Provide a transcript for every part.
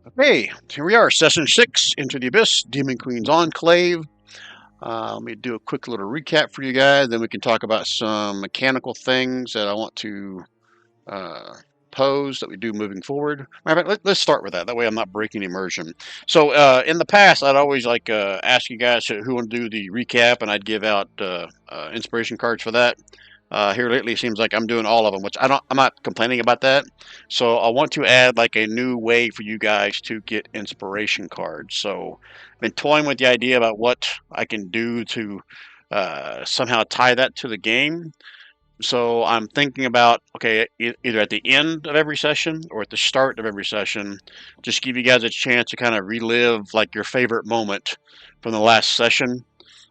Okay, here we are, Session 6, Into the Abyss, Demon Queen's Enclave. Let me do a quick little recap for you guys, then we can talk about some mechanical things that I want to uh, pose that we do moving forward. Let's start with that. That way I'm not breaking immersion. So in the past, I'd always ask you guys who want to do the recap, and I'd give out inspiration cards for that. Here lately, it seems like I'm doing all of them, which I'm not complaining about that. So I want to add like a new way for you guys to get inspiration cards. So I've been toying with the idea about what I can do to somehow tie that to the game. So I'm thinking about, okay, either at the end of every session or at the start of every session, just give you guys a chance to kind of relive like your favorite moment from the last session,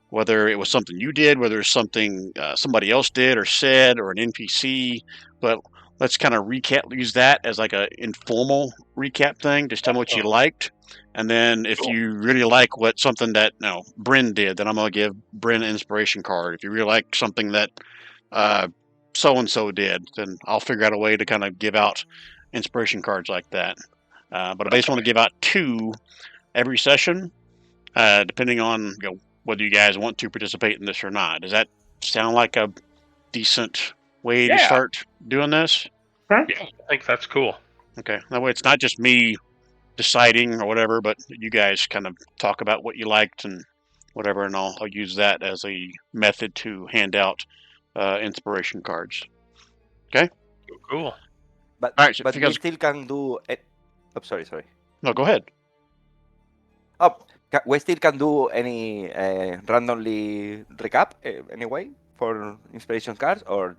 whether it was something you did, whether it's something somebody else did or said, or an NPC. But let's kind of use that as like a informal recap thing. Just tell me what you liked, and then if you really like what something that Bryn did, then I'm gonna give Bryn an inspiration card. If you really like something that so and so did, then I'll figure out a way to kind of give out inspiration cards like that. But I basically want to give out 2 every session, depending on whether you guys want to participate in this or not. Does that sound like a decent way to start doing this? Yeah, I think that's cool. Okay, that way it's not just me deciding or whatever, but you guys kind of talk about what you liked and whatever, and I'll use that as a method to hand out inspiration cards. Okay? Cool. But all right, so we still can do it. Oh, sorry. No, go ahead. Oh, we still can do any randomly recap anyway for inspiration cards, or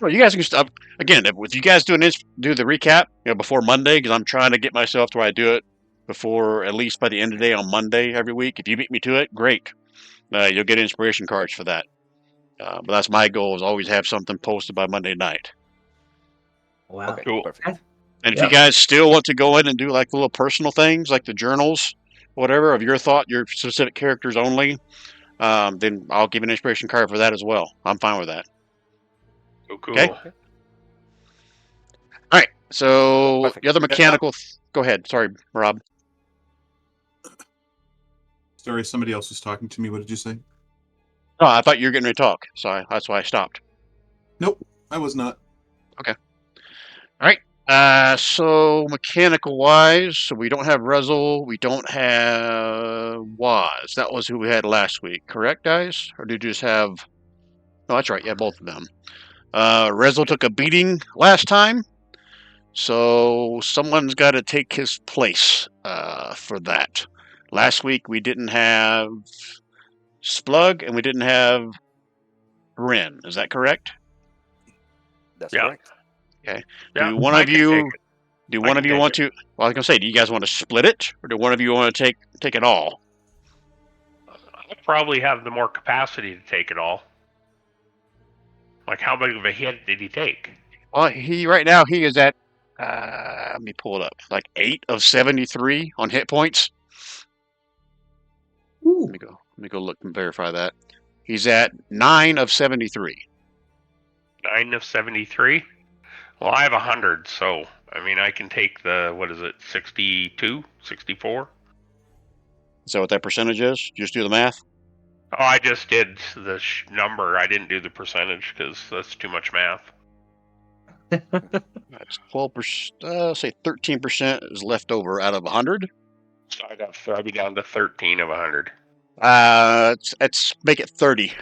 well, you guys can stop again. If you guys do the recap, before Monday, because I'm trying to get myself to where I do it before at least by the end of the day on Monday every week. If you beat me to it, great. You'll get inspiration cards for that. But that's my goal: is always have something posted by Monday night. Wow. Okay, cool. Perfect. And if you guys still want to go in and do like little personal things, like the journals, whatever of your specific characters only, then I'll give an inspiration card for that as well. I'm fine with that. Cool. Okay. All right. So Perfect. the other mechanical. Go ahead. Sorry, Rob. Sorry, somebody else was talking to me. What did you say? No, I thought you were getting ready to talk. Sorry, that's why I stopped. Nope, I was not. Okay. All right. So mechanical wise, so we don't have Rezel, we don't have Waz. That was who we had last week, correct, guys? Or did you just have? No, that's right. Yeah, both of them. Rezel took a beating last time, so someone's got to take his place for that. Last week we didn't have Splug and we didn't have Rin. Is that correct? That's correct. Okay. Yeah, Do one of you want to? Well, I was gonna say, do you guys want to split it, or do one of you want to take it all? I probably have the more capacity to take it all. Like, how big of a hit did he take? Well, right now he is at. Let me pull it up. Like 8 of 73 on hit points. Ooh. Let me go look and verify that. He's at 9 of 73. 9 of 73. Well, I have 100, so I mean, I can take the 62, 64. Is that what that percentage is? Just do the math. Oh, I just did the number. I didn't do the percentage because that's too much math. That's 12%. Say 13% is left over out of 100. So I'd be down to 13 of 100. Let's make it 30.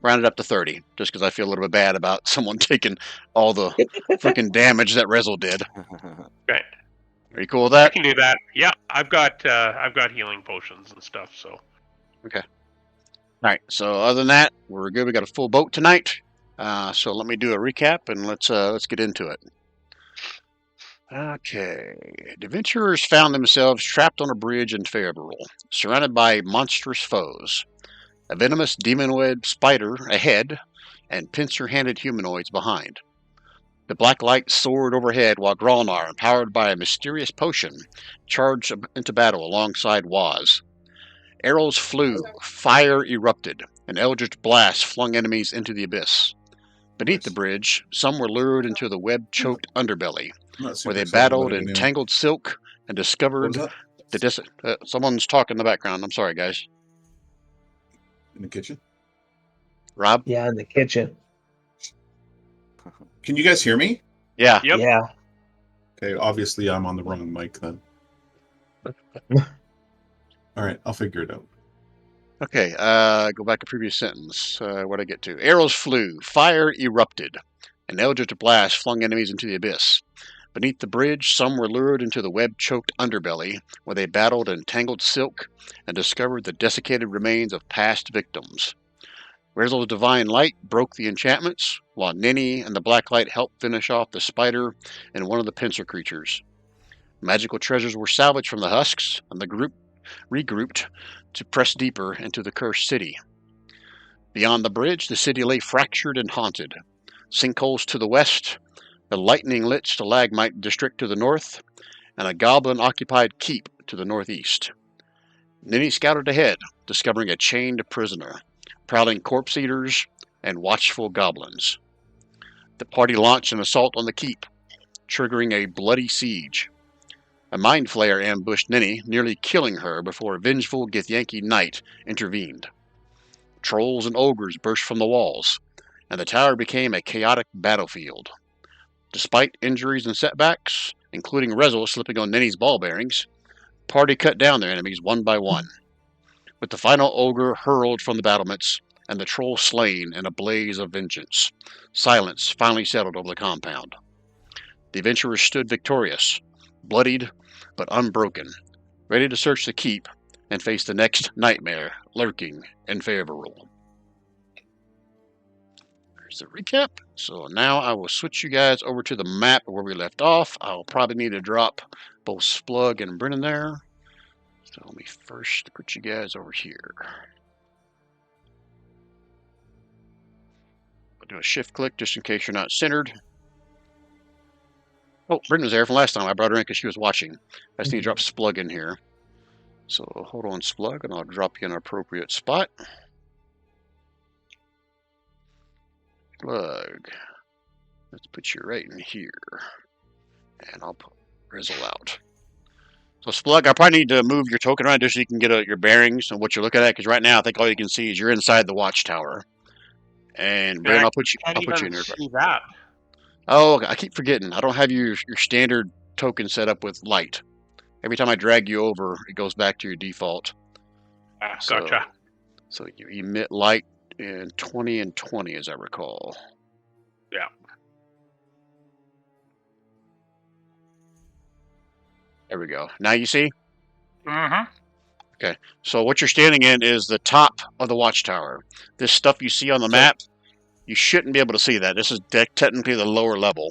Round it up to 30, just because I feel a little bit bad about someone taking all the freaking damage that Rezel did. Okay. Are you cool with that? I can do that. Yeah, I've got healing potions and stuff. So. Okay. All right. So other than that, we're good. We got a full boat tonight. So let me do a recap and let's get into it. Okay. The adventurers found themselves trapped on a bridge in Faribaul, surrounded by monstrous foes. A venomous demonoid spider ahead, and pincer-handed humanoids behind. The black light soared overhead while Gralnar, empowered by a mysterious potion, charged into battle alongside Waz. Arrows flew, fire erupted, an eldritch blast flung enemies into the abyss. Beneath the bridge, some were lured into the web-choked underbelly, where they battled in tangled silk, and What was discovered that? someone's talking in the background. I'm sorry, guys. In the kitchen? Rob? Yeah, in the kitchen. Can you guys hear me? Yeah. Yep. Yeah. Okay, obviously I'm on the wrong mic then. All right, I'll figure it out. Okay, go back to previous sentence. Where'd I get to? Arrows flew, fire erupted, and Eldritch blast flung enemies into the abyss. Beneath the bridge, some were lured into the web-choked underbelly, where they battled in tangled silk and discovered the desiccated remains of past victims. Rizzo's divine light broke the enchantments, while Ninny and the black light helped finish off the spider and one of the pincer creatures. Magical treasures were salvaged from the husks, and the group regrouped to press deeper into the cursed city. Beyond the bridge, the city lay fractured and haunted. Sinkholes to the west, a lightning-lit stalagmite district to the north, and a goblin-occupied keep to the northeast. Ninny scouted ahead, discovering a chained prisoner, prowling corpse eaters, and watchful goblins. The party launched an assault on the keep, triggering a bloody siege. A mind flayer ambushed Ninny, nearly killing her before a vengeful Githyanki knight intervened. Trolls and ogres burst from the walls, and the tower became a chaotic battlefield. Despite injuries and setbacks, including Rezo slipping on Ninny's ball bearings, the party cut down their enemies one by one, with the final ogre hurled from the battlements and the troll slain in a blaze of vengeance. Silence finally settled over the compound. The adventurers stood victorious, bloodied but unbroken, ready to search the keep and face the next nightmare lurking in Favorable. There's the recap. So now I will switch you guys over to the map where we left off. I'll probably need to drop both Splug and Brennan there. So let me first put you guys over here. I'll do a shift click just in case you're not centered. Oh, Brendan's there from last time. I brought her in because she was watching. I just need to drop Splug in here. So hold on, Splug, and I'll drop you in an appropriate spot. Splug. Let's put you right in here. And I'll put Rizzle out. So Splug, I probably need to move your token around just so you can get your bearings and what you're looking at, because right now I think all you can see is you're inside the watchtower. And Brendan, I'll put you in there. See that. Oh, I keep forgetting. I don't have your standard token set up with light. Every time I drag you over, it goes back to your default. Gotcha. So you emit light in 20 and 20, as I recall. Yeah. There we go. Now you see? Mm-hmm. Okay. So what you're standing in is the top of the watchtower. This stuff you see on the map, you shouldn't be able to see that. This is technically the lower level.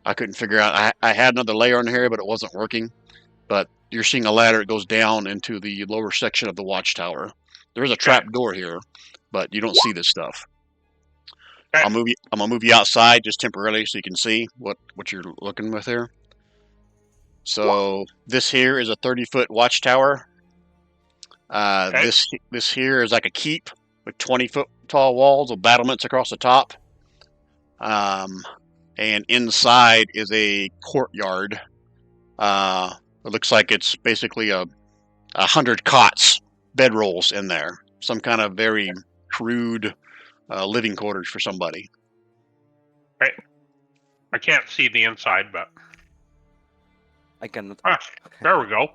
I couldn't figure out. I had another layer on here, but it wasn't working. But you're seeing a ladder that goes down into the lower section of the watchtower. There is a trap door here, but you don't see this stuff. Okay. I'm gonna move you outside just temporarily so you can see what you're looking with here. So this here is a 30-foot watchtower. This here is like a keep with 20-foot tall walls with battlements across the top. And inside is a courtyard. It looks like it's basically 100 cots, bedrolls in there. Some kind of very crude living quarters for somebody. Right. I can't see the inside, but I cannot. there we go.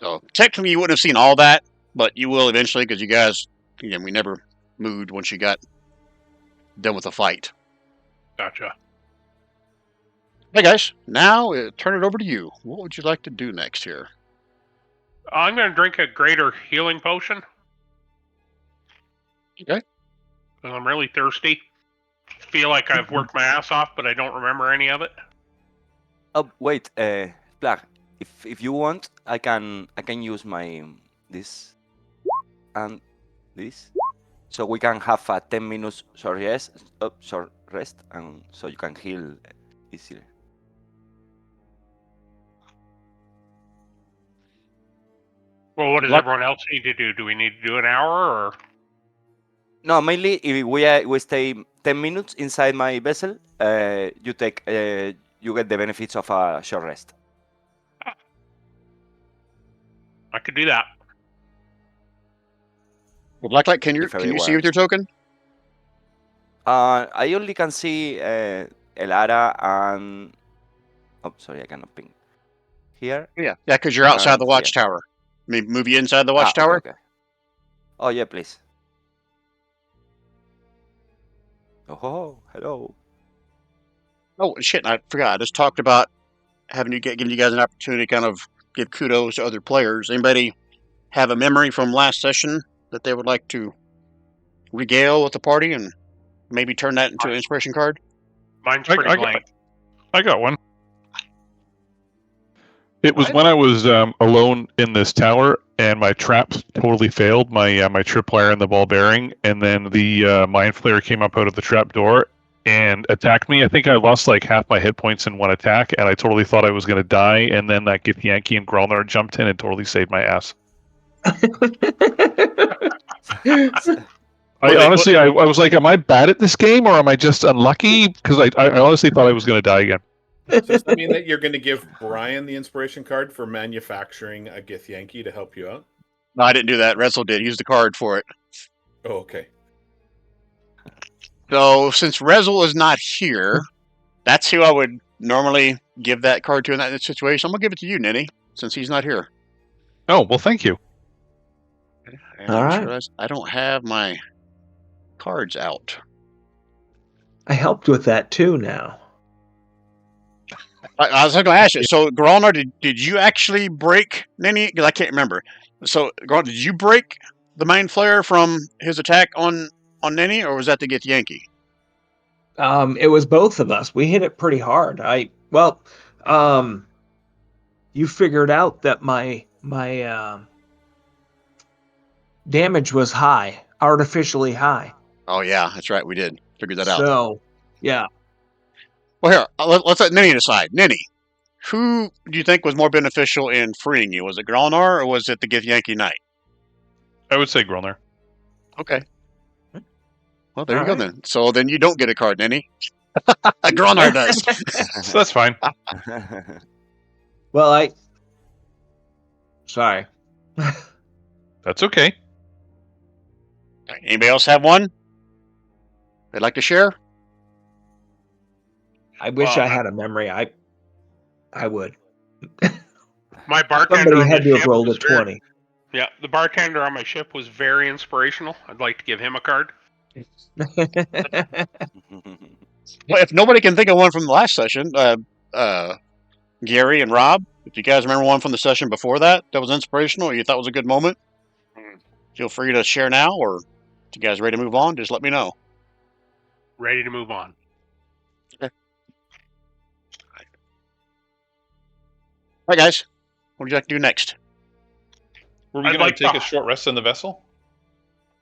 So technically you wouldn't have seen all that, but you will eventually because you guys, again, we never moved once you got done with the fight. Gotcha. Hey guys, now turn it over to you. What would you like to do next here? I'm going to drink a greater healing potion. Okay. 'Cause I'm really thirsty. Feel like I've worked my ass off, but I don't remember any of it. Oh wait, Black. If you want, I can use my this and this, so we can have a 10 minutes short rest, and so you can heal easier. Well, what does everyone else need to do? Do we need to do an hour or? No, mainly if we stay 10 minutes inside my vessel, you get the benefits of a short rest. I could do that. Well, Blacklight, can you If see everywhere. with your token? I only can see Elara and. Oh, sorry, I cannot ping. Here? Yeah, because you're outside the Here. watchtower. Maybe move you inside the Okay, watchtower. okay. Oh, yeah, please. Oh, hello. Oh shit! I forgot. I just talked about giving you guys an opportunity to kind of give kudos to other players. Anybody have a memory from last session that they would like to regale with the party and maybe turn that into an inspiration card? Mine's pretty blank. I got one. It was Right. when I was alone in this tower, and my traps totally failed. My my tripwire and the ball bearing, and then the mind flayer came up out of the trap door and attacked me. I think I lost like half my hit points in one attack, and I totally thought I was going to die. And then that Githyanki and Grolnar jumped in and totally saved my ass. Honestly, I was like, am I bad at this game, or am I just unlucky? Because I honestly thought I was going to die again. So does that mean that you're going to give Brian the inspiration card for manufacturing a Githyanki to help you out? No, I didn't do that. Retzel did. He used the card for it. Oh, okay. So since Retzel is not here, that's who I would normally give that card to in that situation. I'm gonna give it to you, Ninny, since he's not here. Oh well, thank you. And All I just right. realized I don't have my cards out. I helped with that too now. I was going to ask you. So, Grolnar, did you actually break Ninny? Because I can't remember. So, Grolnar, did you break the Mind Flayer from his attack on Ninny, or was that to get Yankee? It was both of us. We hit it pretty hard. You figured out that my damage was high, artificially high. Oh yeah, that's right. We did figure that out. So, yeah. Well, here let's let Ninny decide. Ninny, who do you think was more beneficial in freeing you? Was it Grolnar or was it the Githyanki Knight? I would say Grolnar. Okay. Well, there All you go right. then. So then you don't get a card, Ninny. Grolnar does. So that's fine. Well, sorry. That's okay. Anybody else have one they'd like to share? I wish Well, I had a memory. I would. My bartender Somebody on had the to have ship rolled a was very- 20. Yeah, the bartender on my ship was very inspirational. I'd like to give him a card. Well, if nobody can think of one from the last session, Gary and Rob, if you guys remember one from the session before that was inspirational or you thought was a good moment, feel free to share now, or if you guys ready to move on, just let me know. Ready to move on. All right, guys. What would you like to do next? Were we I'd going like to take to- a short rest in the vessel?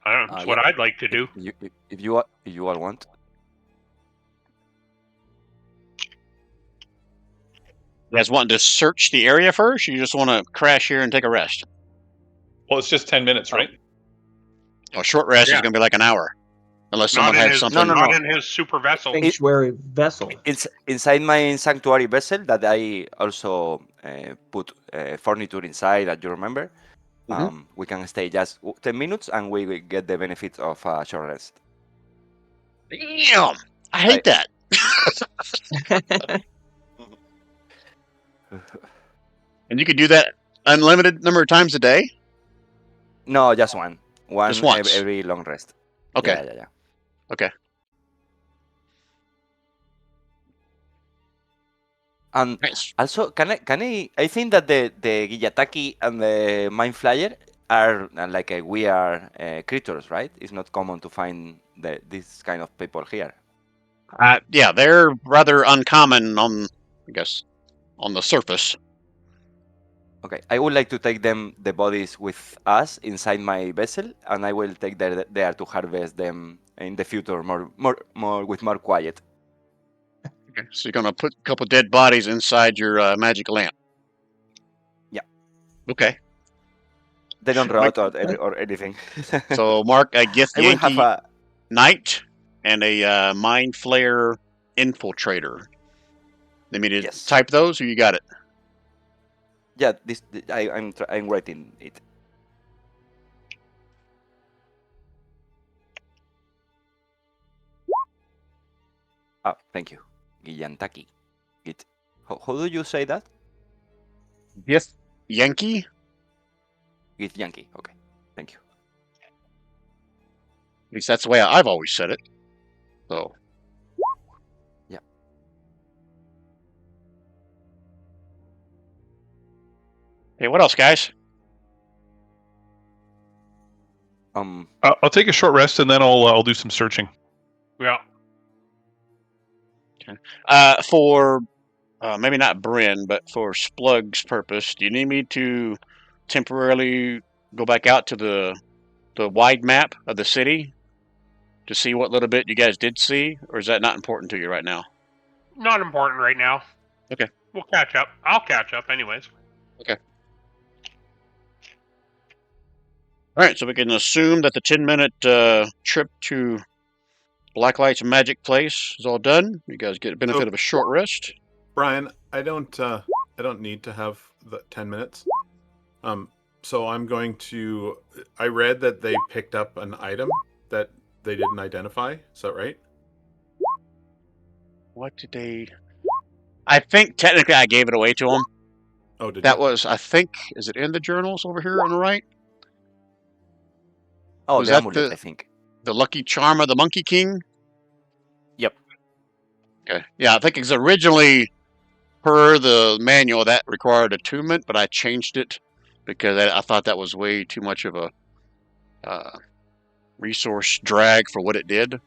I don't know. It's what Yeah. I'd like to do. If you all want. You guys want to search the area first, or you just want to crash here and take a rest? Well, it's just 10 minutes, right? A short rest is Yeah. going to be like an hour, unless Not someone in has his, something. No. not in his super vessel. Sanctuary vessel. It's inside my sanctuary vessel that I also put furniture inside, that you remember. Mhm. We can stay just 10 minutes and we will get the benefit of a short rest. Damn, I hate that. And you could do that unlimited number of times a day. No, just one. One Just once. every long rest. Okay. Yeah. Okay. And Nice. also, I think that the Giyataki and the Mind Flyer are like a weird creatures, right? It's not common to find this kind of people here. Yeah, they're rather uncommon on, I guess, on the surface. Okay, I would like to take the bodies with us inside my vessel, and I will take there to harvest them in the future, more with more quiet. Okay. So you're going to put a couple dead bodies inside your magic lamp. Yeah. Okay. They don't rot or anything. So mark a I will have Githyanki a Knight and a Mind Flayer Infiltrator. They mean to Yes. type those, or you got it? Yeah, I'm writing it. Ah, thank you. Giyantaki. Git. How do you say that? Gith Yankee? Git Yankee. Okay. Thank you. At least that's the way I've always said it. So. Yeah. Hey, what else, guys? I'll take a short rest and then I'll do some searching. Yeah. For maybe not Bryn, but for Splug's purpose, do you need me to temporarily go back out to the wide map of the city to see what little bit you guys did see, or is that not important to you right now? Not important right now. Okay. We'll catch up. I'll catch up anyways. Okay. All right, so we can assume that the 10-minute trip to Blacklight's magic place is all done. You guys get the benefit of a short rest. Brian, I don't need to have the 10 minutes. So I'm going to. I read that they picked up an item that they didn't identify. Is that right? What did they? I think technically I gave it away to them. Oh, did That you? was, I think, is it in the journals over here on the right? Oh, Was the that amulet, I think. the lucky charm of the Monkey King? Yep. Okay. Yeah, I think it's originally per the manual that required attunement, but I changed it because I thought that was way too much of a resource drag for what it did.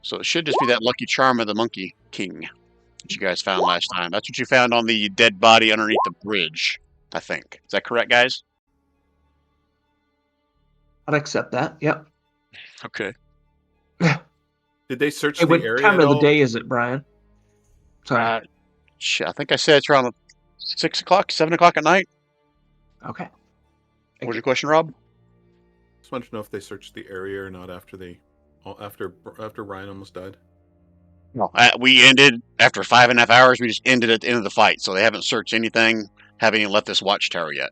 So it should just be that lucky charm of the Monkey King that you guys found last time. That's what you found on the dead body underneath the bridge, I think. Is that correct, guys? I'd accept that. Yep. Okay. Did they search Hey, the what area time at of the all? day is it, Brian? Sorry. I think I said it's around 6 o'clock, 7 o'clock at night. Okay. What was your question, Rob? Just wanted to know if they searched the area or not after Ryan almost died. No. We ended after 5.5 hours. We just ended at the end of the fight, so they haven't searched anything. Haven't even left this watchtower yet.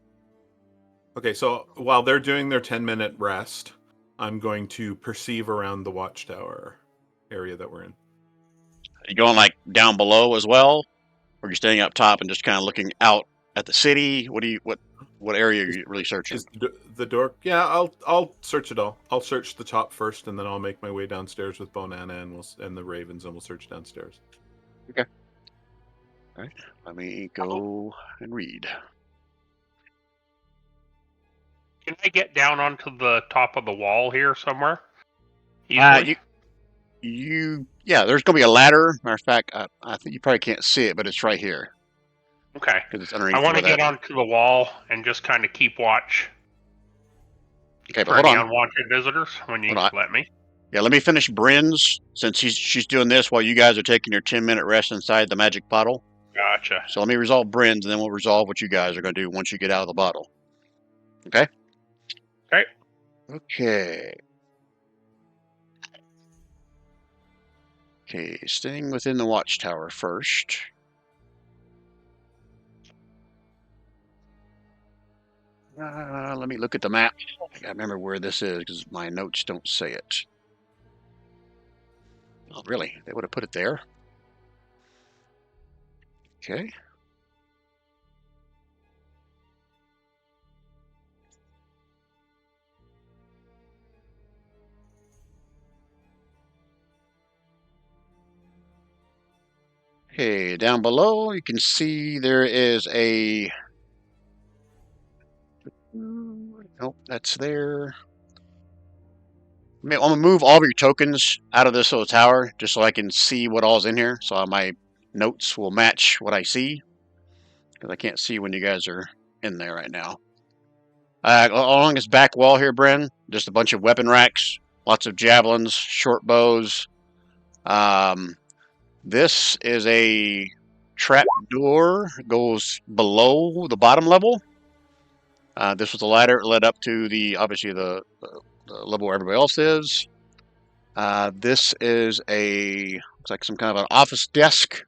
Okay, so while they're doing their 10-minute rest, I'm going to perceive around the watchtower area that we're in. Are you going like down below as well, or are you staying up top and just kind of looking out at the city? What area are you really searching? Is the door? Yeah, I'll search it all. I'll search the top first, and then I'll make my way downstairs with Bonanna and the Ravens, and we'll search downstairs. Okay. All right. Let me go and read. Can I get down onto the top of the wall here somewhere? Easily? There's gonna be a ladder. Matter of fact, I think you probably can't see it, but it's right here Okay. because it's underneath. I want to where get that- onto the wall and just kind of keep watch Okay, but for hold any on. unwanted visitors when you Hold on. let me. Yeah, let me finish Bryn's since she's doing this while you guys are taking your 10-minute rest inside the magic bottle. Gotcha. So let me resolve Bryn's, and then we'll resolve what you guys are going to do once you get out of the bottle. Okay? Okay. Okay. Okay, staying within the watchtower first. Let me look at the map. I gotta remember where this is because my notes don't say it. Oh, really? They would have put it there? Okay. Okay, down below you can see there is a... Nope, that's there. I'm gonna move all of your tokens out of this little tower just so I can see what all's in here. So my notes will match what I see because I can't see when you guys are in there right now. Along this back wall here, Bren, just a bunch of weapon racks, lots of javelins, short bows. This is a trap door, goes below the bottom level. This was the ladder that led up to obviously the level where everybody else is. This is looks like some kind of an office desk.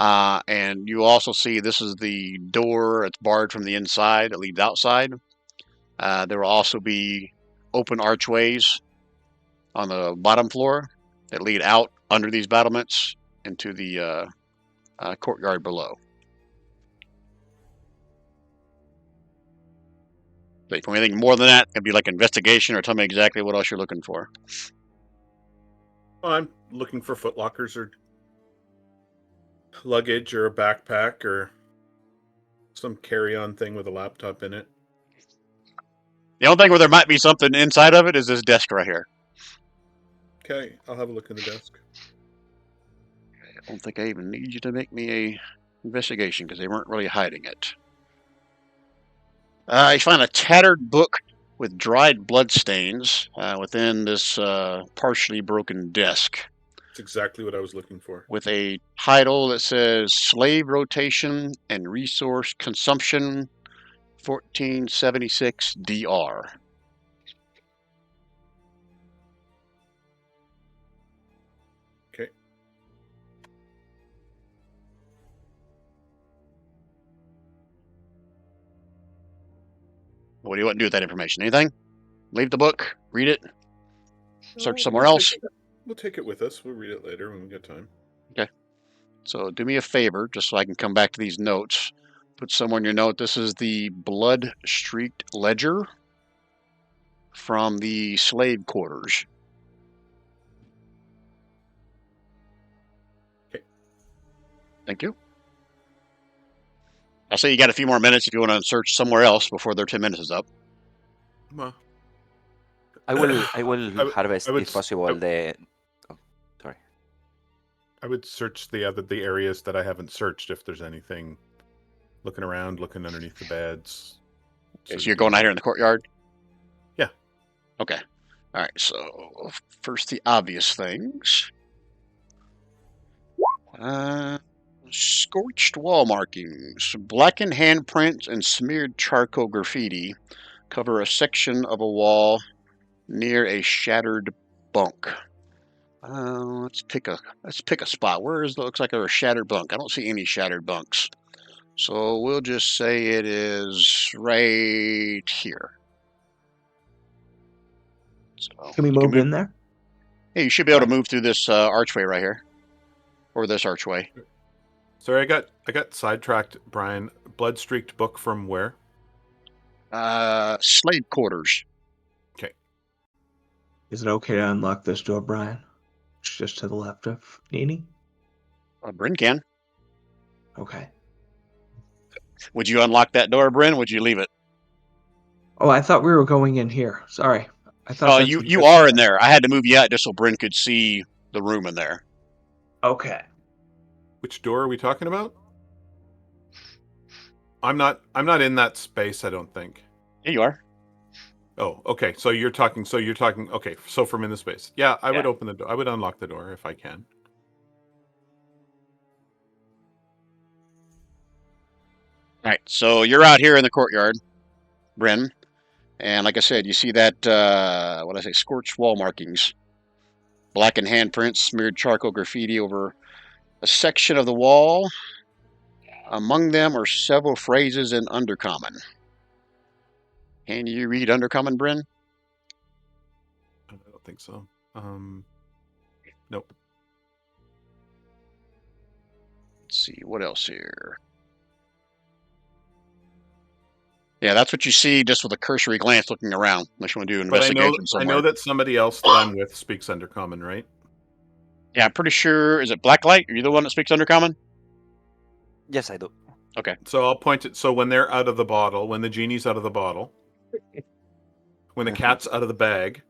And you also see this is the door. It's barred from the inside. It leads outside. There will also be open archways on the bottom floor that lead out under these battlements into the courtyard below. So if you want anything more than that, it'd be like investigation, or tell me exactly what else you're looking for. Well, I'm looking for footlockers or luggage or a backpack or some carry-on thing with a laptop in it. The only thing where there might be something inside of it is this desk right here. Okay, I'll have a look in the desk. I don't think I even need you to make me a investigation because they weren't really hiding it. You find a tattered book with dried blood stains within this partially broken desk, That's exactly what I was looking for. with a title that says Slave Rotation and Resource Consumption 1476 DR. Okay. What do you want to do with that information? Anything? Leave the book, read it, search No, somewhere we'll else. We'll take it with us. We'll read it later when we get time. So do me a favor, just so I can come back to these notes. Put somewhere in your note, this is the blood-streaked ledger from the slave quarters. Okay. Thank you. I'll say you got a few more minutes if you want to search somewhere else before their 10 minutes is up. Well, I will would- harvest I would if s- possible I- sorry. I would search the areas that I haven't searched if there's anything. Looking around, looking underneath the beds. Okay, so you're going out here in the courtyard? Yeah. Okay. All right, so first the obvious things. Scorched wall markings, blackened handprints, and smeared charcoal graffiti cover a section of a wall near a shattered bunk. Let's pick a spot. Looks like a shattered bunk? I don't see any shattered bunks, so we'll just say it is right here. So Can we move in there? Hey, you should be able to move through this archway right here, or this archway. Sorry, I got sidetracked, Brian. Blood-streaked book from where? Slave quarters. Is it okay to unlock this door, Brian? It's just to the left of Nini. Bryn can. Okay. Would you unlock that door, Bryn? Would you leave it? Oh, I thought we were going in here. Sorry. I thought Oh, that's you what you just are said. in there. I had to move you out just so Bryn could see the room in there. Okay. Which door are we talking about? I'm not in that space, I don't think. Yeah, you are. Oh, okay. So you're talking. Okay. So from in the space. Yeah, I would Yeah. open the door. I would unlock the door if I can. All right, so you're out here in the courtyard, Bryn, and like I said, you see that scorched wall markings, blackened handprints, smeared charcoal graffiti over a section of the wall. Among them are several phrases in Undercommon. Can you read Undercommon, Bryn? I don't think so. Nope. Let's see, what else here? Yeah, that's what you see just with a cursory glance looking around, unless you want to do an But investigation I somewhere. know that somebody else that I'm with speaks Undercommon, right? Yeah, I'm pretty sure. Is it Blacklight? Are you the one that speaks Undercommon? Yes, I do. Okay. So I'll point it. So when they're out of the bottle, when the genie's out of the bottle, when the cat's out of the bag,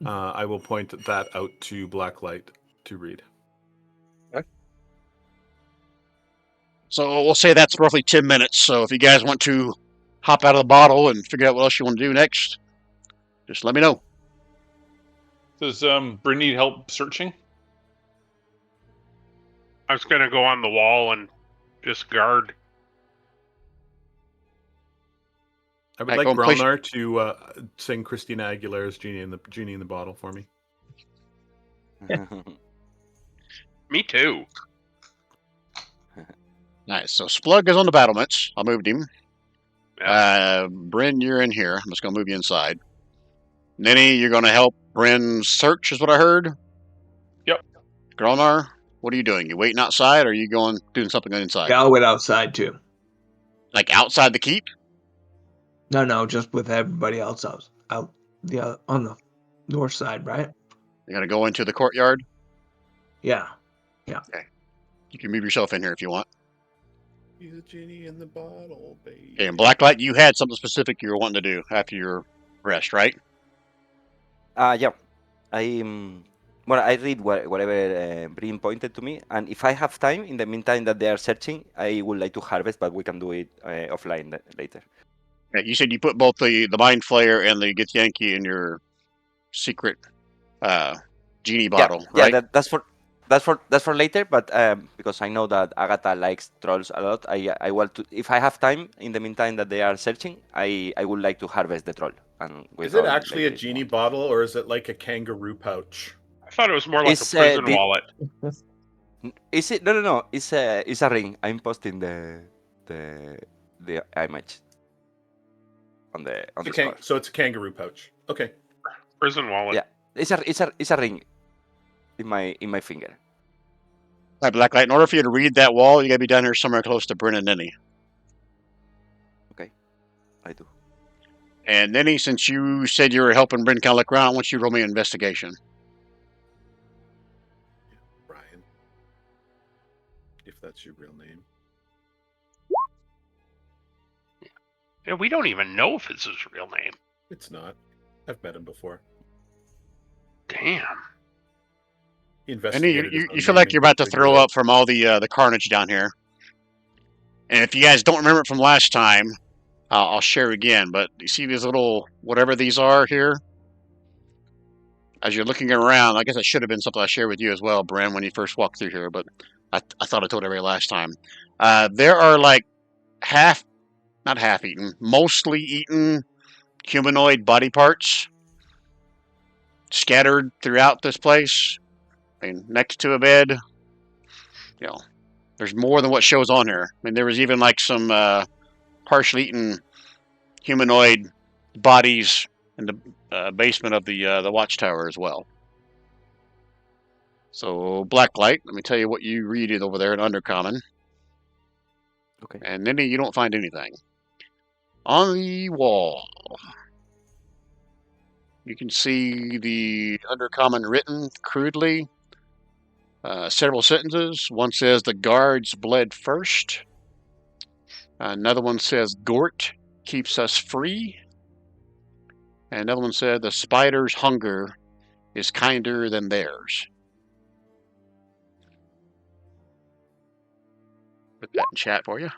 I will point that out to Blacklight to read. So we'll say that's roughly 10 minutes. So if you guys want to hop out of the bottle and figure out what else you want to do next, just let me know. Does Bryn need help searching? I was gonna go on the wall and just guard. I would Alright, like go and place- Brelnar to sing Christina Aguilera's Genie in the Bottle for me. Me too. Nice. So Splug is on the battlements. I moved him. Yeah. Bryn, you're in here. I'm just gonna move you inside. Ninny, you're gonna help Bryn search, is what I heard. Yep. Gronar, what are you doing? You waiting outside, or are you going doing something inside? Yeah, I'll wait outside too. Like outside the keep? No, just with everybody else out on the north side, right? You're gonna go into the courtyard. Yeah. You can move yourself in here if you want. He's a genie in the bottle, baby. Okay, and Blacklight, you had something specific you were wanting to do after your rest, right? Yeah. Well, I read whatever Brin pointed to me, and if I have time in the meantime that they are searching, I would like to harvest, but we can do it offline later. Yeah, you said you put both the Mind Flayer and the Githyanki in your secret genie bottle, Yeah, right? that's for later. But because I know that Agatha likes trolls a lot, I want to. If I have time in the meantime that they are searching, I would like to harvest the troll. And Is it actually a genie bottle or is it like a kangaroo pouch? I thought it was more like It's, a prison the- wallet. Is it? No. It's a ring. I'm posting the image on the Discord. So it's a kangaroo pouch. Okay. Prison wallet. Yeah. It's a ring in my finger. All right, Blacklight, in order for you to read that wall, you gotta be down here somewhere close to Bryn and Ninny. Okay, I do. And Ninny, since you said you were helping Bryn kind of look around, I want you to roll me an investigation. Brian. If that's your real name. Yeah, we don't even know if it's his real name. It's not. I've met him before. Damn. He And investigated his you own feel name like you're about to and throw figured up from all the carnage down here. And if you guys don't remember it from last time, I'll share again. But you see these little whatever these are here? As you're looking around, I guess that should have been something I shared with you as well, Bren, when you first walked through here. But I thought I told everybody last time. There are like not half-eaten, mostly eaten humanoid body parts scattered throughout this place. I mean, next to a bed, you know, there's more than what shows on here. I mean, there was even like some partially eaten humanoid bodies in the basement of the watchtower as well. So, Blacklight, let me tell you what you read it over there in Undercommon. Okay. And then you don't find anything. On the wall, you can see the Undercommon written crudely. Several sentences. One says the guards bled first. Another one says Gort keeps us free. And another one said the spider's hunger is kinder than theirs. Put that in chat for you.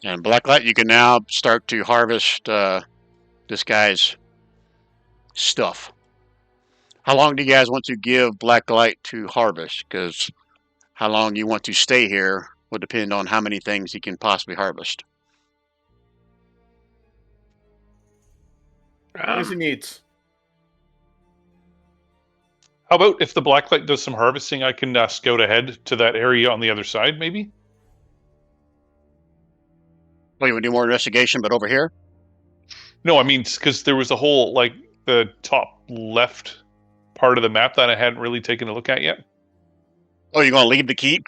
And Blacklight, you can now start to harvest this guy's stuff. How long do you guys want to give Blacklight to harvest? Because how long you want to stay here will depend on how many things he can possibly harvest. What does he need? How about if the Blacklight does some harvesting, I can scout ahead to that area on the other side, maybe? Well, you want to do more investigation, but over here? No, I mean, because there was a whole, like, the top left part of the map that I hadn't really taken a look at yet. Oh, you're going to leave the keep?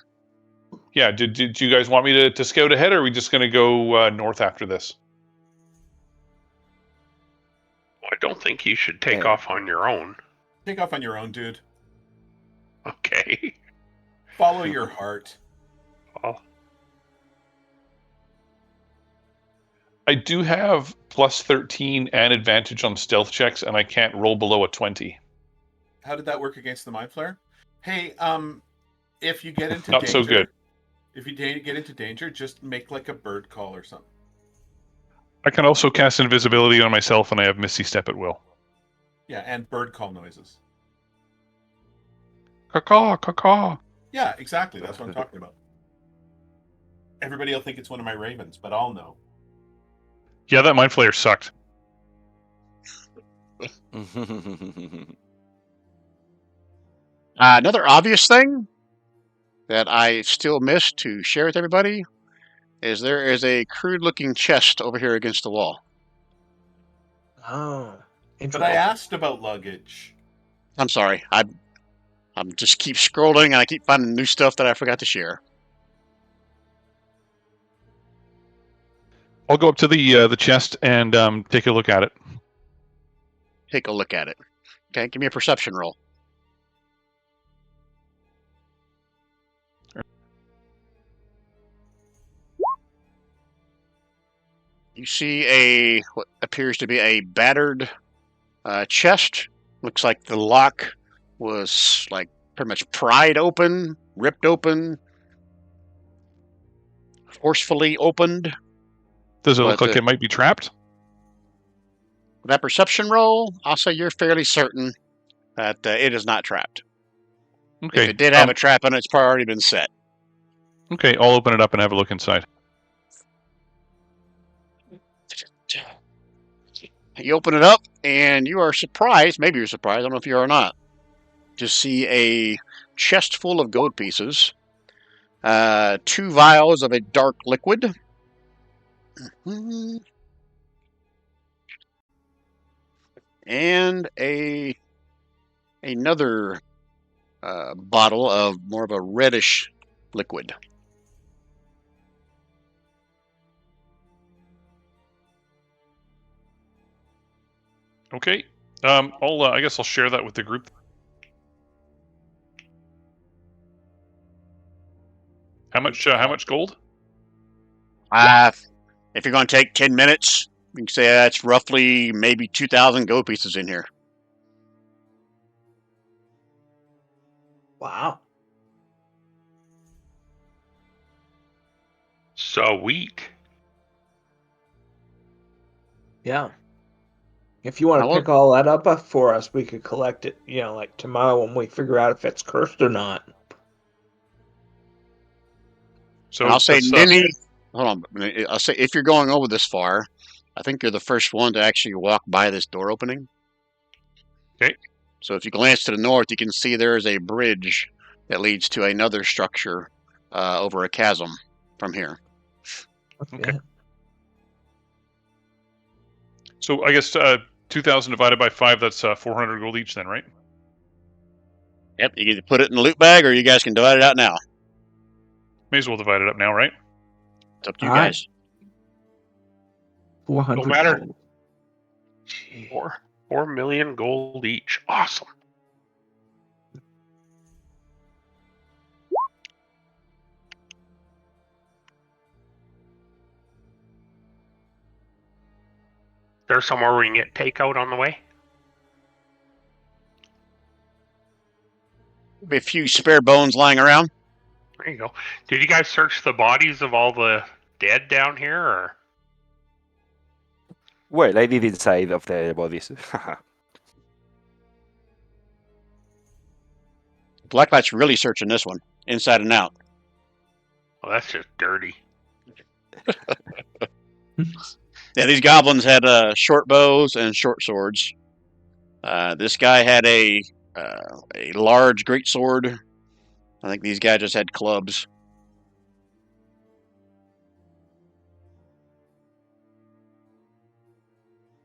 Yeah, did you guys want me to scout ahead, or are we just going to go north after this? Well, I don't think you should take off on your own. Take off on your own, dude. Okay. Follow your heart. Well, I do have plus 13 and advantage on stealth checks, and I can't roll below a 20. How did that work against the Mind Flayer? Hey, if you get into Not danger, so good. If you get into danger, just make like a bird call or something. I can also cast invisibility on myself, and I have Misty Step at will. Yeah, and bird call noises. Caw-caw, caw-caw. Yeah, exactly. That's what I'm talking about. Everybody will think it's one of my ravens, but I'll know. Yeah, that mind flayer sucked. Another obvious thing that I still missed to share with everybody is there is a crude-looking chest over here against the wall. Oh, But interesting. I asked about luggage. I'm sorry. I'm just keep scrolling and I keep finding new stuff that I forgot to share. I'll go up to the chest and take a look at it. Take a look at it. Okay, give me a perception roll. You see what appears to be a battered chest. Looks like the lock was like pretty much pried open, ripped open, forcefully opened. Does it look But, like it might be trapped? With that perception roll, I'll say you're fairly certain that it is not trapped. Okay. If it did have a trap in it, it's probably already been set. Okay, I'll open it up and have a look inside. You open it up, and you are surprised, maybe you're surprised, I don't know if you are or not, to see a chest full of gold pieces, 2 vials of a dark liquid, and another bottle of more of a reddish liquid. Okay. I guess I'll share that with the group. How much gold? If you're going to take 10 minutes, you can say that's roughly maybe 2,000 gold pieces in here. Wow. Sweet. Yeah. If you want I to will- pick all that up for us, we could collect it, like tomorrow when we figure out if it's cursed or not. So And I'll say, that's, Ninny, hold on. I'll say, if you're going over this far, I think you're the first one to actually walk by this door opening. Okay. So if you glance to the north, you can see there is a bridge that leads to another structure over a chasm from here. Okay. Yeah. So I guess 2,000 divided by 5, that's 400 gold each then, right? Yep, you can put it in the loot bag, or you guys can divide it out now. May as well divide it up now, right? It's up to you All right. guys. 400 No matter. gold. Gee. 4 million gold each. Awesome. There's somewhere we can get takeout on the way. Be a few spare bones lying around. There you go. Did you guys search the bodies of all the dead down here, or? Well, I did inside of the bodies. Blacklight's really searching this one, inside and out. Well, that's just dirty. Yeah, these goblins had short bows and short swords. This guy had a large great sword. I think these guys just had clubs.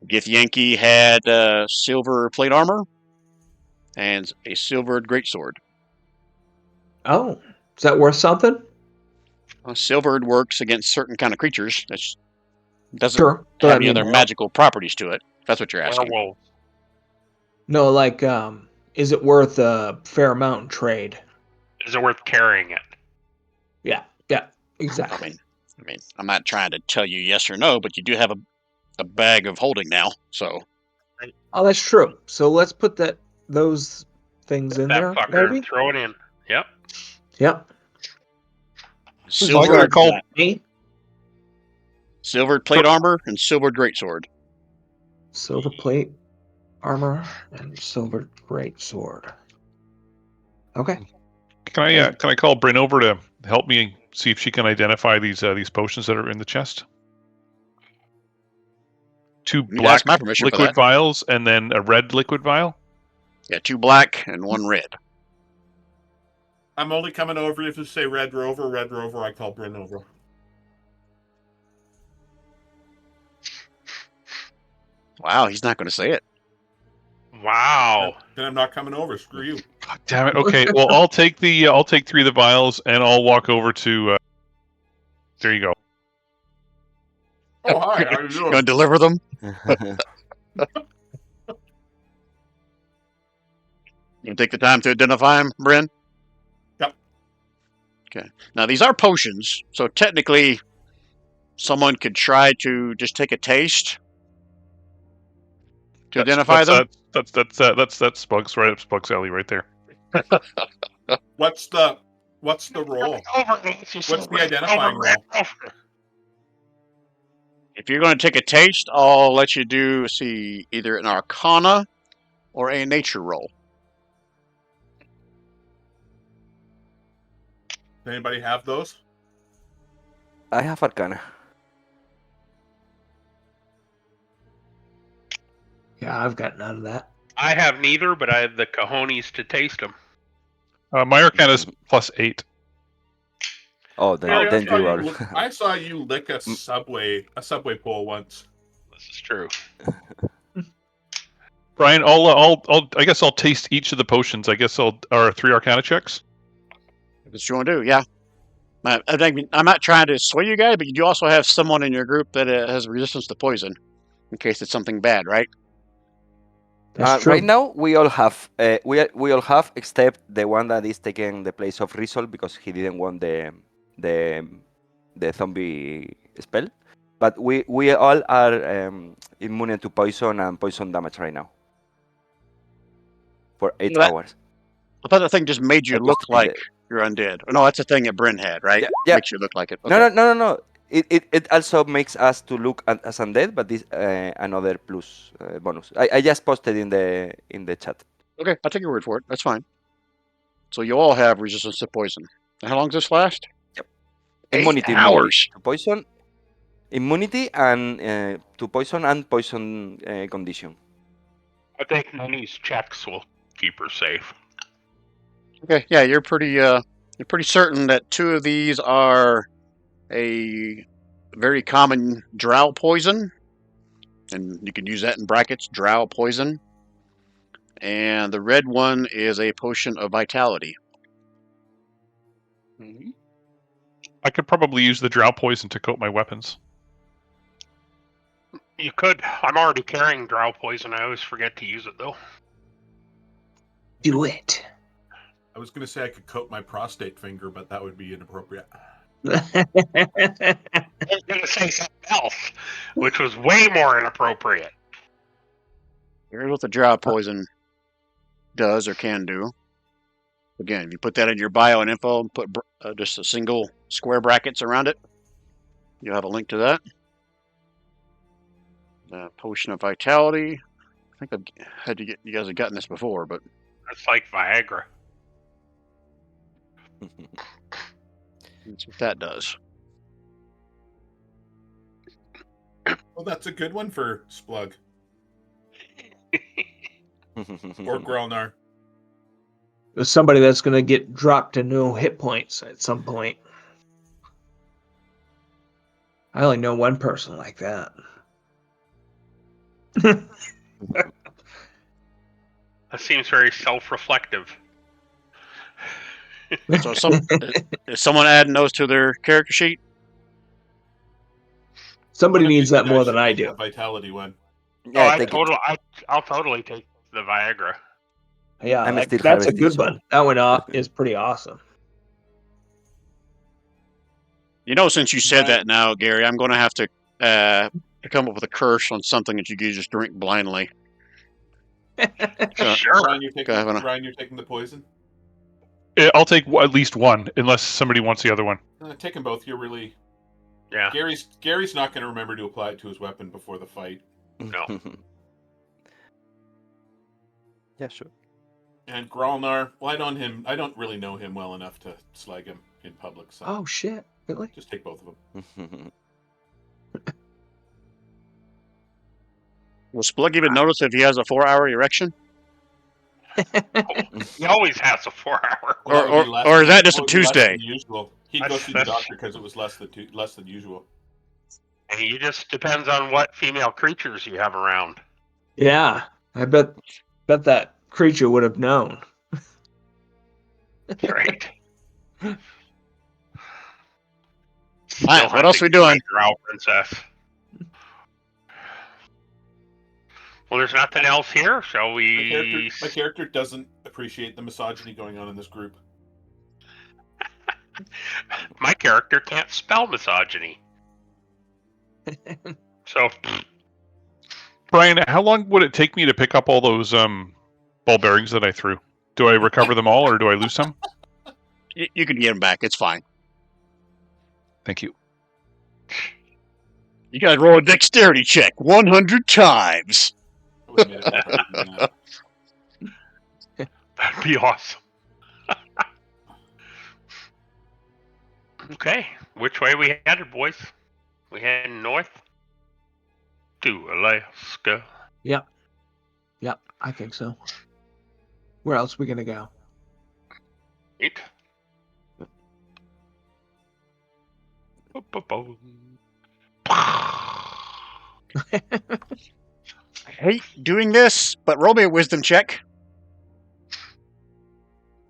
Gith Yankee had silver plate armor and a silvered greatsword. Oh, is that worth something? Silvered works against certain kind of creatures. That doesn't Sure. But have I any mean, other magical properties to it. That's what you're asking. Werewolves. no, like, is it worth a fair amount in trade? Is it worth carrying it? Yeah, I exactly. mean, I'm not trying to tell you yes or no, but you do have a bag of holding now. So Oh, that's true. So let's put those things in That there, fucker, maybe? throw it in. Yep. Yep. silvered, Me? silvered plate armor and silvered greatsword. Silver plate, armor, and silver great sword. Okay. Can I call Bryn over to help me see if she can identify these potions that are in the chest. Two You need to black ask my permission for liquid that. vials and then a red liquid vial. Yeah, 2 black and 1 red. I'm only coming over if you say Red Rover. Red Rover, I call Bryn over. Wow, he's not going to say it. Wow. Then I'm not coming over. Screw you. God damn it. Okay, well I'll take 3 of the vials and I'll walk over to. There you go. Oh, hi. How you You going to doing? deliver them? You take the time to identify him, Bryn? Yep. Okay. Now, these are potions, so technically someone could try to just take a taste to identify them. That's Spugs right up Spugs' alley right there. What's the roll? What's the identifying roll? If you're going to take a taste, I'll let you do, either an Arcana or a Nature roll. Anybody have those? I have Arcana. Yeah, I've got none of that. I have neither, but I have the cojones to taste them. My Arcana is +8. Oh, Gary, then you are. I saw you lick a subway pole once. This is true. Brian, I guess I'll taste each of the potions. I guess our 3 Arcana checks. If that's what you want to do, yeah. I'm not trying to sway you guys, but you do also have someone in your group that has resistance to poison, in case it's something bad, right? That's true. Right now, we all have we all have except the one that is taking the place of Rizal because he didn't want the zombie spell. But we all are immune to poison and poison damage right now for 8 That- hours. I thought that thing just made you It look must be like you're undead. Oh, no, that's the thing that Bryn had, right? Yeah. Makes you look like it. No, Okay. no. It also makes us to look as undead, but this another plus bonus. I just posted in the chat. Okay, I'll take your word for it. That's fine. So you all have resistance to poison. And how long does this last? Yep. 8 Immunity hours. to poison, immunity and to poison and poison condition. I think none of these checks will keep her safe. Okay, yeah, you're pretty certain that 2 of these are a very common drow poison, and you can use that in brackets, drow poison. And the red one is a potion of vitality. I could probably use the drow poison to coat my weapons. You could. I'm already carrying drow poison. I always forget to use it, though. Do it. I was going to say I could coat my prostate finger, but that would be inappropriate. I was going to say something else, which was way more inappropriate. Here's what the drow poison does or can do. Again, if you put that in your bio and info and put just a single square brackets around it, you'll have a link to that. The potion of vitality. I think I've had to you guys have gotten this before, but That's like Viagra. that's what that does. Well, that's a good one for Splug or Grelnar. There's somebody that's going to get dropped to no hit points at some point. I only know one person like that. That seems very self-reflective. So is someone adding those to their character sheet? Somebody One of needs you that more guys than should I take do. that vitality one. Yeah, I'll totally take the Viagra. Yeah, I'm still that's a harvesting, good so- one. That one is pretty awesome. You know, since you said Right. that now, Gary, I'm going to have to come up with a curse on something that you can just drink blindly. So, Sure. Ryan, you're Go ahead, taking the poison. I'll take at least one, unless somebody wants the other one. Take them both. You're really Yeah. Gary's not going to remember to apply it to his weapon before the fight. No. Yeah, sure. And Gralnar, well, I don't really know him well enough to slag him. in public. So Oh shit! Really? just take both of them. Will Splug even notice if he has a 4-hour erection? He always has a 4-hour. Well, that would be less Or is than- that just a would be less Tuesday? than usual. He'd go see the That's- doctor because it was less than usual. And it just depends on what female creatures you have around. Yeah, I bet that creature would have known. Right. All right, what else we doing? Drow princess. Well, there's nothing else here. Shall we? My character doesn't appreciate the misogyny going on in this group. My character can't spell misogyny. So, Brian, how long would it take me to pick up all those ball bearings that I threw? Do I recover them all, or do I lose some? You can get him back. It's fine. Thank you. You guys roll a dexterity check 100 times. I would've made it look harder than that. that'd be awesome. Okay, which way we headed, boys? We heading north to Alaska. Yep, I think so. Where else are we gonna go? Eight. I hate doing this, but roll me a wisdom check.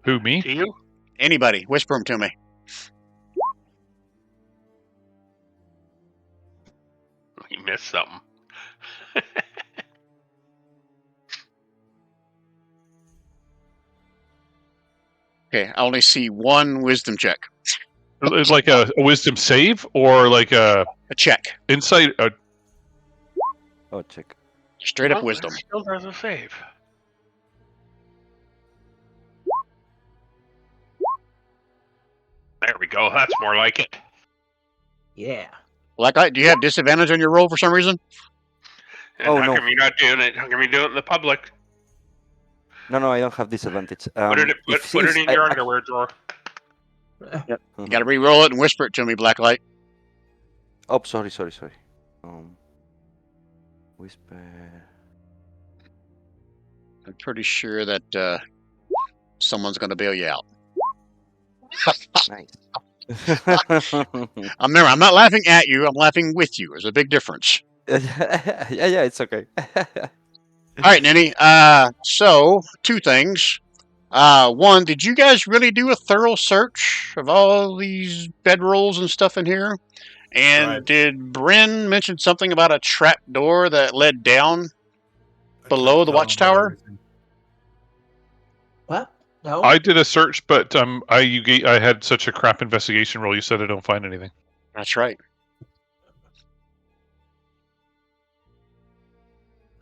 Who, me? Do you? Anybody, whisper them to me. You missed something. Okay, I only see one wisdom check. It's like a wisdom save, or like a A check. insight. Oh, check. Straight up Well, wisdom. that still does a save. There we go. That's more like it. Yeah. Do you have disadvantage on your roll for some reason? And Oh, how no. come you're not doing it? How come you do it in the public? No, I don't have disadvantage. Put it in your underwear drawer. You gotta re-roll it and whisper it to me, Blacklight. Oh, sorry. Whisper. I'm pretty sure that someone's gonna bail you out. Nice. I'm not laughing at you, I'm laughing with you. There's a big difference. yeah, it's okay. Alright, Nenny. So, two things. One, did you guys really do a thorough search of all these bedrolls and stuff in here? And Right. did Bryn mention something about a trap door that led down below the watchtower? What? No. I did a search, but I had such a crap investigation roll. You said I don't find anything. That's right.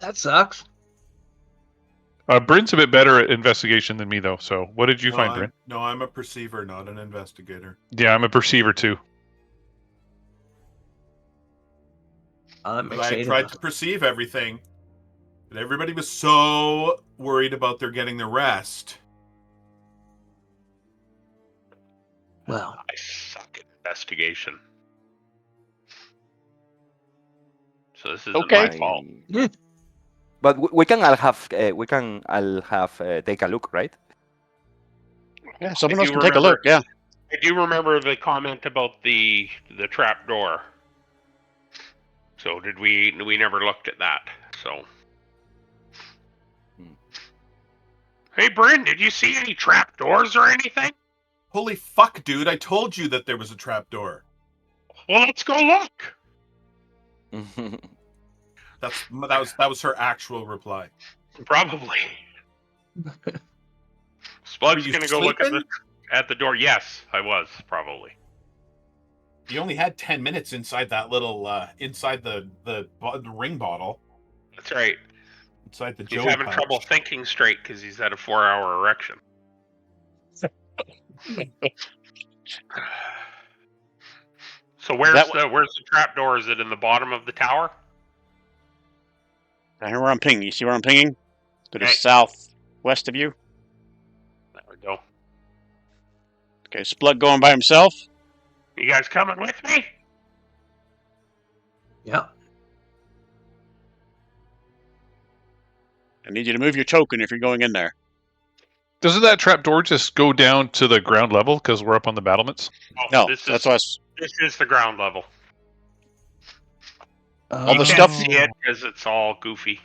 That sucks. Bryn's a bit better at investigation than me, though. So, what did you find, Bryn? No, I'm a perceiver, not an investigator. Yeah, I'm a perceiver too. I'm But I excited. tried to perceive everything, and everybody was so worried about their getting the rest. Well, I suck at investigation. So this isn't Okay. my fault. But we can all have take a look, right? Yeah, someone I else do can take a remember- look, yeah. I do remember the comment about the trap door. So did we never looked at that. So Hey Bryn, did you see any trap doors or anything? Holy fuck, dude! I told you that there was a trapdoor. Well, let's go look. That was her actual reply. Probably. Were Splug's you gonna go look sleeping? at the door. Yes, I was probably. You only had 10 minutes inside that little inside the ring bottle, That's right. inside the He's Joey having pouch. trouble thinking straight because he's had a 4-hour erection. So where's the trap door? Is it in the bottom of the tower? I hear where I'm pinging. You see where I'm pinging? To the Okay. southwest of you? There we go. Okay, Splug going by himself. You guys coming with me? Yeah. I need you to move your token if you're going in there. Doesn't that trap door just go down to the ground level because we're up on the battlements? Oh, No, this that's is why. this is the ground level. All You the can't stuff. see it because it's all goofy.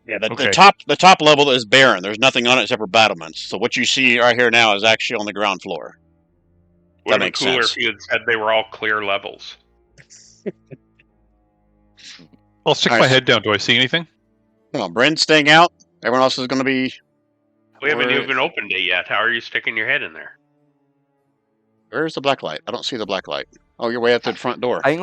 Yeah, the Okay. top level is barren. There's nothing on it except for battlements. So what you see right here now is actually on the ground floor. Would have That been makes cooler sense. if you had said they were all clear levels. I'll stick All my right, head down. Do I see anything? No, Brent's staying out. Everyone else is going to be. We haven't even opened it yet. How are you sticking your head in there? Where's the black light? I don't see the black light. Oh, you're way up to the front door. I'm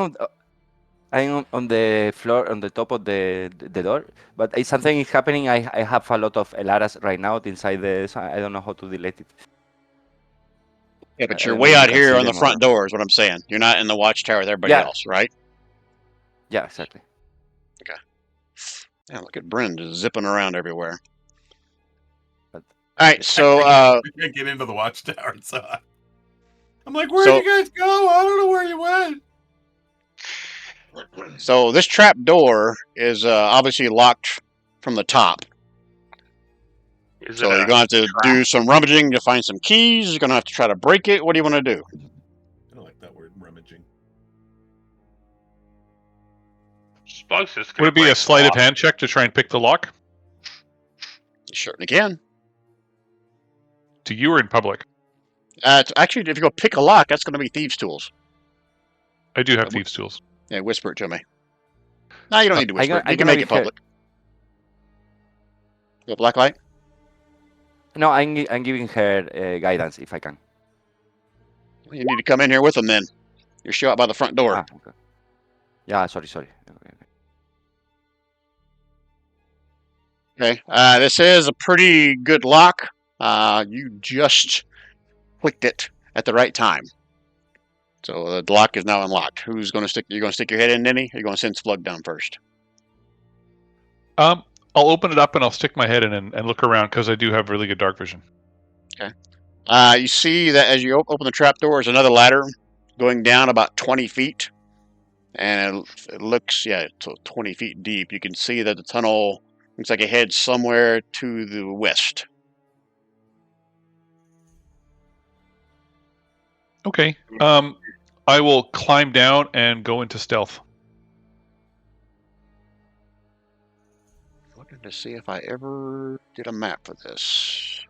on the floor, on the top of the door, but if something is happening, I have a lot of Elaras right now inside the. So I don't know how to delete it. Yeah, but I you're don't know way if you out can here see on the them front or... door is what I'm saying. You're not in the watchtower with everybody Yeah. else, right? Yeah, exactly. Yeah, look at Brent just zipping around everywhere. But- All right, so we can't get into the watchtower. So I'm like, where'd you guys go? I don't know where you went. So this trap door is obviously locked from the top. Is So it you're a going to have to trap? do some rummaging to find some keys. You're going to have to try to break it. What do you want to do? I don't like that word, rummaging. Splug's just Would gonna it be break a sleight of the lock. hand check to try and pick the lock? You certainly can. To you or in public? Actually, if you go pick a lock, that's going to be thieves' tools. I do have thieves' tools. Yeah, whisper it to me. No, you don't need to whisper it. You I'm can gonna make it be here. public. The black light? No, I'm giving her guidance if I can. You need to come in here with them then. You're still out by the front door. Ah, okay. Yeah, sorry. Okay. Okay. This is a pretty good lock. You just clicked it at the right time. So the lock is now unlocked. Who's going to stick? You're going to stick your head in, Denny? Or you're going to send Splug down first? I'll open it up and I'll stick my head in and look around because I do have really good dark vision. You see that as you open the trap door, there's another ladder going down about 20 feet. And it looks, it's 20 feet deep. You can see that the tunnel looks like it heads somewhere to the west. Okay. I will climb down and go into stealth. Looking to see if I ever did a map for this.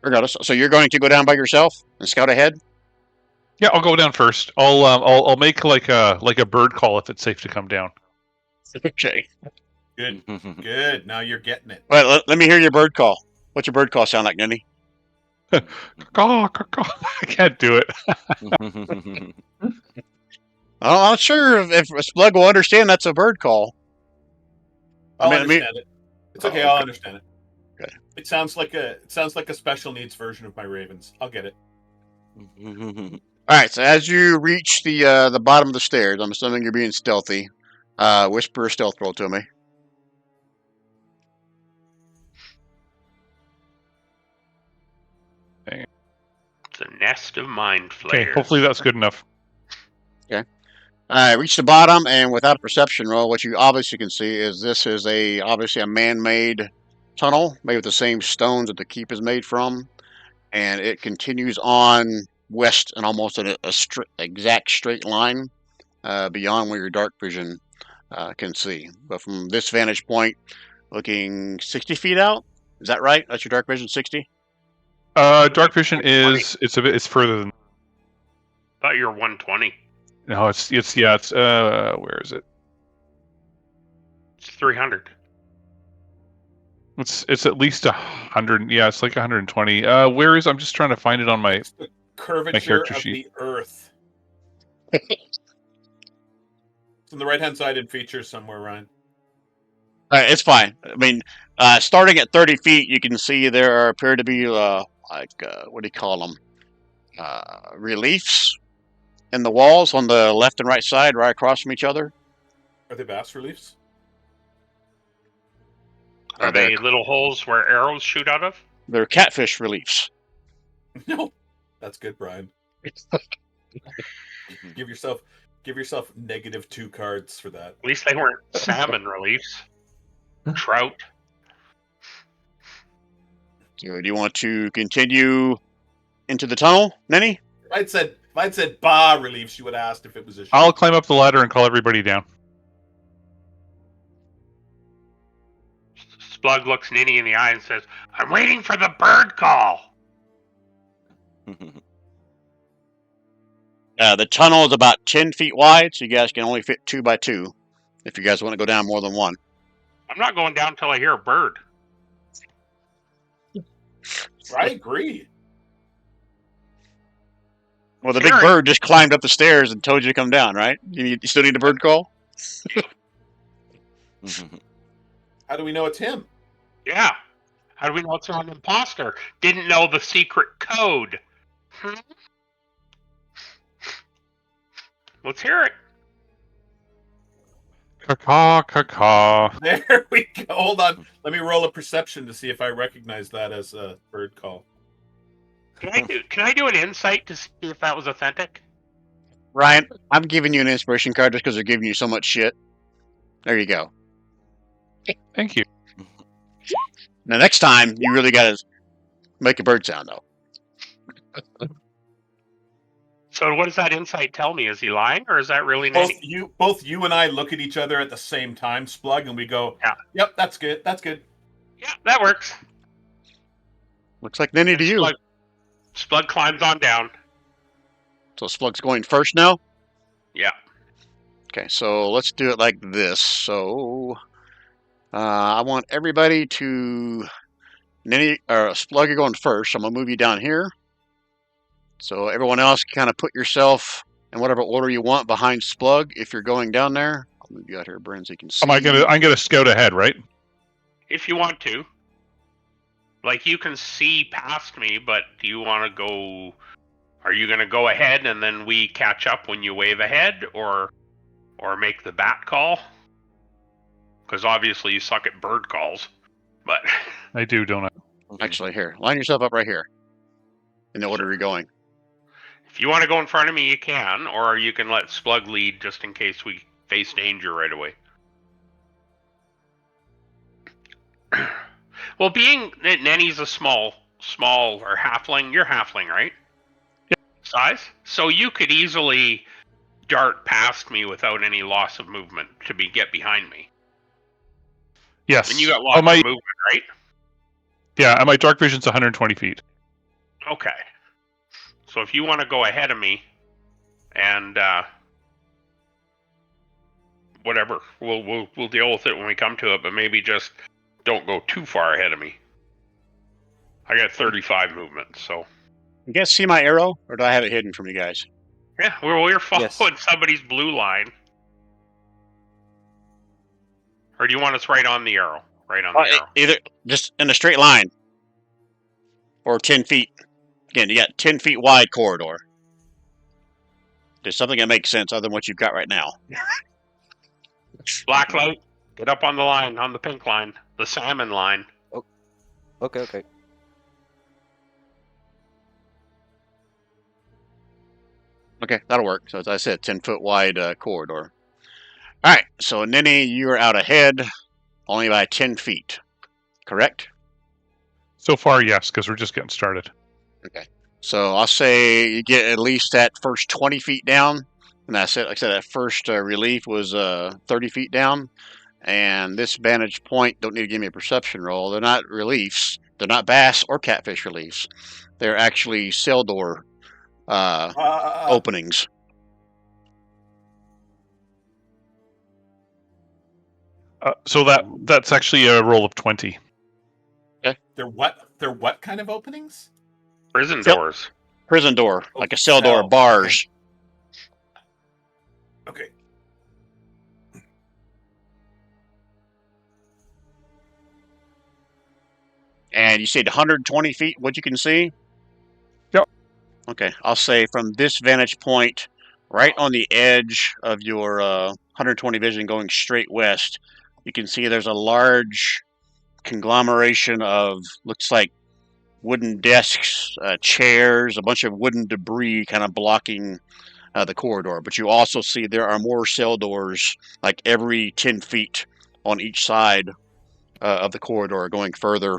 Regardless, so you're going to go down by yourself and scout ahead? Yeah, I'll go down first. I'll make like a bird call if it's safe to come down. Okay. Good. Good. Now you're getting it. Well, let me hear your bird call. What's your bird call sound like, Ninny? Caw, caw, caw. I can't do it. I'm not sure if Splug will understand that's a bird call. I'll understand it. It's okay. I'll understand it. Okay. It sounds like a special needs version of my ravens. I'll get it. All right. So as you reach the bottom of the stairs, I'm assuming you're being stealthy. Whisper a stealth roll to me. It's a nest of mind flayers. Okay, hopefully that's good enough. Reach the bottom, and without a perception roll, what you obviously can see is this is obviously a man-made tunnel made with the same stones that the keep is made from, and it continues on west and almost in a exact straight line beyond where your dark vision can see. But from this vantage point, looking 60 feet out, is that right? That's your dark vision, 60? Dark vision it's further than. Thought you were 120. No, it's where is it? It's 300. It's at least 100. Yeah, it's like 120. Where is? I'm just trying to find it on my. It's the curvature character of sheet. the Earth. It's on the right-hand side in features somewhere, Ryan. All right, it's fine. I mean, starting at 30 feet, you can see there appear to be what do you call them? Reliefs in the walls on the left and right side, right across from each other. Are they bas reliefs? Are they little holes where arrows shoot out of? They're catfish reliefs. No, that's good, Brian. Give yourself -2 cards for that. At least they weren't salmon reliefs. Trout. So, do you want to continue into the tunnel, Nenny? If I'd said ba reliefs, you would have asked if it was a sheep. I'll climb up the ladder and call everybody down. Splug looks Ninny in the eye and says, "I'm waiting for the bird call." The tunnel is about 10 feet wide, so you guys can only fit 2 by 2 if you guys want to go down more than one. I'm not going down until I hear a bird. I agree. Well, the big bird just climbed up the stairs and told you to come down, right? You still need a bird call? How do we know it's him? Yeah. How do we know it's an imposter? Didn't know the secret code. Let's hear it. Caw, caw. There we go. Hold on. Let me roll a perception to see if I recognize that as a bird call. Can I do an insight to see if that was authentic? Ryan, I'm giving you an inspiration card just because they're giving you so much shit. There you go. Thank you. Now, next time, you really got to make a bird sound, though. So what does that insight tell me? Is he lying, or is that really Both Nanny? you and I look at each other at the same time, Splug, and we go, Yeah. Yep, that's good. That's good. Yeah, that works. Looks like Nenny to you. Splug climbs on down. So Splug's going first now? Yeah. Okay, so let's do it like this. So I want everybody to Nenny or Splug, you're going first. I'm gonna move you down here. So everyone else can kind of put yourself in whatever order you want behind Splug if you're going down there. I'll move you out here, Bryn, so you can see. I'm gonna scout ahead, right? If you want to. Like, you can see past me, but do you want to go... Are you going to go ahead and then we catch up when you wave ahead, or make the bat call? Because obviously you suck at bird calls, but... I do, don't I? Actually, here, line yourself up right here in the order you're going. If you want to go in front of me, you can, or you can let Splug lead just in case we face danger right away. Well, being that Nenny's a small or halfling, you're halfling, right? Yep. Size? So you could easily dart past me without any loss of movement to get behind me. Yes. And you got lots of movement, right? Yeah, and my dark vision's 120 feet. Okay. So if you want to go ahead of me, and whatever, we'll deal with it when we come to it. But maybe just don't go too far ahead of me. I got 35 movement, so. You guys see my arrow, or do I have it hidden from you guys? Yeah, we're following somebody's blue line. Or do you want us right on the arrow? Right on the arrow. Either just in a straight line, or 10 feet. Again, you got 10 feet wide corridor. There's something that makes sense other than what you've got right now. Blacklight, get up on the line, on the pink line, the salmon line. Okay. Okay, that'll work. So as I said, 10-foot wide corridor. All right, so Nenny, you're out ahead, only by 10 feet. Correct? So far, yes, because we're just getting started. Okay. So I'll say you get at least that first 20 feet down. And like I said, that first relief was 30 feet down. And this vantage point, don't need to give me a perception roll. They're not reliefs. They're not bass or catfish reliefs. They're actually cell door openings. So that's actually a roll of 20. They're what kind of openings? Prison doors. Prison door, like a cell door, bars. Okay. And you said 120 feet, what you can see? Yep. Okay, I'll say from this vantage point, right on the edge of your 120 vision going straight west, you can see there's a large conglomeration of, looks like wooden desks, chairs, a bunch of wooden debris kind of blocking the corridor. But you also see there are more cell doors, like every 10 feet on each side of the corridor, going further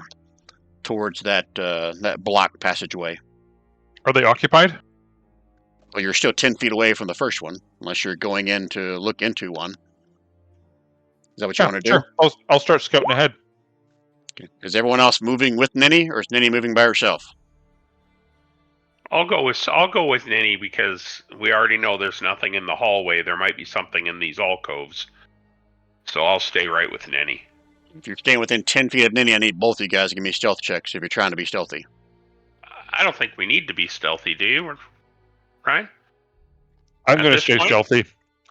towards that blocked passageway. Are they occupied? Well, you're still 10 feet away from the first one, unless you're going in to look into one. Is that what you want to do? Sure. I'll start scouting ahead. Okay. Is everyone else moving with Ninny, or is Ninny moving by herself? I'll go with Ninny because we already know there's nothing in the hallway. There might be something in these alcoves, so I'll stay right with Ninny. If you're staying within 10 feet of Ninny, I need both of you guys to give me stealth checks if you're trying to be stealthy. I don't think we need to be stealthy, do you? Right? I'm At going to this stay point? stealthy.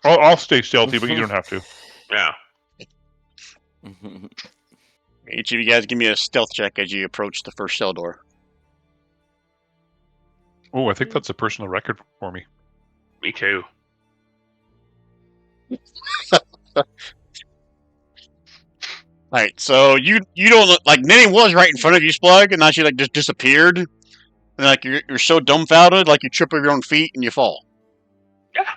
I'll stay stealthy, but you don't have to. Yeah. Each of you guys give me a stealth check as you approach the first cell door. Oh, I think that's a personal record for me. Me too. Alright, so you don't look like Ninny was right in front of you, Splug, and now she like just disappeared. And like you're so dumbfounded, like you trip over your own feet and you fall. Yeah.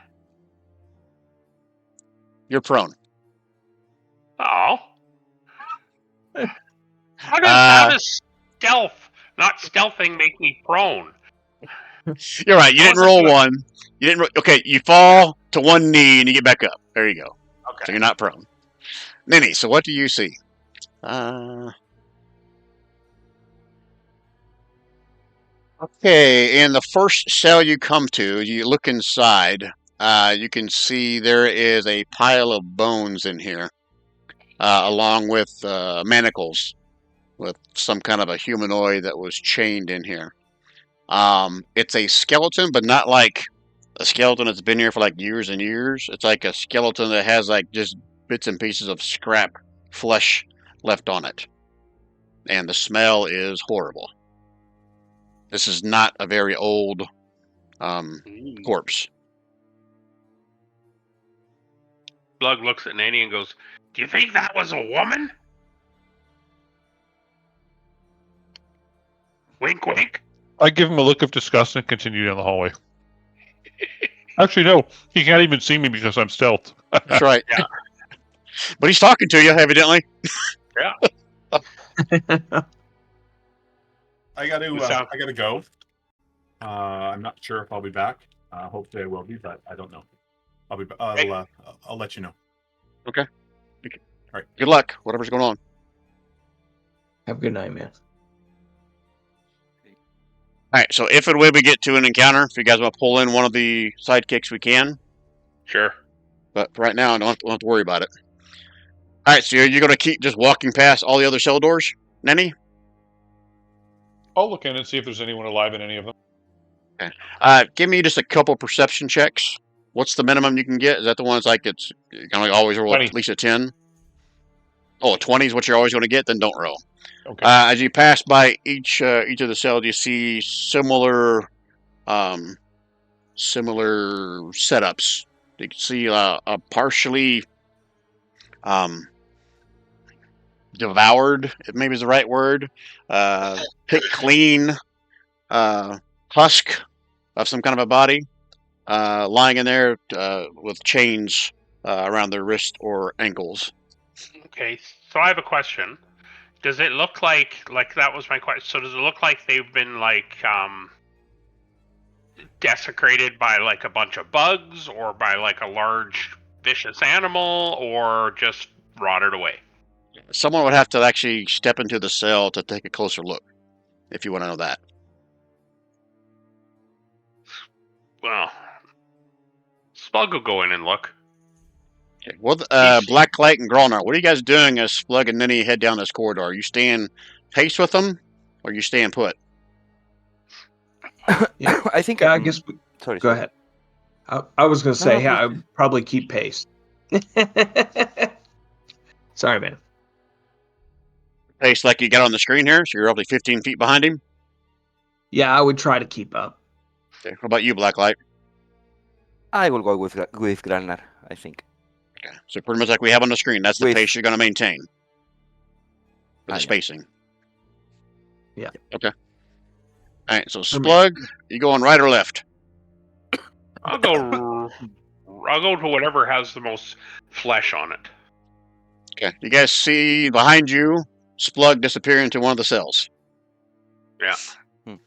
You're prone. Oh. How does not stealthing, make me prone? You're right. You I didn't wasn't roll doing- one. You didn't. Okay, you fall to one knee and you get back up. There you go. Okay. So you're not prone. Ninny, so what do you see? Okay, in the first cell you come to, you look inside. You can see there is a pile of bones in here, along with manacles, with some kind of a humanoid that was chained in here. It's a skeleton, but not like a skeleton that's been here for like years and years. It's like a skeleton that has like just bits and pieces of scrap flesh left on it. And the smell is horrible. This is not a very old corpse. Slug looks at Nanny and goes, "Do you think that was a woman?" Wink, wink. I give him a look of disgust and continue down the hallway. Actually, no. He can't even see me because I'm stealth. That's right. Yeah. But he's talking to you, evidently. I got Who's out? to go. I'm not sure if I'll be back. Hopefully I will be, but I don't know. I'll let you know. Okay. All right. Good luck, whatever's going on. Have a good night, man. All right, so if and when we get to an encounter, if you guys want to pull in one of the sidekicks, we can. Sure. But for right now, I don't have to worry about it. All right, so you're going to keep just walking past all the other cell doors, Nenny? I'll look in and see if there's anyone alive in any of them. Okay. Give me just a couple perception checks. What's the minimum you can get? Is that the one that's like it's kind of like always roll 20. at least a 10? Oh, 20 is what you're always going to get? Then don't roll. Okay. As you pass by each of the cells, you see similar setups. You can see a partially devoured, maybe is the right word, picked clean husk of some kind of a body lying in there with chains around their wrist or ankles. Okay, so I have a question. Does it look like that was my question? So does it look like they've been like desecrated by like a bunch of bugs, or by like a large vicious animal, or just rotted away? Someone would have to actually step into the cell to take a closer look, if you want to know that. Well, Spug will go in and look. Okay. Well, Blacklight and Grolnar, what are you guys doing as Splug and Ninny head down this corridor? Are you staying pace with them, or are you staying put? I think. Yeah, I guess. Sorry. Go ahead. I was going to say, No, yeah, please. I'd probably keep pace. Sorry, man. Pace like you got on the screen here, so you're roughly 15 feet behind him. Yeah, I would try to keep up. Okay. What about you, Blacklight? I will go with Granar, I think. Okay. So pretty much like we have on the screen, that's the With- pace you're going to maintain. For the yeah. spacing. Yeah. Okay. All right, so Splug, you going right or left? I'll go to whatever has the most flesh on it. Okay. You guys see behind you, Splug disappear into one of the cells. Yeah. So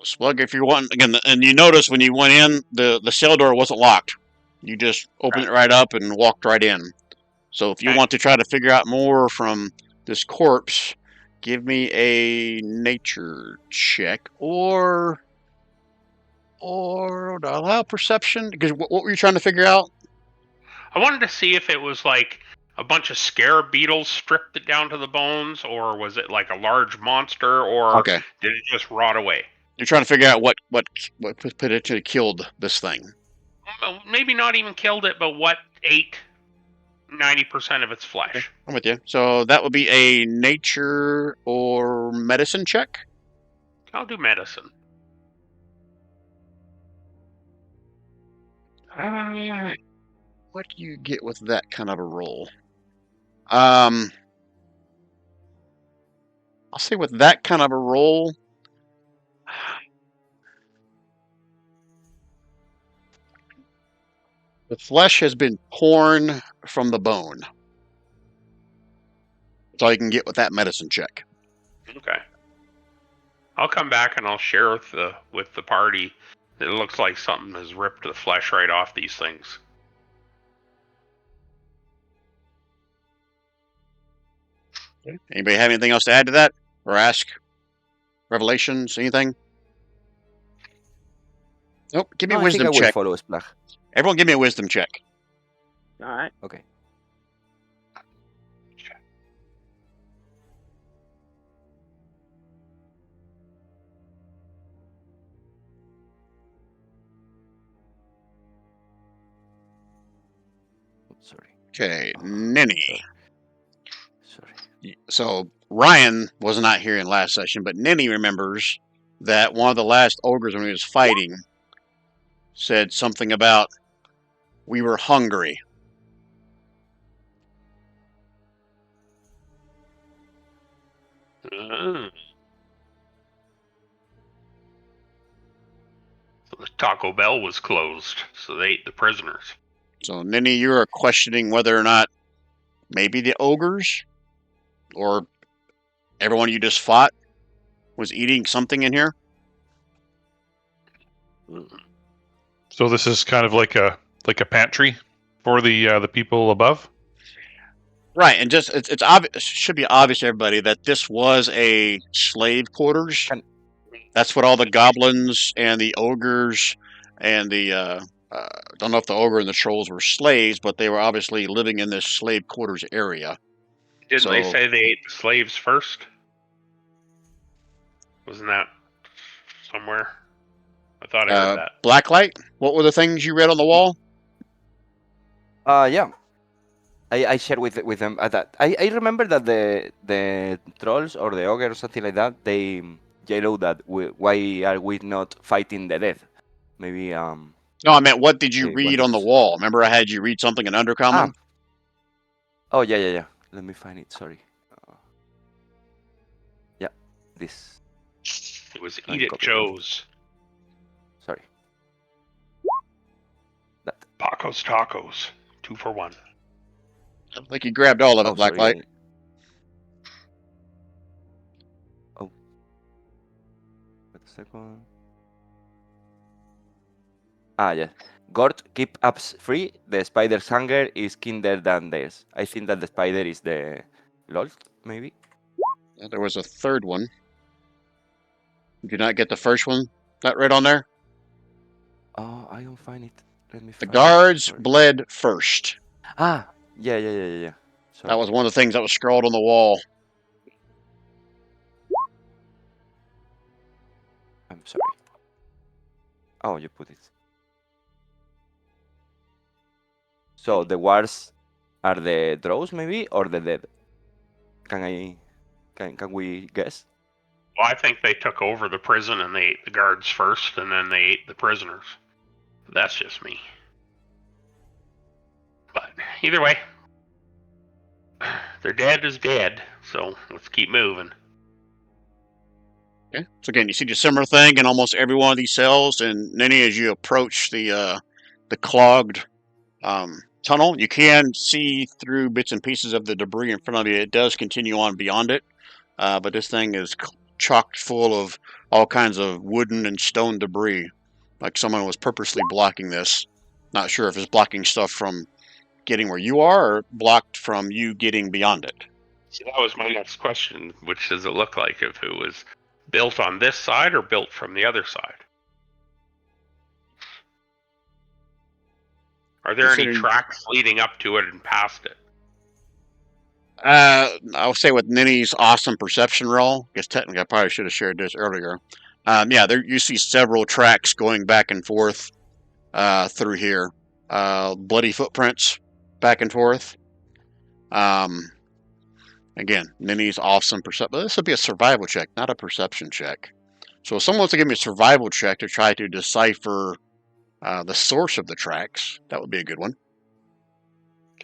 Splug, if you want, again, and you notice when you went in, the cell door wasn't locked. You just opened it right up and walked right in. So if you want to try to figure out more from this corpse, give me a nature check or allow perception. Because what were you trying to figure out? I wanted to see if it was like a bunch of scarab beetles stripped it down to the bones, or was it like a large monster, or Okay. did it just rot away? You're trying to figure out what potentially killed this thing. Well, maybe not even killed it, but what ate 90% of its flesh. I'm with you. So that would be a nature or medicine check. I'll do medicine. What do you get with that kind of a roll? I'll say with that kind of a roll, the flesh has been torn from the bone. That's all you can get with that medicine check. Okay. I'll come back and I'll share with the party. It looks like something has ripped the flesh right off these things. Anybody have anything else to add to that? Or ask? Revelations? Anything? Nope. Give me a I think wisdom I will check. follow Splag. Everyone give me a wisdom check. All right. Okay. Sorry. Okay, Ninny. Sorry. So Ryan was not here in last session, but Ninny remembers that one of the last ogres when he was fighting said something about we were hungry. So the Taco Bell was closed, so they ate the prisoners. So Ninny, you are questioning whether or not maybe the ogres or everyone you just fought was eating something in here. So this is kind of like a pantry for the people above. Right, and just it's obvious. It should be obvious to everybody that this was a slave quarters. That's what all the goblins and the ogres and the don't know if the ogre and the trolls were slaves, but they were obviously living in this slave quarters area. Didn't they say they ate the slaves first? Wasn't that somewhere? I thought I heard that. Blacklight? What were the things you read on the wall? Yeah. I shared with them that I remember that the trolls or the ogre or something like that, they yellow that why are we not fighting the dead? Maybe No, I meant what did you they read wanted on the to- wall? Remember I had you read something in Undercommon? Oh yeah. Let me find it. Sorry. Yeah, this. It was Try and Eat It copy. Joe's. Sorry. That. Paco's Tacos. 2 for 1. I think you grabbed all of it, Oh, sorry, Blacklight. Oh. Wait a second. Yeah. Gort keep ups free. The spider's hunger is kinder than theirs. I think that the spider is the Lord, maybe. Yeah, there was a third one. Did you not get the first one that read on there? Oh, I don't find it. Let me The find guards it. Sorry. bled first. Yeah. Sorry. That was one of the things that was scrawled on the wall. I'm sorry. Oh, you put it. So the wars are the draws maybe or the dead? Can we guess? Well, I think they took over the prison and they ate the guards first, and then they ate the prisoners. That's just me. But either way, their dead is dead, so let's keep moving. Okay. So again, you see the similar thing in almost every one of these cells, and then as you approach the clogged tunnel, you can see through bits and pieces of the debris in front of you. It does continue on beyond it, but this thing is chocked full of all kinds of wooden and stone debris, like someone was purposely blocking this. Not sure if it's blocking stuff from getting where you are or blocked from you getting beyond it. See, that was my next question. Which does it look like? If it was built on this side or built from the other side? Are there any Considering- tracks leading up to it and past it? I'll say with Ninny's awesome perception roll, I guess technically I probably should have shared this earlier. Yeah, there you see several tracks going back and forth through here. Bloody footprints back and forth. Again, Ninny's awesome perception. This would be a survival check, not a perception check. So if someone wants to give me a survival check to try to decipher the source of the tracks, that would be a good one.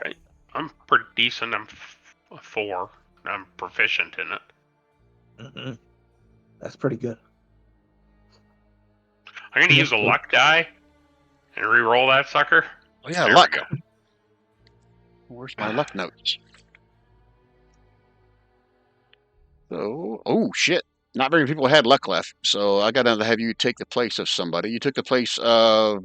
Okay, I'm pretty decent. I'm 4. I'm proficient in it. That's pretty good. I'm gonna use a luck die and re-roll that sucker. Oh yeah, There luck. we go. Where's my luck notes? So, oh shit! Not very many people had luck left, so I got to have you take the place of somebody. You took the place of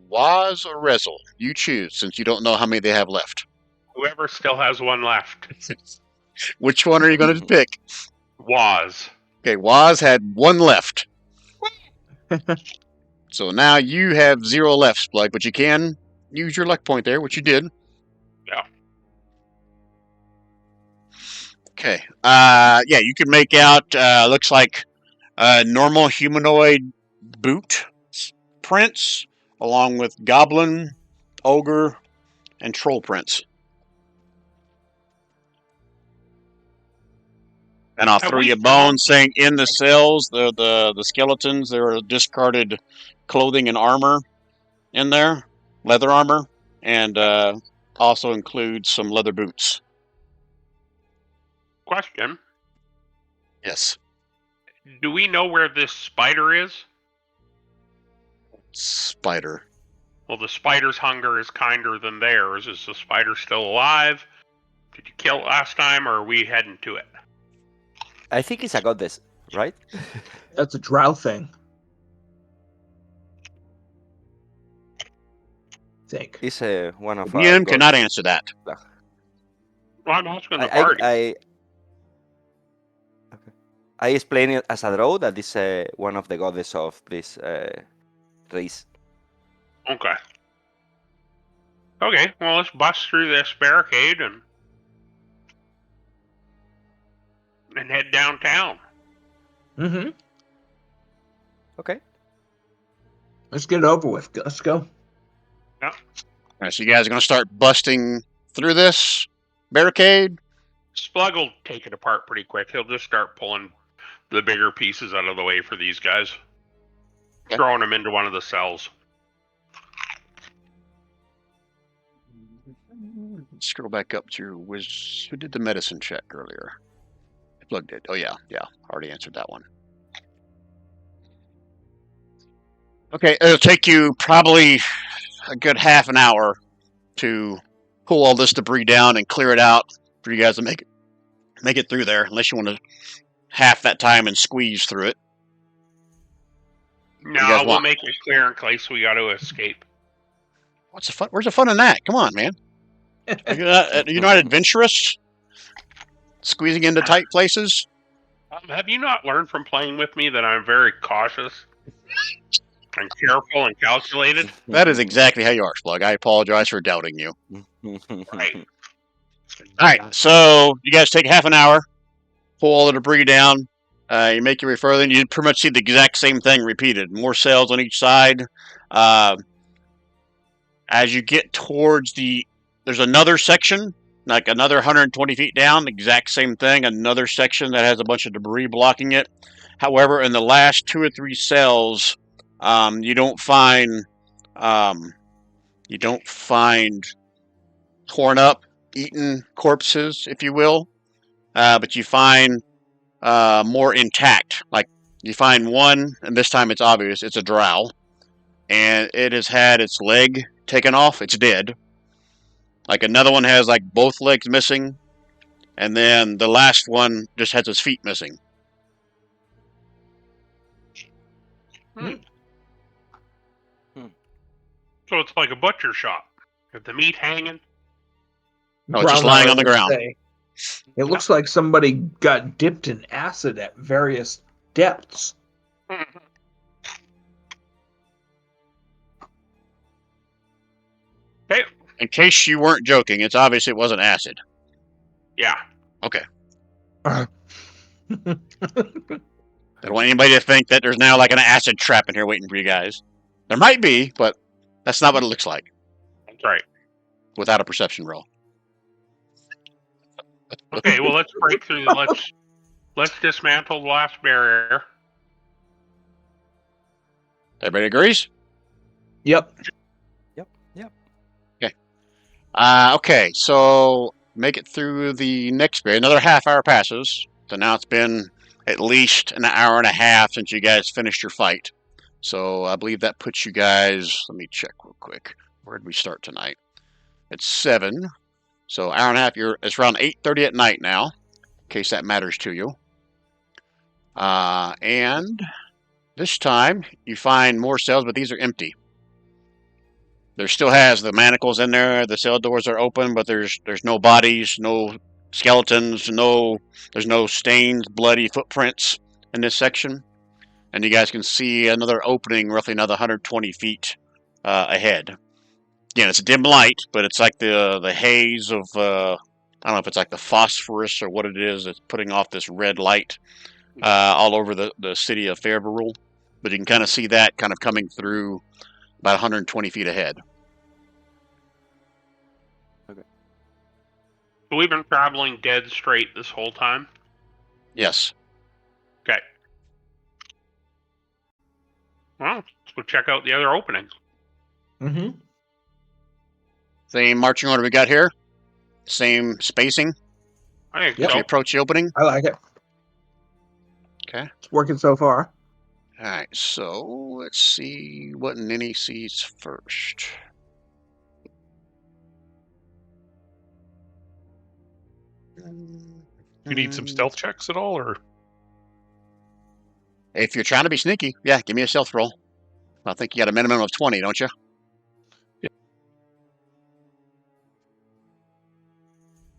Waz or Rezel. You choose, since you don't know how many they have left. Whoever still has one left. Which one are you going to pick? Was. Okay, Waz had one left. So now you have 0 left, Splug, but you can use your luck point there, which you did. Yeah. Okay. Yeah, you can make out, looks like normal humanoid boot prints, along with goblin, ogre, and troll prints. And I'll throw you a bone saying in the cells, the skeletons, there are discarded clothing and armor in there, leather armor, and also includes some leather boots. Question. Yes. Do we know where this spider is? Spider. Well, the spider's hunger is kinder than theirs. Is the spider still alive? Did you kill it last time, or are we heading to it? I think it's a goddess, right? That's a drow thing. Think. It's one of our DM cannot gods. answer that. Well, I'm asking the party. I explain it as a draw that is one of the goddess of this race. Okay. Okay, well, let's bust through this barricade and head downtown. Mm-hmm. Okay. Let's get it over with. Let's go. All right, so you guys are going to start busting through this barricade? Splug will take it apart pretty quick. He'll just start pulling the bigger pieces out of the way for these guys. Okay. Throwing them into one of the cells. Scroll back up to who did the medicine check earlier? Plug did. Oh yeah, already answered that one. Okay, it'll take you probably a good half an hour to pull all this debris down and clear it out for you guys to make it through there, unless you want to half that time and squeeze through it. No, guys we'll want? make it clear in case we got to escape. What's the fun? Where's the fun in that? Come on, man. You're not adventurous? Squeezing into tight places? Have you not learned from playing with me that I'm very cautious and careful and calculated? That is exactly how you are, Splug. I apologize for doubting you. Right. All right, so you guys take half an hour, pull all the debris down. You make your way further, and you pretty much see the exact same thing repeated. More cells on each side. As you get towards there's another section, like another 120 feet down, the exact same thing. Another section that has a bunch of debris blocking it. However, in the last 2 or 3 cells, you don't find torn up, eaten corpses, if you will, but you find more intact. Like you find one, and this time it's obvious it's a drow, and it has had its leg taken off. It's dead. Like another one has like both legs missing, and then the last one just has its feet missing. So it's like a butcher shop. With the meat hanging. No, it's just lying on the ground. It looks like somebody got dipped in acid at various depths. Okay. In case you weren't joking, it's obvious it wasn't acid. Yeah. Okay. I don't want anybody to think that there's now like an acid trap in here waiting for you guys. There might be, but that's not what it looks like. That's right. Without a perception roll. Okay, well let's break through. Let's dismantle the last barrier. Everybody agrees? Yep. Okay. Okay, so make it through the next barrier. Another half hour passes. So now it's been at least an hour and a half since you guys finished your fight. So I believe that puts you guys, let me check real quick. Where did we start tonight? It's 7. So hour and a half, it's around 8:30 at night now, in case that matters to you. And this time you find more cells, but these are empty. There still has the manacles in there, the cell doors are open, but there's no bodies, no skeletons, there's no stains, bloody footprints in this section. And you guys can see another opening roughly another 120 feet ahead. Again, it's a dim light, but it's like the haze of, I don't know if it's like the phosphorus or what it is that's putting off this red light all over the city of Fairbarul. But you can kind of see that kind of coming through about 120 feet ahead. Okay. So we've been traveling dead straight this whole time? Yes. Okay. Well, let's go check out the other openings. Mm-hmm. Same marching order we got here. Same spacing. I think Yep. As so. you approach the opening. I like it. Okay. It's working so far. All right. So let's see what Ninny sees first. You need some stealth checks at all, or If you're trying to be sneaky, yeah, give me a stealth roll. I think you got a minimum of 20, don't you? Yeah.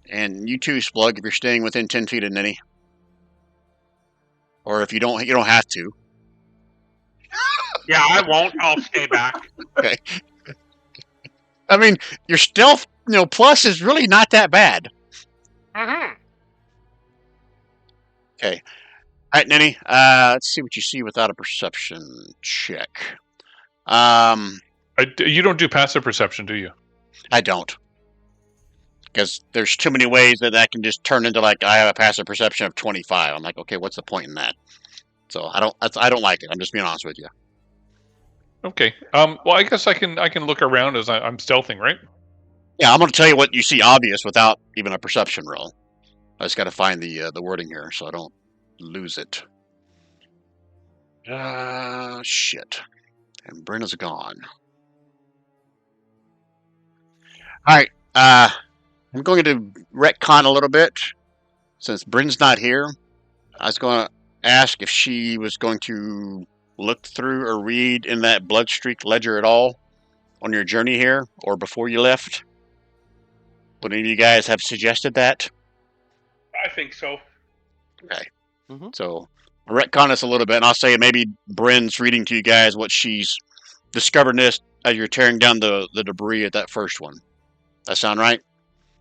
And you too, Splug, if you're staying within 10 feet of Ninny. Or if you don't have to. Yeah, I won't. I'll stay back. Okay. I mean, your stealth, plus is really not that bad. Mm-hmm. Okay. All right, Ninny. Let's see what you see without a perception check. you don't do passive perception, do you? I don't. Because there's too many ways that can just turn into like I have a passive perception of 25. I'm like, okay, what's the point in that? So I don't like it. I'm just being honest with you. Okay. Well, I guess I can look around as I'm stealthing, right? Yeah, I'm going to tell you what you see obvious without even a perception roll. I just got to find the wording here so I don't lose it. Shit. And Brenna's gone. All right. I'm going to retcon a little bit. Since Bryn's not here, I was going to ask if she was going to look through or read in that Bloodstreak ledger at all on your journey here or before you left. Would any of you guys have suggested that? I think so. Okay. Mm-hmm. So I'll retcon this a little bit, and I'll say maybe Bryn's reading to you guys what she's discovered this as you're tearing down the debris at that first one. That sound right?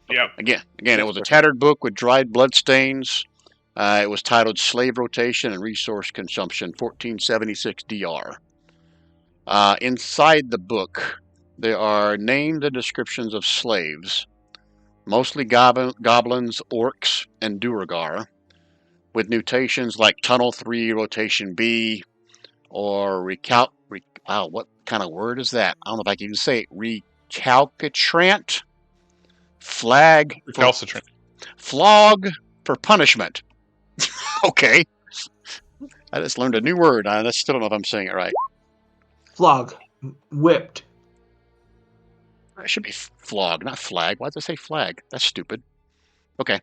Yep. Again, it was a tattered book with dried blood stains. It was titled Slave Rotation and Resource Consumption, 1476 DR. Inside the book, there are names and descriptions of slaves, mostly goblins, orcs, and Duragar, with mutations like Tunnel 3, Rotation B, or what kind of word is that? I don't know if I can even say it. Recalcitrant? Recalcitrant. Flog for punishment. Okay. I just learned a new word. I still don't know if I'm saying it right. Flog. Whipped. It should be flog, not flag. Why does it say flag? That's stupid. Okay.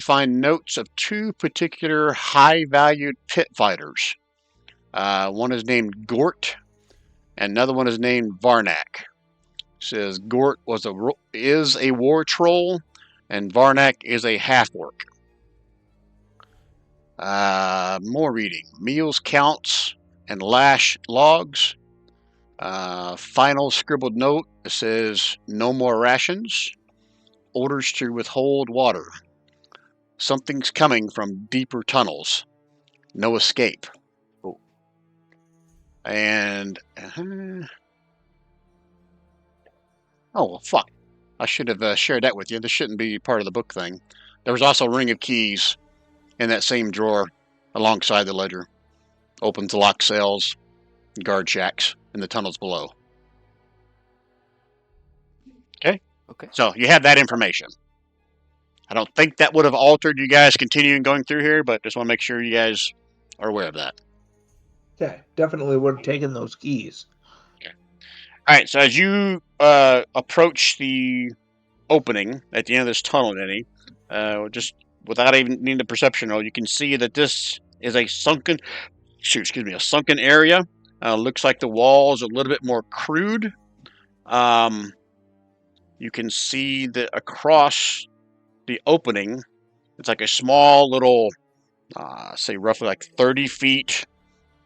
Find notes of two particular high-valued pit fighters. One is named Gort, and another one is named Varnak. Says Gort is a war troll, and Varnak is a half-orc. More reading. Meals counts and lash logs. Final scribbled note. It says no more rations. Orders to withhold water. Something's coming from deeper tunnels. No escape. Oh. And oh well, fuck! I should have shared that with you. This shouldn't be part of the book thing. There was also a ring of keys in that same drawer, alongside the ledger. Opens locked cells, guard shacks in the tunnels below. Okay. So you have that information. I don't think that would have altered you guys continuing going through here, but just want to make sure you guys are aware of that. Yeah, definitely would have taken those keys. All right, so as you approach the opening at the end of this tunnel, Denny, just without even needing a perception roll, you can see that this is a sunken area. Looks like the walls are a little bit more crude. You can see that across the opening, it's like a small little, say roughly like 30 feet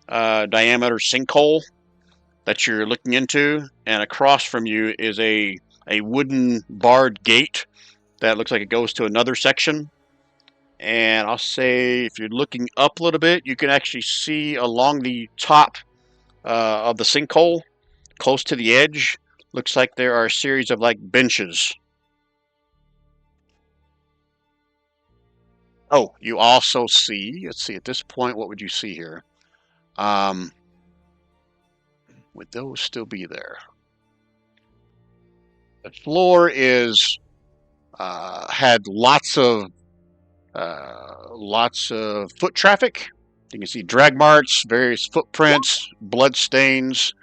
diameter sinkhole that you're looking into, and across from you is a wooden barred gate that looks like it goes to another section. And I'll say if you're looking up a little bit, you can actually see along the top of the sinkhole, close to the edge, looks like there are a series of like benches. Oh, you also see, let's see, at this point, what would you see here? Would those still be there? The floor is had lots of foot traffic. You can see drag marks, various footprints, blood stains.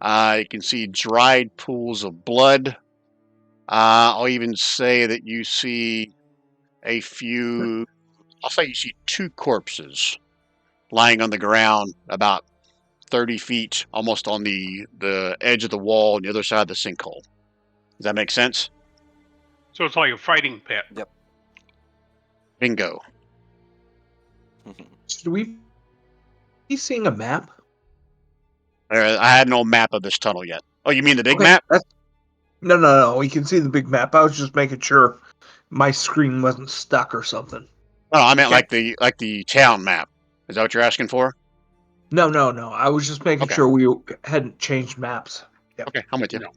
You can see dried pools of blood. I'll even say that you see a few. I'll say you see two corpses lying on the ground about 30 feet, almost on the edge of the wall on the other side of the sinkhole. Does that make sense? So it's like a fighting pit. Yep. Bingo. Should we be seeing a map? I had no map of this tunnel yet. Oh, you mean the big Okay, map? No. We can see the big map. I was just making sure my screen wasn't stuck or something. Oh, I meant Okay. like the town map. Is that what you're asking for? No. I was just making Okay. sure we hadn't changed maps. Yep. Okay, I'm with you. No.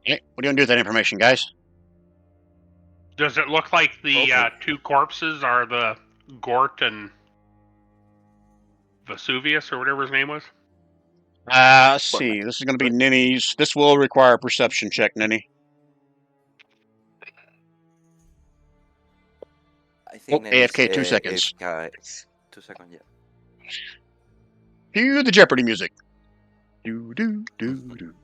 Okay, what are you gonna do with that information, guys? Does it look like the Okay. two corpses are the Gort and Vesuvius or whatever his name was? Let's see. This is gonna be Ninny's. This will require a perception check, Ninny. I think AFK 2 seconds. AFK 2 seconds, yeah. Cue the Jeopardy music. Do do do do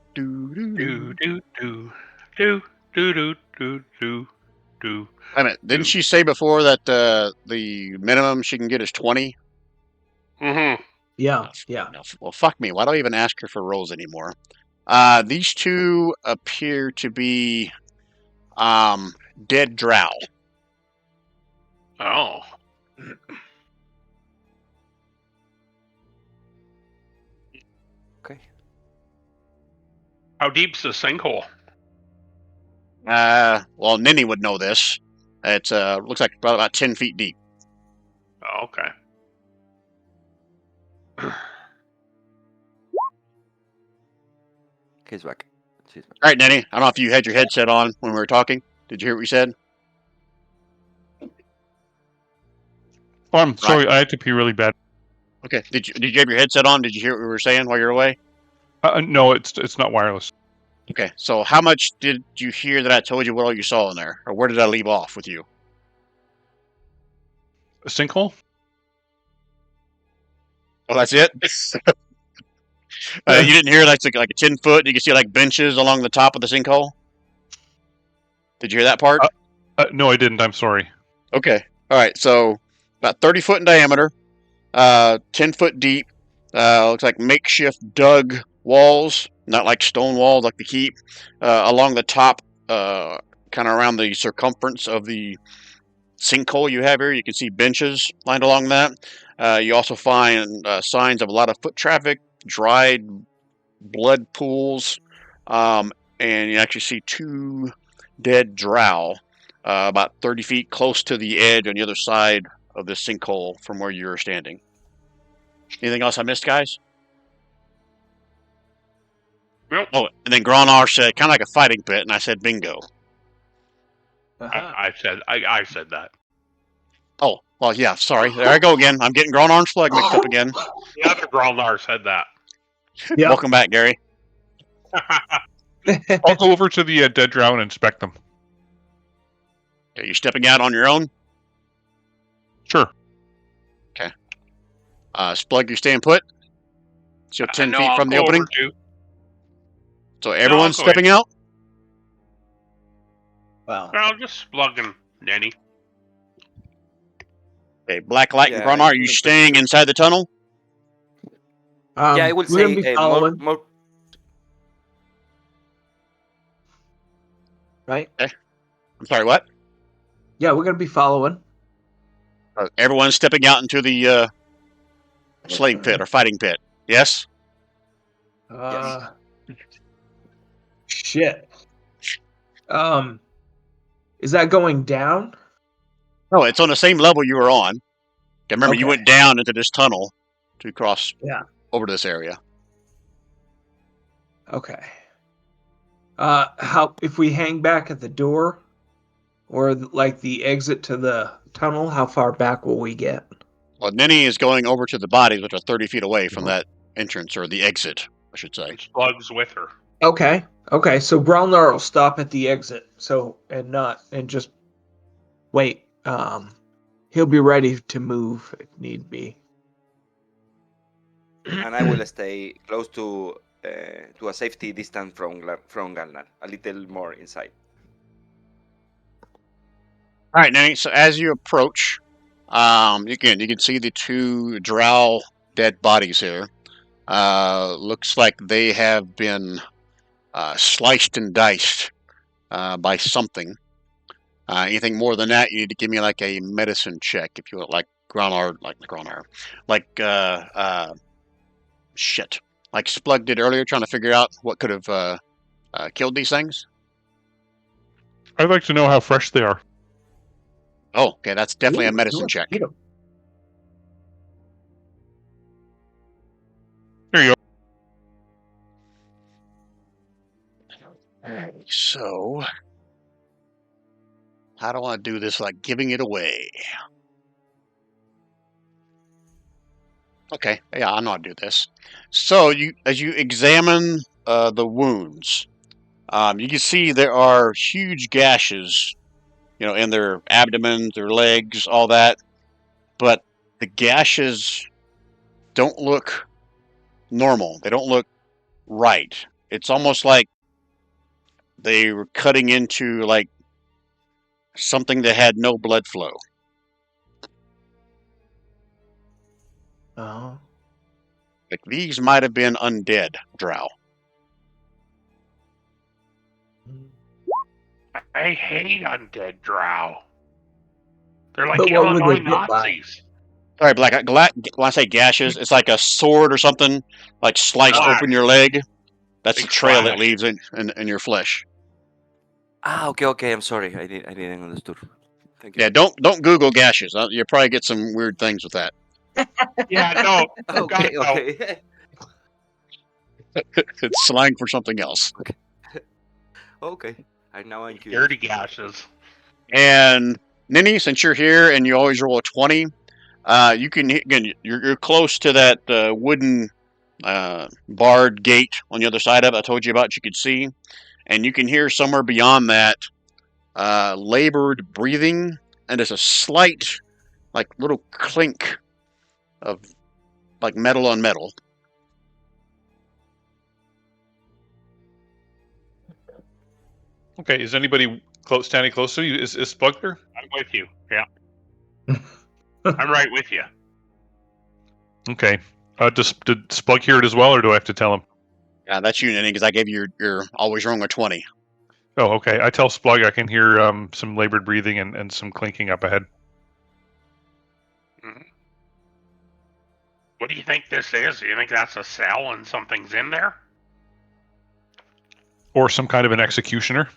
do Do do. do do do do do do do. Wait a minute. Didn't she say before that the minimum she can get is 20? Mm-hmm. Yeah. No, well, fuck me. Why do I even ask her for rolls anymore? These two appear to be dead drow. Oh. Okay. How deep's the sinkhole? Well, Ninny would know this. It's looks like about 10 feet deep. Oh, okay. He's back. She's back. All right, Ninny. I don't know if you had your headset on when we were talking. Did you hear what we said? Oh, I'm sorry, I had to pee really bad. Okay. Did you have your headset on? Did you hear what we were saying while you were away? No, it's not wireless. Okay, so how much did you hear that I told you what all you saw in there? Or where did I leave off with you? A sinkhole? Oh, that's it? You didn't hear like a 10-foot, you can see like benches along the top of the sinkhole? Did you hear that part? No, I didn't. I'm sorry. Okay. All right, so about 30 foot in diameter, 10 foot deep, looks like makeshift dug walls, not like stone walls like the keep, along the top, kind of around the circumference of the sinkhole you have here. You can see benches lined along that. You also find signs of a lot of foot traffic, dried blood pools, and you actually see 2 dead drow about 30 feet close to the edge on the other side of this sinkhole from where you're standing. Anything else I missed, guys? Nope. Oh, and then Granar said, kind of like a fighting pit, and I said bingo. I said that. Oh, well, yeah, sorry. There I go again. I'm getting Granar's flag mixed up again. The other Growlar said that. Yep. Welcome back, Gary. I'll go over to the dead drow and inspect them. Are you stepping out on your own? Sure. Splug, you're staying put? So 10 No, feet I'll from the go opening? over too. So everyone's go stepping out? Wow. I'll just plug in Nenny. Okay, Blacklight and Yeah, Granar, are you staying inside the tunnel? Yeah, I will we're gonna say be more, following, more. right? I'm sorry, what? Yeah, we're gonna be following. Everyone's stepping out into the slave pit or fighting pit. Yes? Shit. Is that going down? No, it's on the same level you were on. Remember, you Okay. went down into this tunnel to cross Yeah. over to this area. Okay. How if we hang back at the door, or like the exit to the tunnel? How far back will we get? Well, Ninny is going over to the bodies, which are 30 feet away from that entrance, or the exit, I should say. And Splug's with her. Okay. Okay. So Brownar will stop at the exit. So and just wait. He'll be ready to move if need be. And I will stay close to a safety distance from Galnar, a little more inside. All right, Ninny. So as you approach, you can see the 2 drow dead bodies here. Looks like they have been sliced and diced by something. Anything more than that, you need to give me like a medicine check if you like Granar, shit, like Splug did earlier, trying to figure out what could have killed these things. I'd like to know how fresh they are. Oh, okay, that's definitely a Ooh, medicine let's check. eat 'em. Here you Alright, so how do I do this like giving it away? Okay, yeah, I know how to do this. So as you examine the wounds, you can see there are huge gashes, in their abdomen, their legs, all that. But the gashes don't look normal. They don't look right. It's almost like they were cutting into like something that had no blood flow. Oh. Like these might have been undead drow. I hate undead drow. They're like But what would they Illinois get by? Nazis. Sorry, Black. When I say gashes, it's like a sword or something, like sliced Slash. open your leg. That's Big the trail slash. it leaves in your flesh. Okay. I'm sorry. I didn't understand. Thank you. Yeah, don't Google gashes. You'll probably get some weird things with that. Yeah, no. Okay. God, no. Okay. It's slang for something else. Okay. Now I'm curious. Dirty gashes. And Ninny, since you're here and you always roll a 20, you can again. You're close to that wooden barred gate on the other side of it I told you about you could see. And you can hear somewhere beyond that labored breathing, and there's a slight, like, little clink of, like, metal on metal. Okay, is anybody standing close to you? Is Splug there? I'm with you. Yeah. I'm right with you. Okay. Did Splug hear it as well, or do I have to tell him? Yeah, that's you, Ninny, because I gave you your always wrong or 20. Oh, okay. I tell Splug I can hear some labored breathing and some clinking up ahead. Mhm. What do you think this is? Do you think that's a cell and something's in there? Or some kind of an executioner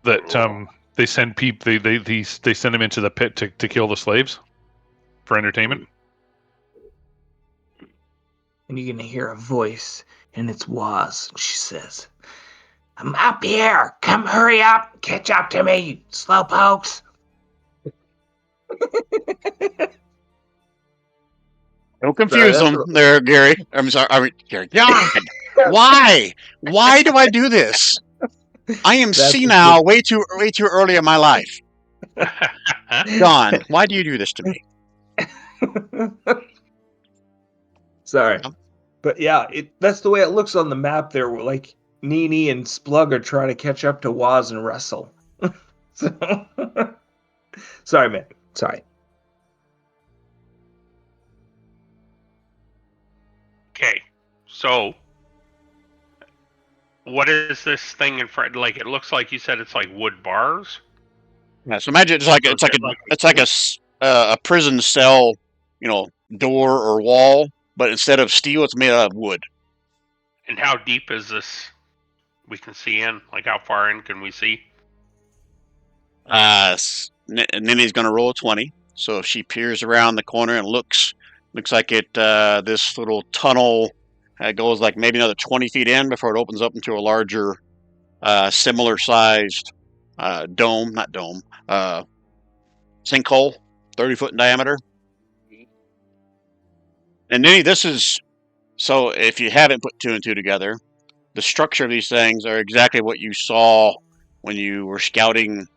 that they send they send them into the pit to kill the slaves for entertainment. And you're gonna hear a voice, and it's Waz. She says, "I'm up here. Come, hurry up. Catch up to me, slowpokes." Don't confuse them there, Gary. I'm sorry, Gary. God, why? Why do I do this? I am senile way too early in my life. Don, why do you do this to me? Sorry. But yeah, that's the way it looks on the map there. Like, Nini and Splug are trying to catch up to Waz and wrestle. So, sorry, man. Sorry. Okay, so what is this thing in front? Like, it looks like you said it's like wood bars. Yeah, so imagine it's like a prison cell, door or wall, but instead of steel, it's made out of wood. And how deep is this? We can see in. Like, how far in can we see? Nini's gonna roll a 20. So if she peers around the corner and looks like this little tunnel goes like maybe another 20 feet in before it opens up into a larger, similar sized sinkhole, 30 foot in diameter. And Nini, this is, so if you haven't put two and two together, the structure of these things are exactly what you saw when you were scouting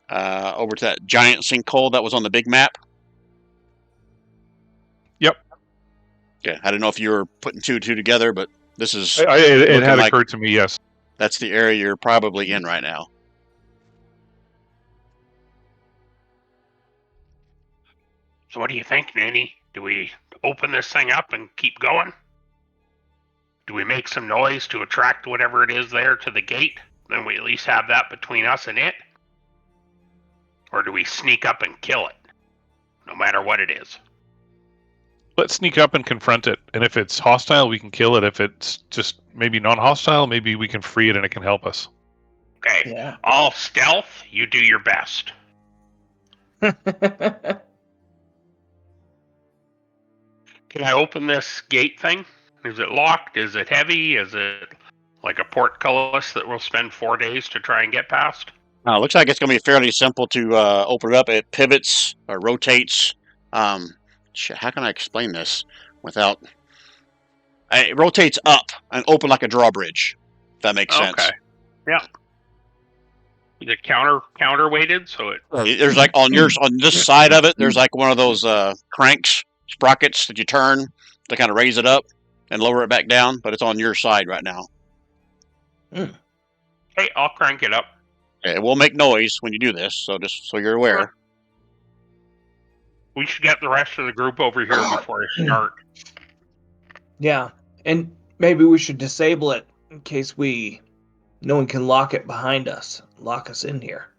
over to that giant sinkhole that was on the big map. Yep. Yeah, I don't know if you were putting two and two together, but this is. It had occurred to me, yes. That's the area you're probably in right now. So what do you think, Nanny? Do we open this thing up and keep going? Do we make some noise to attract whatever it is there to the gate? Then we at least have that between us and it? Or do we sneak up and kill it? No matter what it is. Let's sneak up and confront it. And if it's hostile, we can kill it. If it's just maybe non-hostile, maybe we can free it and it can help us. Okay. Yeah. All stealth, you do your best. Can I open this gate thing? Is it locked? Is it heavy? Is it like a portcullis that we'll spend 4 days to try and get past? Looks like it's going to be fairly simple to open it up. It pivots or rotates. How can I explain this without? It rotates up and open like a drawbridge. If that makes sense. Okay. Yeah. Is it counterweighted? So it. There's like on this side of it. There's like one of those cranks, sprockets that you turn to kind of raise it up and lower it back down. But it's on your side right now. Hey, I'll crank it up. It will make noise when you do this, so just so you're aware. We should get the rest of the group over here before I start. Yeah, and maybe we should disable it in case no one can lock it behind us, lock us in here.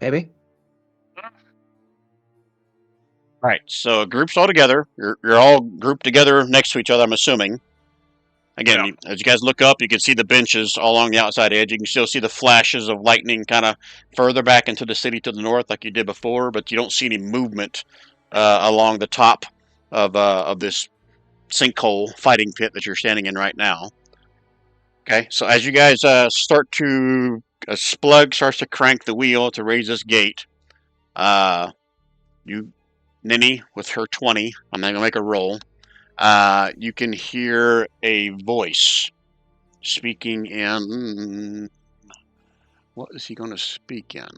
Maybe. Right. So groups all together. You're all grouped together next to each other, I'm assuming. Again, as you guys look up, you can see the benches all along the outside edge. You can still see the flashes of lightning kind of further back into the city to the north like you did before, but you don't see any movement along the top of this sinkhole fighting pit that you're standing in right now. Okay, so as you guys start to... Splug starts to crank the wheel to raise this gate. Nini, with her 20, I'm going to make a roll. you can hear a voice speaking in. What is he going to speak in? I'm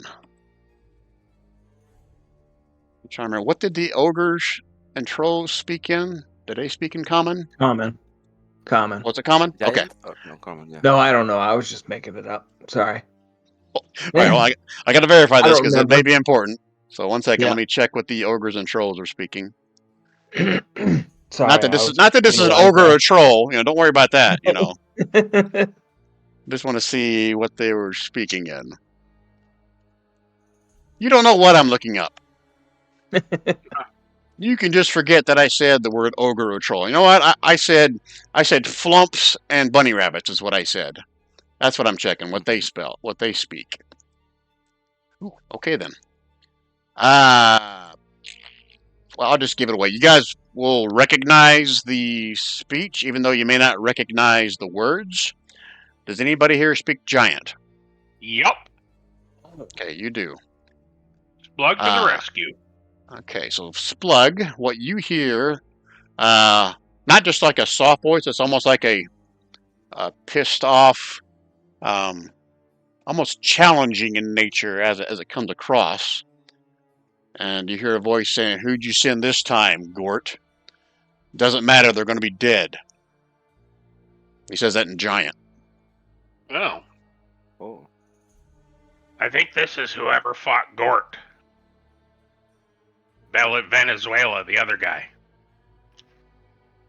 trying to remember. What did the ogres and trolls speak in? Did they speak in common? Common. Was it common? Okay. Giant? Oh, no, common, yeah. No, I don't know. I was just making it up. Sorry. All right. Well, I got to verify I this don't because it may remember. be important. So 1 second. Yeah. Let me check what the ogres and trolls are speaking. Sorry. Not that this I is was not that this is an realizing ogre or a troll. Don't worry about that. that. Just want to see what they were speaking in. You don't know what I'm looking up. You can just forget that I said the word ogre or troll. You know what? I said flumps and bunny rabbits is what I said. That's what I'm checking. What they spell. What they speak. Ooh, okay then. Well, I'll just give it away. You guys will recognize the speech, even though you may not recognize the words. Does anybody here speak giant? Yup. Okay, you do. Splug to the rescue. Okay, so Splug, what you hear, not just like a soft voice, it's almost like a pissed off, almost challenging in nature as it comes across. And you hear a voice saying, "Who'd you send this time, Gort? Doesn't matter, they're going to be dead." He says that in giant. Oh. Oh. I think this is whoever fought Gort. Venezuela, the other guy.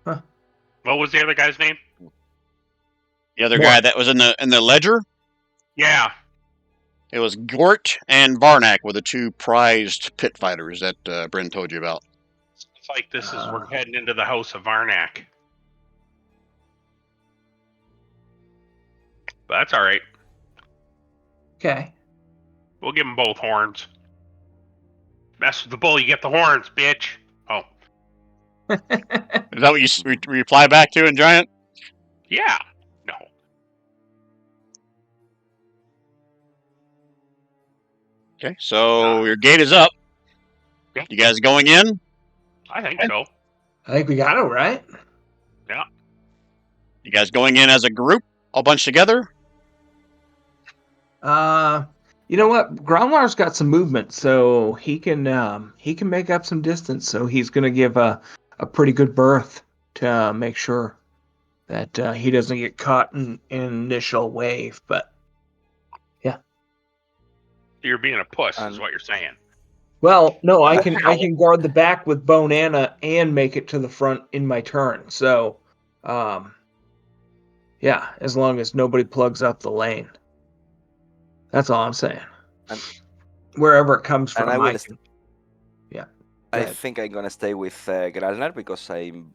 Huh. What was the other guy's name? The other guy that was in the ledger, Yeah. it was Gort and Varnak were the two prized pit fighters that Bryn told you about. It's like we're heading into the house of Varnak. But that's alright. Okay. We'll give them both horns. Mess with the bull, you get the horns, bitch. Oh. Is that what you reply back to in giant? Yeah. No. Okay, so your gate is up. Yeah. You guys going in? I think so. I think we got it, right? Yeah. You guys going in as a group, all bunched together? You know what? Gromlar's got some movement, so he can make up some distance. So he's gonna give a pretty good berth to make sure that he doesn't get caught in initial wave. But yeah. You're being a puss, is And- what you're saying. Well, no, I can guard the back with Bonanna and make it to the front in my turn. So, yeah, as long as nobody plugs up the lane. That's all I'm saying. And- Wherever it comes from, and I will I st- can. Yeah. I Go ahead. think I'm gonna stay with Gralnar because I'm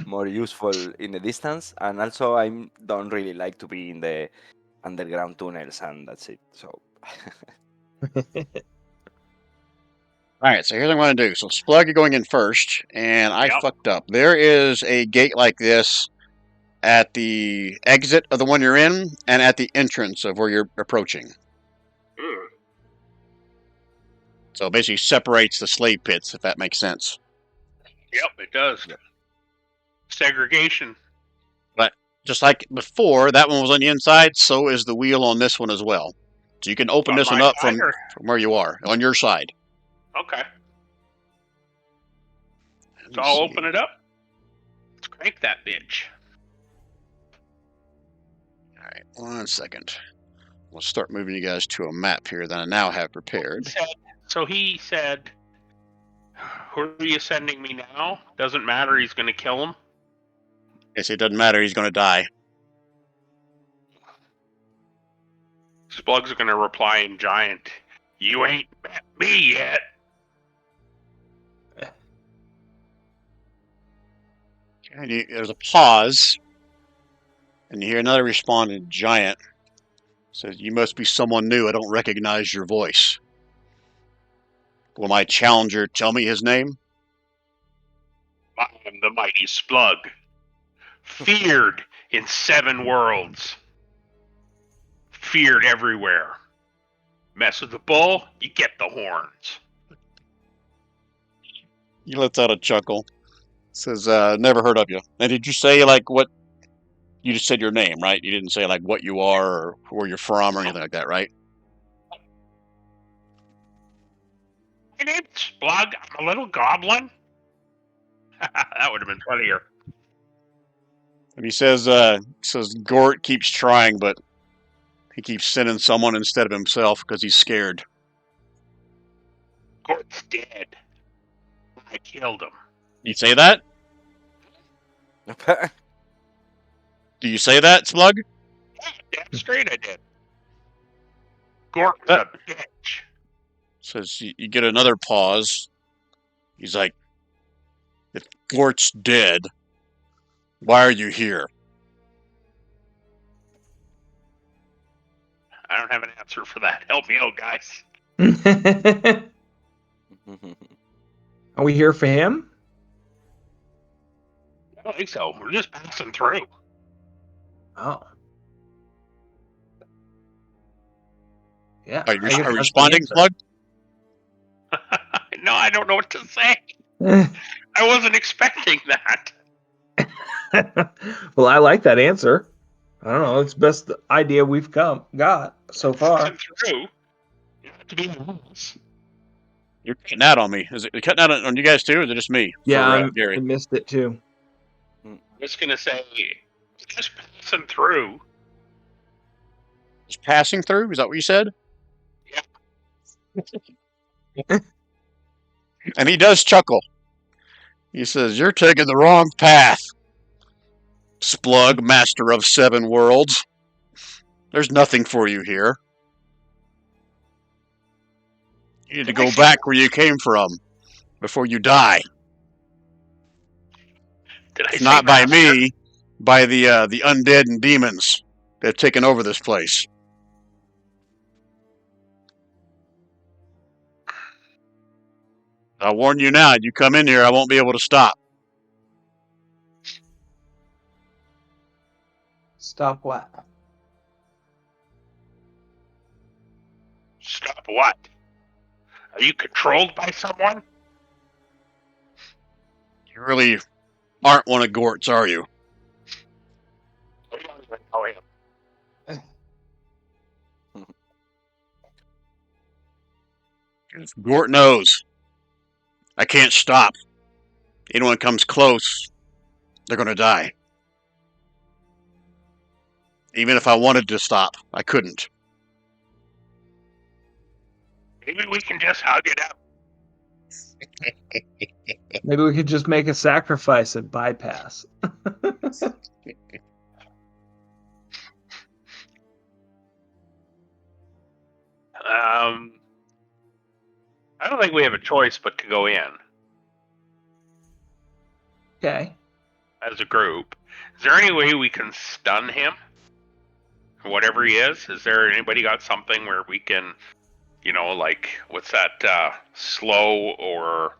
more useful in the distance, and also I don't really like to be in the underground tunnels, and that's it. So. All right, so here's what I'm going to do. So Splug, you're going in first, and I Yep. fucked up. There is a gate like this at the exit of the one you're in and at the entrance of where you're approaching. So it basically separates the slave pits, if that makes sense. Yep, it does. Yep. Segregation. But just like before, that one was on the inside, so is the wheel on this one as well. So you can open On this one my up side, from or- where you are, on your side. Okay. Let So me I'll see. open it up. Let's crank that bitch. All right, 1 second. We'll start moving you guys to a map here that I now have prepared. So he said, who are you sending me now? Doesn't matter, he's going to kill him. Yes, it doesn't matter. He's going to die. Splug's going to reply in giant, you ain't met me yet. And there's a pause, and you hear another respond in giant. Says, "You must be someone new. I don't recognize your voice. Will my challenger tell me his name?" I am the mighty Splug, feared in 7 worlds, feared everywhere. Mess with the bull, you get the horns. He lets out a chuckle. Says, never heard of you. And did you say like what? You just said your name, right? You didn't say like what you are or where you're from or anything like that, right? My name's Splug. I'm a little goblin. That would have been funnier. And he says, Gort keeps trying, but he keeps sending someone instead of himself because he's scared. Gort's dead. I killed him. You say that? Do you say that, Slug? Yeah, damn straight I did. Gort was a bitch. Says you get another pause. He's like, if Gort's dead, why are you here? I don't have an answer for that. Help me out, guys. Are we here for him? I don't think so. We're just passing through. Oh. Yeah. Are you I guess that's the responding, answer. Slug? No, I don't know what to say. I wasn't expecting that. Well, I like that answer. I don't know. It's the best idea we've got so far. Passing through. You have to be honest. You're cutting out on me. Is it cutting out on you guys too, or is it just me? Yeah, For, Gary. I missed it too. I'm just gonna say, just passing through. Just passing through? Is that what you said? Yeah. And he does chuckle. He says, "You're taking the wrong path, Splug, master of 7 worlds. There's nothing for you here. You need to go back where you came from before you die. Did I If say not by master? me, by the undead and demons that have taken over this place." I'll warn you now, you come in here, I won't be able to stop. Stop what? Stop what? Are you controlled by someone? You really aren't one of Gort's, are you? I don't even know him. Gort knows. I can't stop. Anyone comes close, they're going to die. Even if I wanted to stop, I couldn't. Maybe we can just hug it out. Maybe we could just make a sacrifice and bypass. I don't think we have a choice but to go in Okay. as a group. Is there any way we can stun him? Whatever he is? Is there anybody got something where we can, like, what's that, slow, or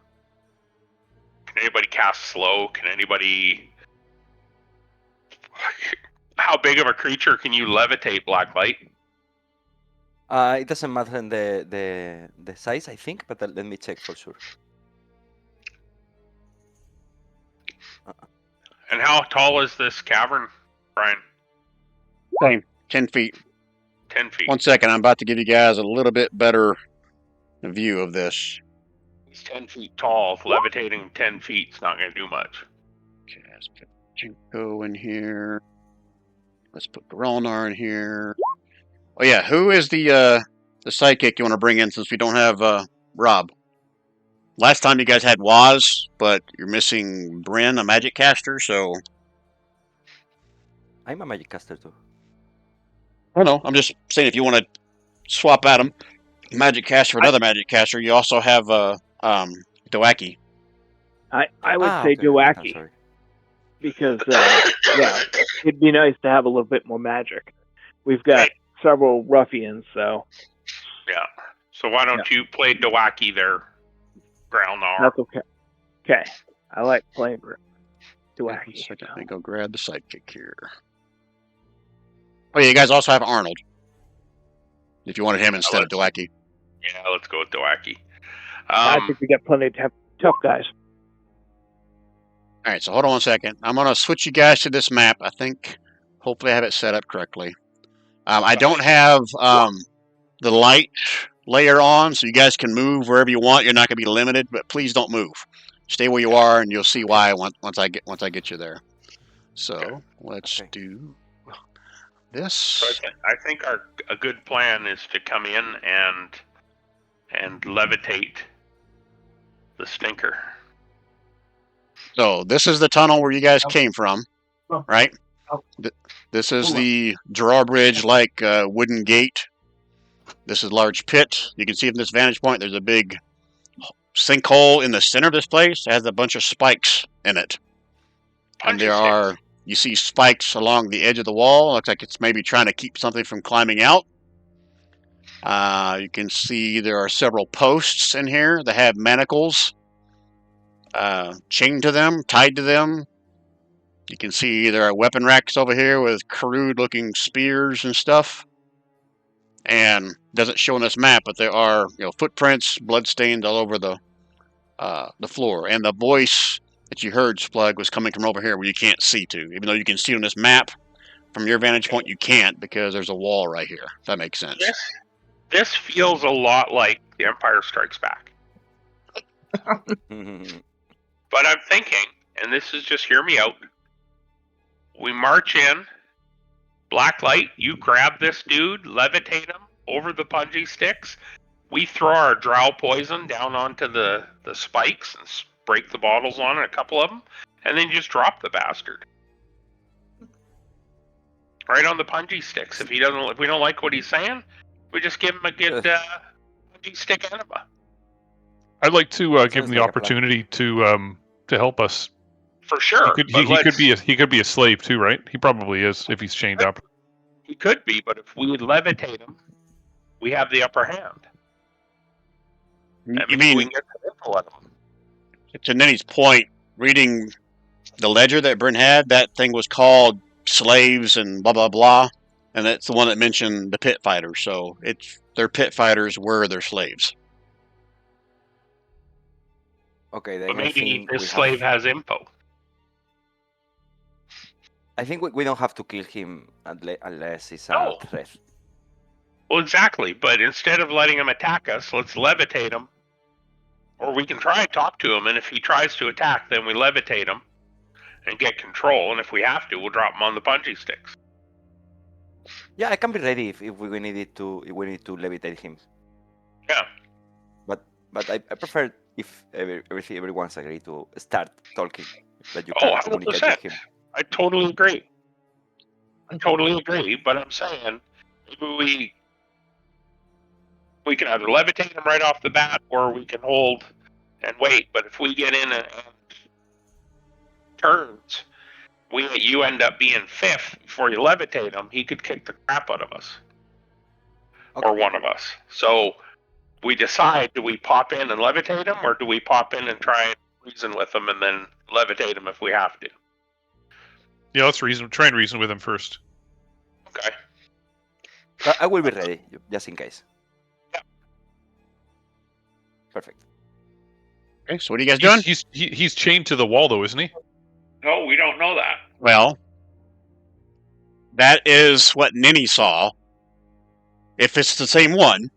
can anybody cast slow? Can anybody... How big of a creature can you levitate, Blacklight? It doesn't matter in the size, I think, but let me check for sure. And how tall is this cavern, Brian? Same. 10 feet. 10 feet. 1 second, I'm about to give you guys a little bit better view of this. He's 10 feet tall. Levitating 10 feet is not going to do much. Okay, let's put Jinko in here. Let's put Garalnar in here. Oh yeah, who is the sidekick you want to bring in since we don't have Rob? Last time you guys had Waz, but you're missing Bryn, a magic caster, so... I'm a magic caster too. I don't know, I'm just saying if you want to swap out him, magic caster for another magic caster, you also have Dowaki. I would say okay. I'm Dowaki, sorry. because yeah, it'd be nice to have a little bit more magic. We've got several ruffians, so Yeah. So why don't you play Dowaki there, Growlnar? that's okay. Okay, I like playing Dowaki. 1 second, let me go grab the sidekick here. Oh yeah, you guys also have Arnold. If you wanted him instead of Dowaki. Yeah, let's go with Dowaki. I think we got plenty of tough guys. All right, so hold on 1 second. I'm going to switch you guys to this map. I think, hopefully I have it set up correctly. I don't have the light layer on, so you guys can move wherever you want. You're not going to be limited, but please don't move. Stay where you are, and you'll see why once I get you there. So let's do this. So I think a good plan is to come in and levitate the stinker. So this is the tunnel where you guys came from, right? This is the drawbridge like wooden gate. This is a large pit. You can see from this vantage point there's a big sinkhole in the center of this place. It has a bunch of spikes in it. And you see spikes along the edge of the wall. Looks like it's maybe trying to keep something from climbing out. You can see there are several posts in here that have manacles chained to them, tied to them. You can see there are weapon racks over here with crude-looking spears and stuff. And doesn't show on this map, but there are footprints, bloodstains all over the floor. And the voice that you heard, Splug, was coming from over here where you can't see to. Even though you can see on this map, from your vantage point, you can't because there's a wall right here. If that makes sense. This feels a lot like The Empire Strikes Back. But I'm thinking, and this is just hear me out. We march in, black light, you grab this dude, levitate him over the punji sticks. We throw our drow poison down onto the spikes and break the bottles on it, a couple of them, and then just drop the bastard. Right on the punji sticks. If we don't like what he's saying, we just give him a good punji stick enema. I'd like to give him the opportunity to help us. For sure. He could be a slave too, right? He probably is if he's chained up. He could be, but if we would levitate him, we have the upper hand. You mean, we can get the info out of him. To Nenny's point, reading the ledger that Bryn had, that thing was called slaves and blah, blah, blah. And that's the one that mentioned the pit fighters. So their pit fighters were their slaves. Okay, then but maybe this slave has info. I think we don't have to kill him unless it's a threat. Well, exactly. But instead of letting him attack us, let's levitate him. Or we can try to talk to him, and if he tries to attack, then we levitate him and get control. And if we have to, we'll drop him on the punji sticks. Yeah, I can be ready if we need to levitate him. Yeah. But I prefer if everyone's agree to start talking, that you can communicate 100%. with him. I totally agree. But I'm saying maybe we can either levitate him right off the bat, or we can hold and wait. But if we get in and turns, you end up being fifth before you levitate him. He could kick the crap out of us, or one of us. So we decide: do we pop in and levitate him, or do we pop in and try and reason with him and then levitate him if we have to? Yeah, let's try and reason with him first. Okay. I will be ready, just in case. Yeah. Perfect. Okay, so what are you guys doing? He's chained to the wall, though, isn't he? No, we don't know that. Well, that is what Ninny saw. If it's the same one,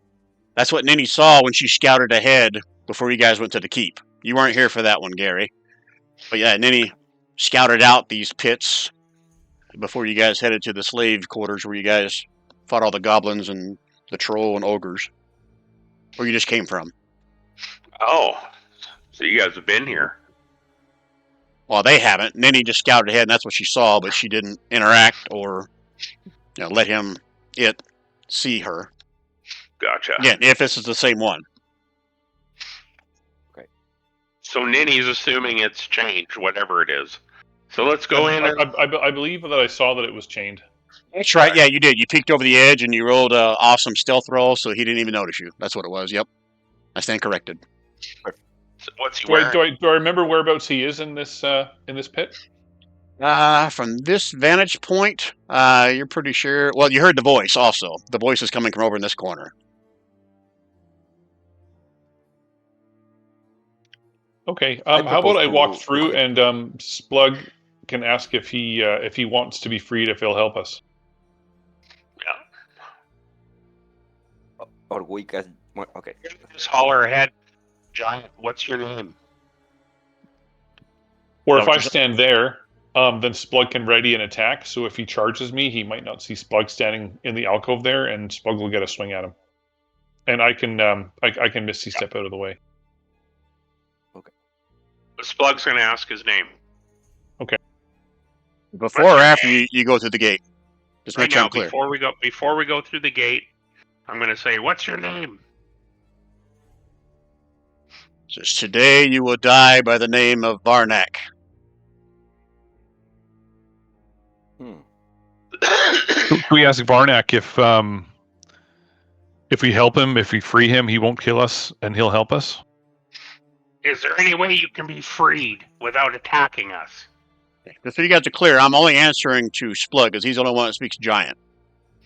that's what Ninny saw when she scouted ahead before you guys went to the keep. You weren't here for that one, Gary. But yeah, Ninny scouted out these pits before you guys headed to the slave quarters where you guys fought all the goblins and the troll and ogres. Where you just came from. Oh, so you guys have been here. Well, they haven't. Ninny just scouted ahead, and that's what she saw, but she didn't interact or let it see her. Gotcha. Again, if this is the same one. Okay. So Ninny's assuming it's changed, whatever it is. So let's go in. I believe that I saw that it was chained. That's right. Yeah, you did. You peeked over the edge and you rolled an awesome stealth roll, so he didn't even notice you. That's what it was. Yep. I stand corrected. So what's he wearing? Do I remember whereabouts he is in this pit? From this vantage point, you're pretty sure. Well, you heard the voice also. The voice is coming from over in this corner. Okay. I How about propose I walk to through hit. and Splug can ask if he wants to be freed, if he'll help us. Or we can. Okay. Just holler ahead, giant. What's your name? Or Is that if what I you're saying? stand there, then Splug can ready an attack. So if he charges me, he might not see Splug standing in the alcove there, and Splug will get a swing at him. And I can I can misty step out of the way. Splug's gonna ask his name. Before What's or your after name? you go through the gate? Just Right make sure now, I'm clear. before we go through the gate, I'm gonna say, "What's your name?" Says, today you will die by the name of Varnak. Hmm. Can we ask Varnak if we help him, if we free him, he won't kill us, and he'll help us? Is there any way you can be freed without attacking us? Just so you guys are clear, I'm only answering to Splug because he's the only one that speaks giant.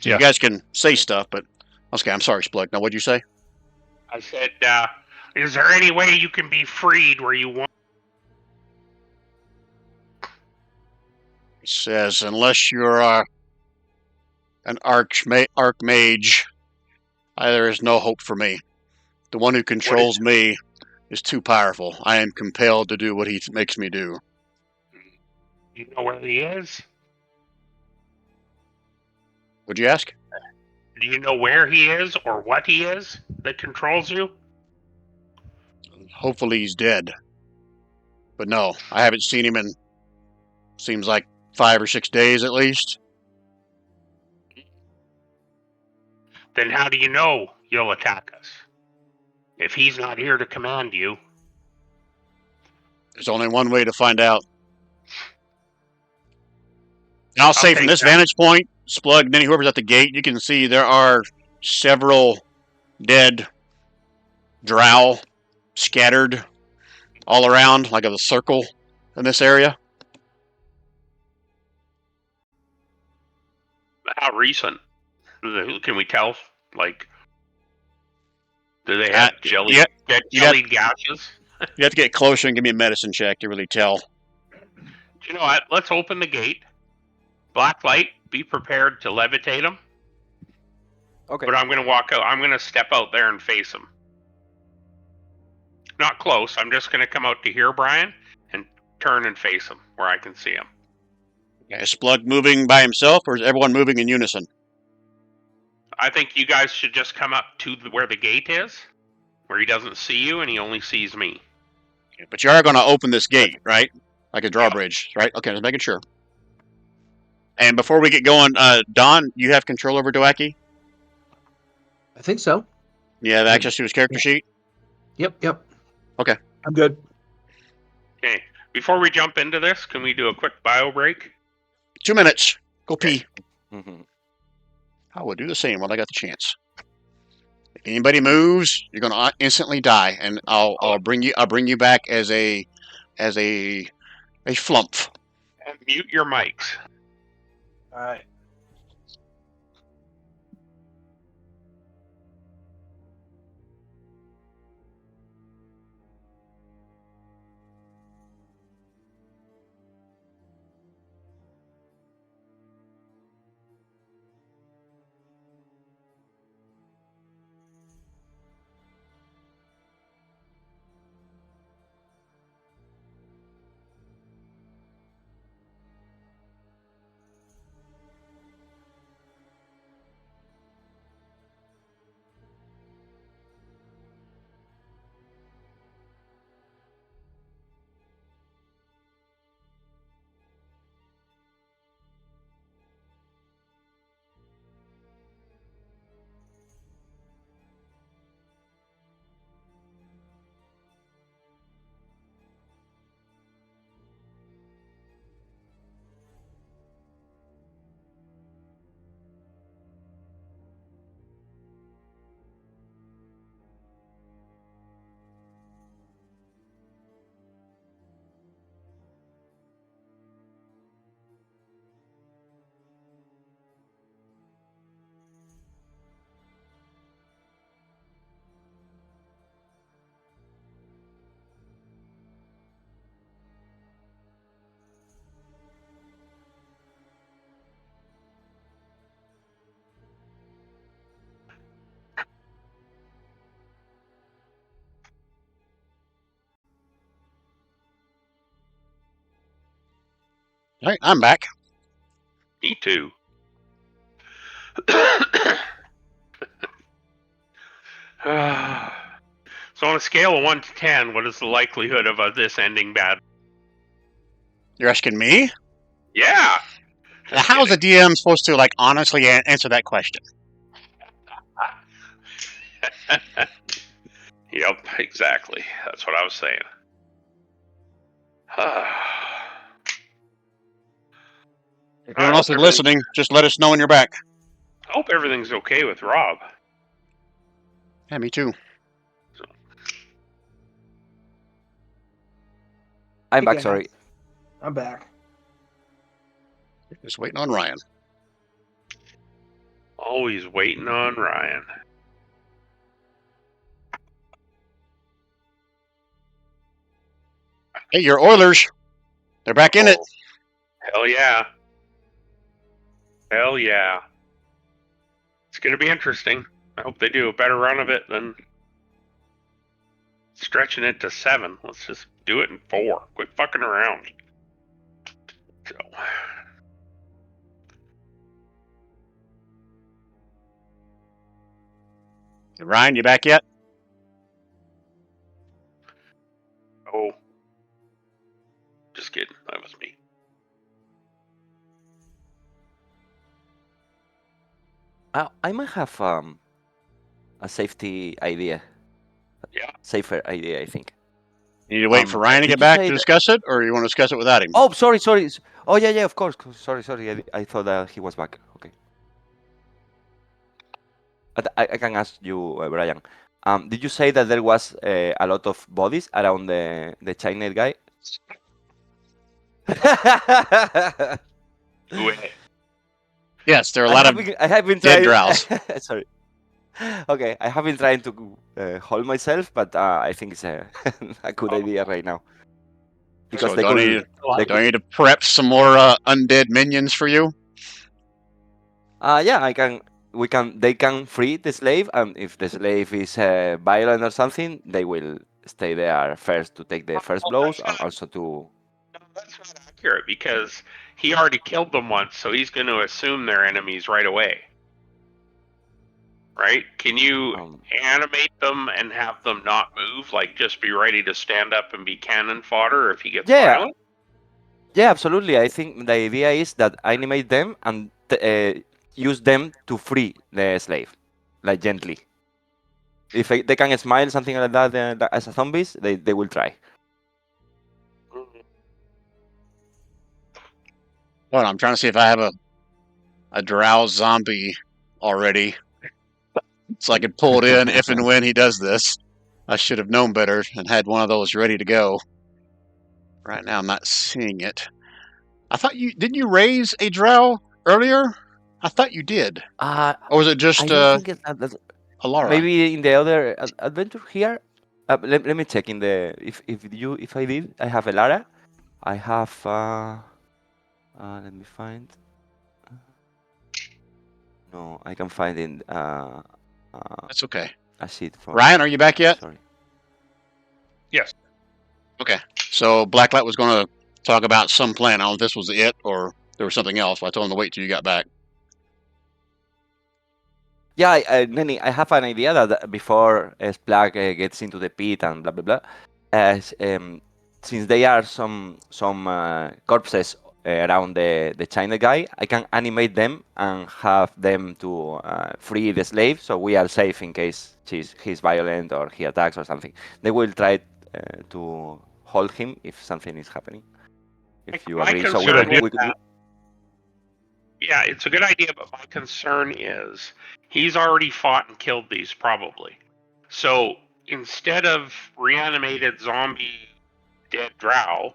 So Yeah. you guys can say stuff, but okay, I'm sorry, Splug. Now what'd you say? I said, "Is there any way you can be freed where you want?" He says, unless you're an archmage, there is no hope for me. The one who controls me is too powerful. I am compelled to do what he makes me do. You know where he is? Would you ask? Do you know where he is or what he is that controls you? Hopefully he's dead. But no, I haven't seen him in, seems like 5 or 6 days at least. Then how do you know you'll attack us? If he's not here to command you, There's only one way to find out. And I'll say from take this that. vantage point, Splug, Denny, whoever's at the gate, you can see there are several dead drow scattered all around, like a circle in this area. How recent? Can we tell? Like, do they have Yeah, you'd have, jellied gashes? you'd have to get closer and give me a medicine check to really tell. Do you know what? Let's open the gate. Black light. Be prepared to levitate him. Okay. But I'm going to walk out. I'm going to step out there and face him. Not close. I'm just going to come out to here, Brian, and turn and face him where I can see him. Is Splug moving by himself, or is everyone moving in unison? I think you guys should just come up to where the gate is, where he doesn't see you and he only sees me. But you are going to open this gate, right? Like a drawbridge, right? Okay, just making sure. And before we get going, Don, you have control over Dwaki? I think so. You have access to his character sheet? Yep. Okay. I'm good. Okay. Before we jump into this, can we do a quick bio break? 2 minutes. Go Okay. pee. Mhm. I will do the same when I got the chance. If anybody moves, you're going to instantly die, and I'll bring you back as a flump. And mute your mics. All right. All right, I'm back. Me too. So on a scale of 1 to 10, what is the likelihood of this ending bad? You're asking me? Yeah. Now, how's the DM supposed to like honestly answer that question? Yep, exactly. That's what I was saying. If everyone else is listening, just let us know when you're back. I hope everything's okay with Rob. Yeah, me too. I'm Hey, back. guys. Sorry. I'm back. Just waiting on Ryan. Always waiting on Ryan. Hey, your Oilers. They're back in it. Hell yeah. Hell yeah. It's going to be interesting. I hope they do a better run of it than stretching it to 7. Let's just do it in 4. Quit fucking around. So. Ryan, you back yet? Oh. Just kidding. That was me. I might have a safety idea. Yeah. Safer idea, I think. You need to wait for Ryan to did get you back say to that- discuss it, or you want to discuss it without him? Oh, sorry. Oh, yeah, of course. Sorry. I thought that he was back. Okay. I can ask you, Brian. Did you say that there was a lot of bodies around the Chained guy? Yes, there are a lot of I have been dead trying. drows. Sorry. Okay, I have been trying to hold myself, but I think it's a good idea right now. Because So they do I could. do I need to prep some more undead minions for you? Yeah, I can. We can. They can free the slave, and if the slave is violent or something, they will stay there first to take the first blows, and also to. No, that's not accurate because he already killed them once, so he's going to assume they're enemies right away. Right? Can you animate them and have them not move? Like just be ready to stand up and be cannon fodder if he gets violent? Yeah, absolutely. I think the idea is that animate them and use them to free the slave, like gently. If they can smile, something like that, as a zombies, they will try. Well, I'm trying to see if I have a drow zombie already, so I could pull it in if and when he does this. I should have known better and had one of those ready to go. Right now, I'm not seeing it. I thought didn't you raise a drow earlier? I thought you did. Or was it just I don't think that's Alara? maybe in the other adventure here. Let me check in the if I did. I have Elara. I have let me find. No, I can find in That's okay. a sheet for Ryan, are you back yet? Sorry. Yes. Okay. So Blacklight was going to talk about some plan. I don't know if this was it or there was something else. But I told him to wait till you got back. Yeah, Nenny, I have an idea that before Splag gets into the pit and blah blah blah, as since they are some corpses around the China guy, I can animate them and have them to free the slave, so we are safe in case he's violent or he attacks or something. They will try to hold him if something is happening. If you My agree, so concern we with that, yeah, it's a good idea, but my concern is he's already fought and killed these probably. So instead of reanimated zombie dead drow,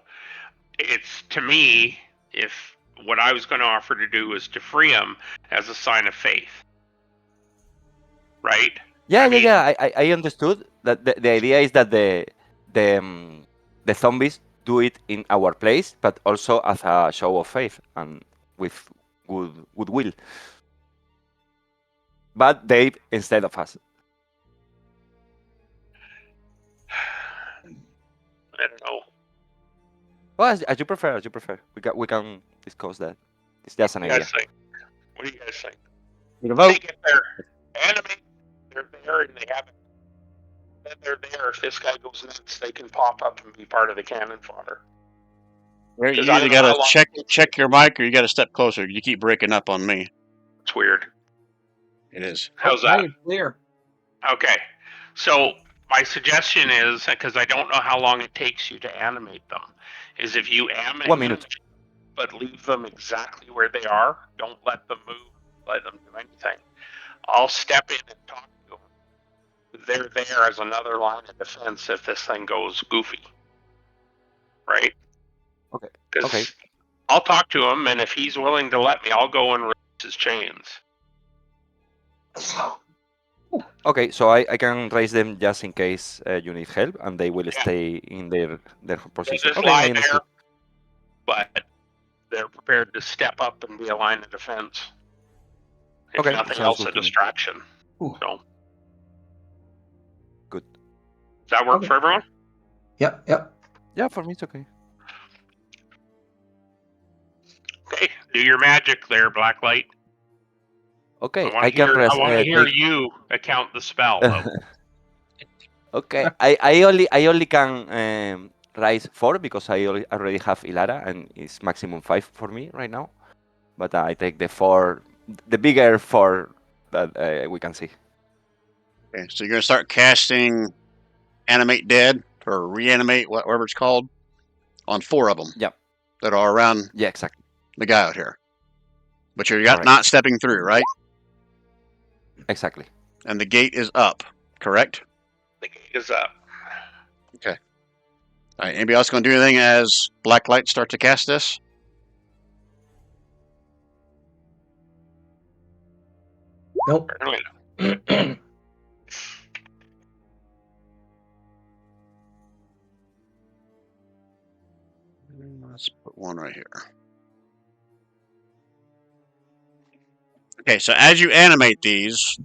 it's to me, if what I was going to offer to do was to free him as a sign of faith. Right? Yeah. I understood that the idea is that the zombies do it in our place, but also as a show of faith and with goodwill. But they instead of us. I don't know. Well, as you prefer. We can discuss that. It's just an What do you idea. guys think? What do you guys think? Need a They vote? get there, animate. They're there, and they have it. Then they're there. If this guy goes nuts, they can pop up and be part of the cannon fodder. You 'Cause I either don't know got how to long check your mic, or you got to step closer. You keep breaking up on me. It's weird. It is. How's Now that? you're clear. Okay. So my suggestion is, because I don't know how long it takes you to animate them, is if you 1 minute. but leave them exactly where they are. Don't let them move. Let them do anything. I'll step in and talk to them. They're there as another line of defense if this thing goes goofy. Right? Okay. Because Okay. I'll talk to him, and if he's willing to let me, I'll go and release his chains. Okay, so I can raise them just in case you need help, and they will Yeah. stay in their They position. just Okay, I lie understood. there, but they're prepared to step up and be a line of defense. If Okay, nothing sounds else, good a to me. distraction. Ooh. So, Good. does that work Okay. for everyone? Yep. Yeah, for me it's okay. Okay, do your magic there, Blacklight. Okay, I I can want rest. to hear Take... you account the spell, though. Okay, I only can rise 4 because I already have Ilara, and it's maximum 5 for me right now. But I take the 4, the bigger 4 that we can see. Okay, so you're gonna start casting animate dead or reanimate, whatever it's called, on 4 of them. Yep. That are around Yeah, exactly. the guy out here. But you're Correct. not stepping through, right? Exactly. And the gate is up, correct? The gate is up. All right. Anybody else gonna do anything as Blacklight start to cast this? Nope. Apparently, Let's put one right here. Okay, so as you animate these,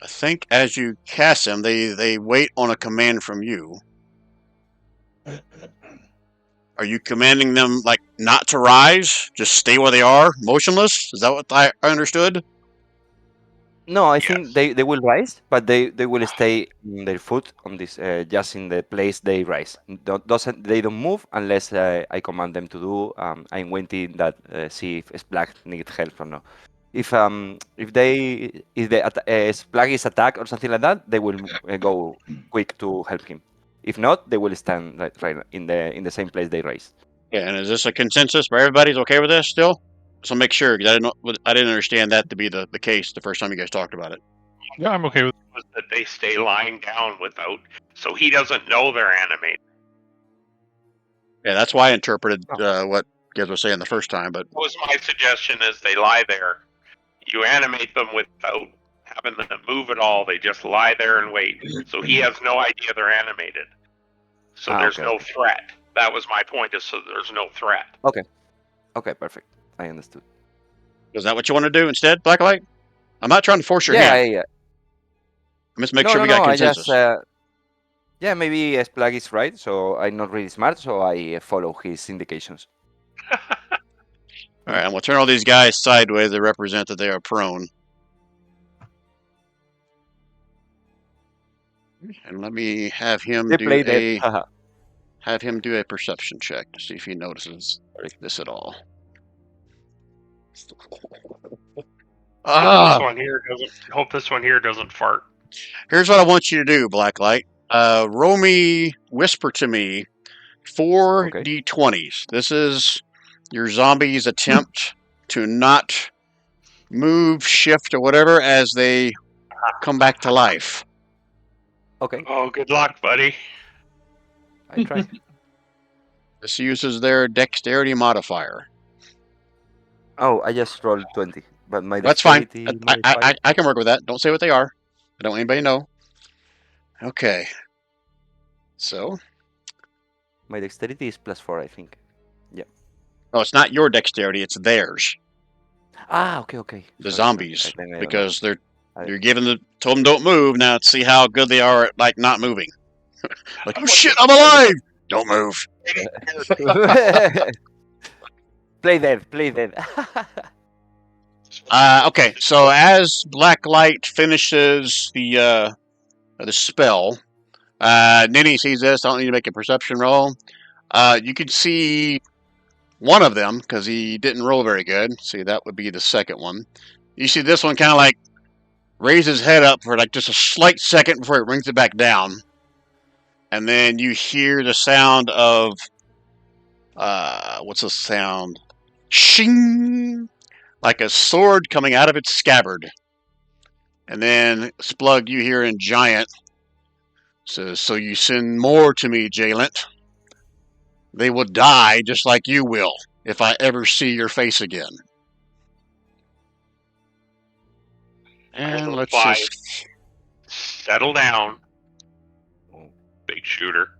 I think as you cast them, they wait on a command from you. Are you commanding them like not to rise, just stay where they are, motionless? Is that what I understood? No, I Yes. think they will rise, but they will stay on their foot on this just in the place they rise. They don't move unless I command them to do. I'm waiting that see if Splack needs help or not. If the Splack is attacked or something like that, they will go quick to help him. If not, they will stand right in the same place they rise. Yeah, and is this a consensus where everybody's okay with this still? So make sure, because I didn't understand that to be the case the first time you guys talked about it. Yeah, I'm okay with was that they stay lying down without, so he doesn't know they're animated. Yeah, that's why I interpreted what you guys were saying the first time. But That was my suggestion: is they lie there. You animate them without having them move at all. They just lie there and wait. So he has no idea they're animated. So there's Okay, no okay. threat. That was my point. Is so there's no threat. Okay, perfect. I understood. is that what you want to do instead, Blacklight? I'm not trying to force your Yeah, hand. I'm just make no, sure no, we got no. consensus. I just yeah, maybe Splug is right. So I'm not really smart, so I follow his indications. All right, and we'll turn all these guys sideways to represent that they are prone. And let me have him They do play dead. Haha. a perception check to see if he notices this at all. This one here doesn't. Hope this one here doesn't fart. Here's what I want you to do, Blacklight. Roll me, whisper to me, 4 Okay. d20s. This is your zombie's attempt to not move, shift, or whatever as they come back to life. Okay, Oh, good luck, buddy. I try. This uses their dexterity modifier. Oh, I just rolled 20, but my That's fine. dexterity I modifier. I can work with that. Don't say what they are. I don't want anybody to know. Okay. So, My dexterity is +4, I think. oh, it's not your dexterity; it's theirs. Ah, okay. The Sorry. zombies, Then I don't know. because I- you're told them don't move. Now let's see how good they are at like not moving. Like, oh shit, I'm alive! Don't move. Play dead. Play dead. Okay, so as black light finishes the spell, Ninny sees this. I don't need to make a perception roll. You can see one of them because he didn't roll very good. See, that would be the second one. You see this one kind of like raise his head up for like just a slight second before it brings it back down, and then you hear the sound of what's the sound? Shing, like a sword coming out of its scabbard. And then Splug, you hear in Giant says, "So you send more to me, Jalent. They will die just like you will if I ever see your face again." And let's just settle down, big shooter.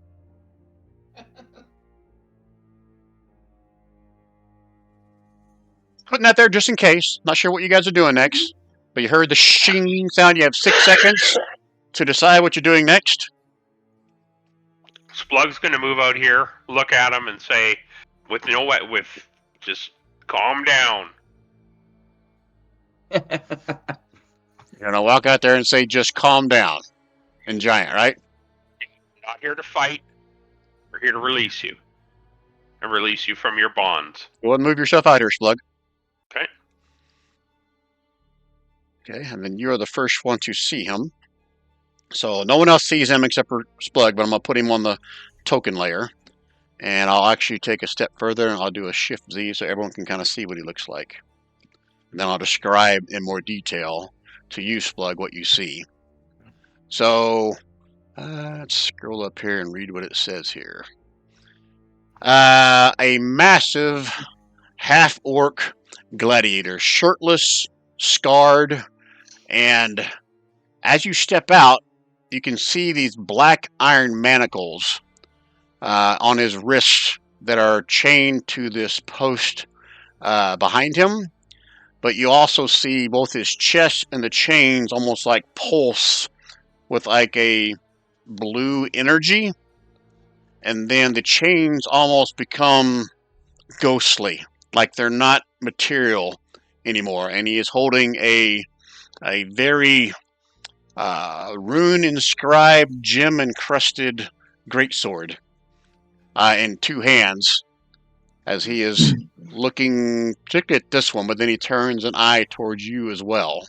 putting that there just in case. Not sure what you guys are doing next, but you heard the shing sound. You have 6 seconds to decide what you're doing next. Splug's going to move out here, look at him, and say, with just calm down. You're gonna walk out there and say, "Just calm down," in Giant, right? Not here to fight. We're here to release you. And release you from your bonds. Go ahead and move yourself out here, Splug. Okay. Okay, and then you're the first one to see him. So no one else sees him except for Splug, but I'm going to put him on the token layer. And I'll actually take a step further, and I'll do a Shift Z so everyone can kind of see what he looks like. And then I'll describe in more detail to you, Splug, what you see. So let's scroll up here and read what it says here. A massive half-orc gladiator, shirtless, scarred, and as you step out, you can see these black iron manacles on his wrists that are chained to this post behind him. But you also see both his chest and the chains almost like pulse with like a blue energy. And then the chains almost become ghostly, like they're not material anymore. And he is holding a very rune-inscribed, gem-encrusted greatsword in 2 hands, as he is looking particularly at this one, but then he turns an eye towards you as well.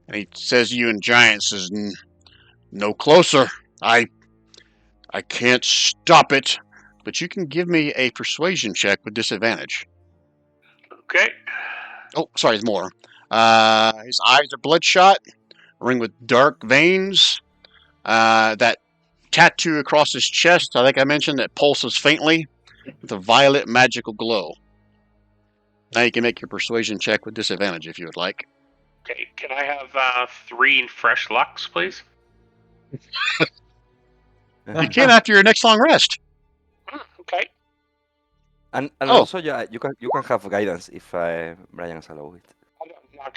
And he says to you in Giant, says, "No closer. I can't stop it, but you can give me a persuasion check with disadvantage." Okay. Oh, sorry, there's more. His eyes are bloodshot, ringed with dark veins. That tattoo across his chest, I think I mentioned, that pulses faintly with a violet magical glow. Now you can make your persuasion check with disadvantage if you would like. Okay. Can I have 3 fresh lucks, please? You can after your next long rest. Okay. And Oh. also, yeah, you can have guidance if Brian's allowed it.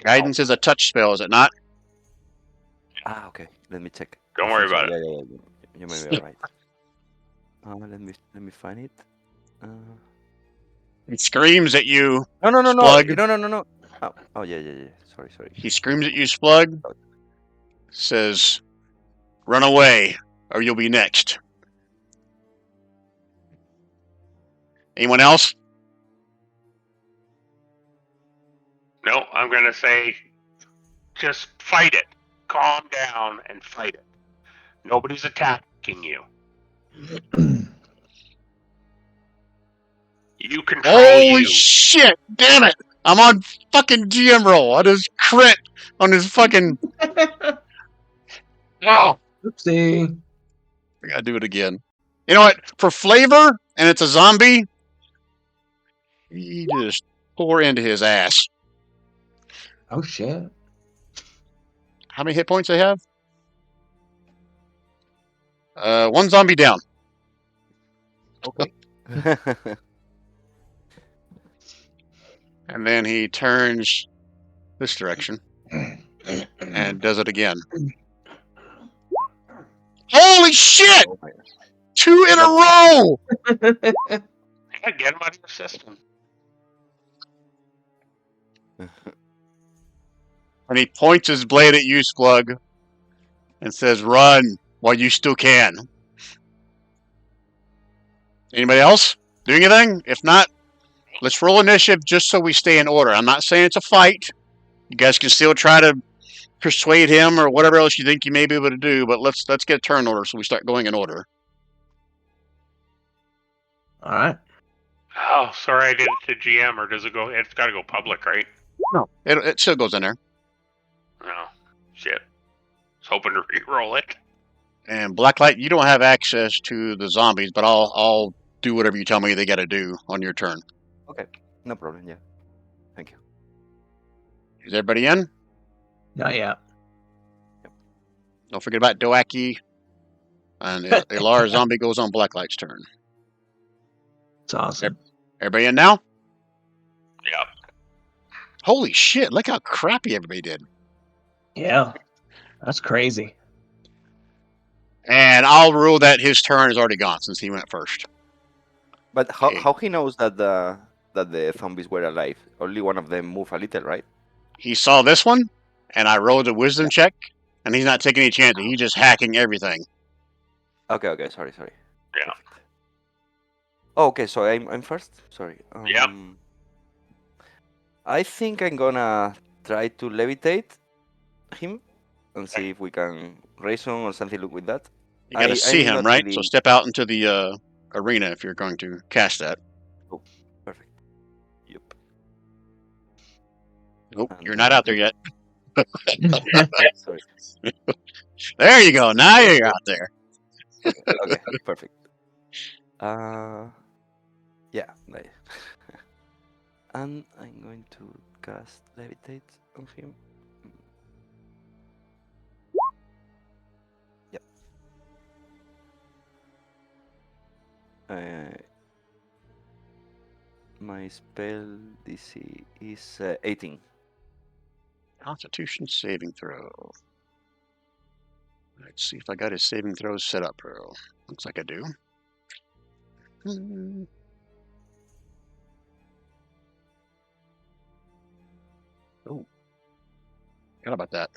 Guidance is a touch spell, is it not? Ah, okay. Let me check. Don't I worry think so. about it. Yeah. You may be right. Let me find it. He screams at you. No. Splug. No. Oh, yeah. Sorry. He screams at you, Splug. Says, "Run away, or you'll be next." Anyone else? No, I'm going to say, just fight it. Calm down and fight it. Nobody's attacking you. You control Holy you. shit! Damn it! I'm on fucking GM roll. I just crit on his fucking. Oh, Oopsie. I gotta do it again. You know what? For flavor, and it's a zombie, you just pour into his ass. Oh shit. How many hit points they have? 1 zombie down. Okay. And then he turns this direction and does it again. Holy shit! Oh my God. 2 in a row! Yeah, get him out of your system. And he points his blade at you, Splug, and says, "Run while you still can." Anybody else do anything? If not, let's roll initiative just so we stay in order. I'm not saying it's a fight. You guys can still try to persuade him or whatever else you think you may be able to do, but let's get a turn order so we start going in order. All right. Oh, sorry, I did it to GM, or does it go? It's got to go public, right? No, it still goes in there. No, shit. I was hoping to re-roll it. And Blacklight, you don't have access to the zombies, but I'll do whatever you tell me they got to do on your turn. Okay, no problem. Yeah, thank you. Is everybody in? Not yet. Don't forget about Doaki. And Ilar Zombie goes on Blacklight's turn. It's awesome. Everybody in now? Yeah. Holy shit, look how crappy everybody did. Yeah. That's crazy. And I'll rule that his turn is already gone since he went first. But how, Okay. how he knows that the zombies were alive? Only one of them moved a little, right? He saw this one, and I rolled a wisdom check, and he's not taking any chances. He's just hacking everything. Okay. Sorry. Yeah. Oh, okay, so I'm first. Sorry. Yep. I think I'm gonna try to levitate him and see if we can raise him or something. Look with that. You got to see I'm him, not right? really- So step out into the arena if you're going to cast that. Oh, perfect. Yep. Nope, And you're not out there yet. Sorry. There you go. Now you're out there. Okay, perfect. Yeah, nice. And I'm going to cast levitate on him. Yep. My spell DC is 18. Constitution saving throw. Let's see if I got his saving throws set up, bro. Looks like I do. Oh, forgot about that.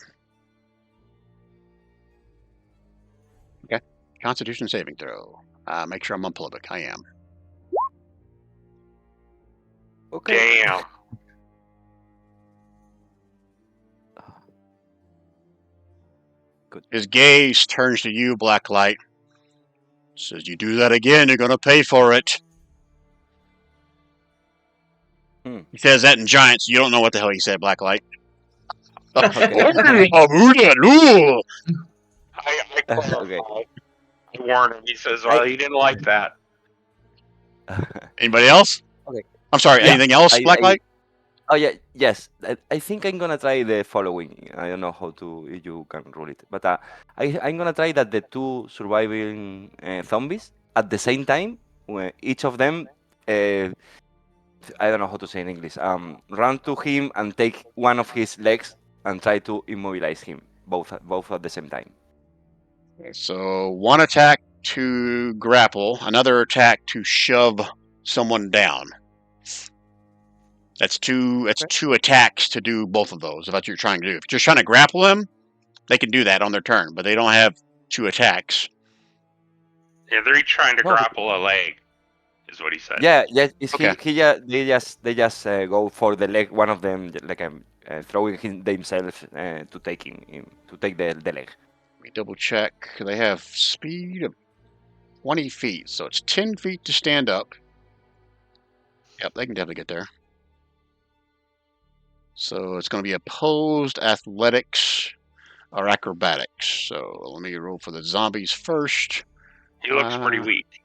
Okay, Constitution saving throw. Make sure I'm on public. I am. Okay. Damn. Good. His gaze turns to you, Blacklight. Says, "You do that again, you're going to pay for it." He says that in giant, so you don't know what the hell he said, Blacklight. Okay. Okay. I warned him. He says, well, he didn't like that. Anybody else? Okay. I'm sorry, Yeah, anything else, Blacklight? Oh yeah, yes. I think I'm gonna try the following. I don't know how to if you can rule it, but I'm gonna try that the two surviving zombies at the same time, when each of them, I don't know how to say in English, run to him and take one of his legs and try to immobilize him, both at the same time. So one attack to grapple, another attack to shove someone down. That's two attacks to do both of those, if that's what you're trying to do. If you're just trying to grapple them, they can do that on their turn, but they don't have two attacks. Yeah, they're each trying to grapple a leg, is what he said. Yeah. It's Okay. they just go for the leg. One of them like throwing themselves to take the leg. Let me double check. They have speed of 20 feet, so it's 10 feet to stand up. Yep, they can definitely get there. So it's going to be opposed athletics or acrobatics. So let me roll for the zombies first. He looks pretty weak.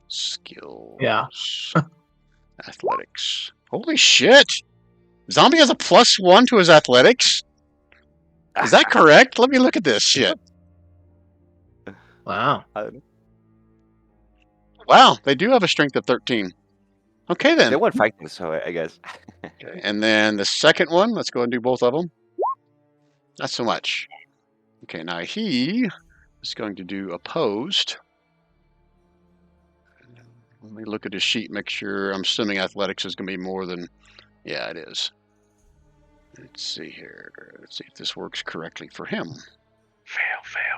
Skills. Yeah. Athletics. Holy shit! Zombie has a +1 to his athletics? Is that correct? Let me look at this shit. Wow. Wow, they do have a strength of 13. Okay then. They were fighting, so I guess. Okay, and then the second one, let's go and do both of them. Not so much. Okay, now he is going to do opposed. Let me look at his sheet, make sure. I'm assuming athletics is going to be more than. Yeah, it is. Let's see here. Let's see if this works correctly for him. Fail.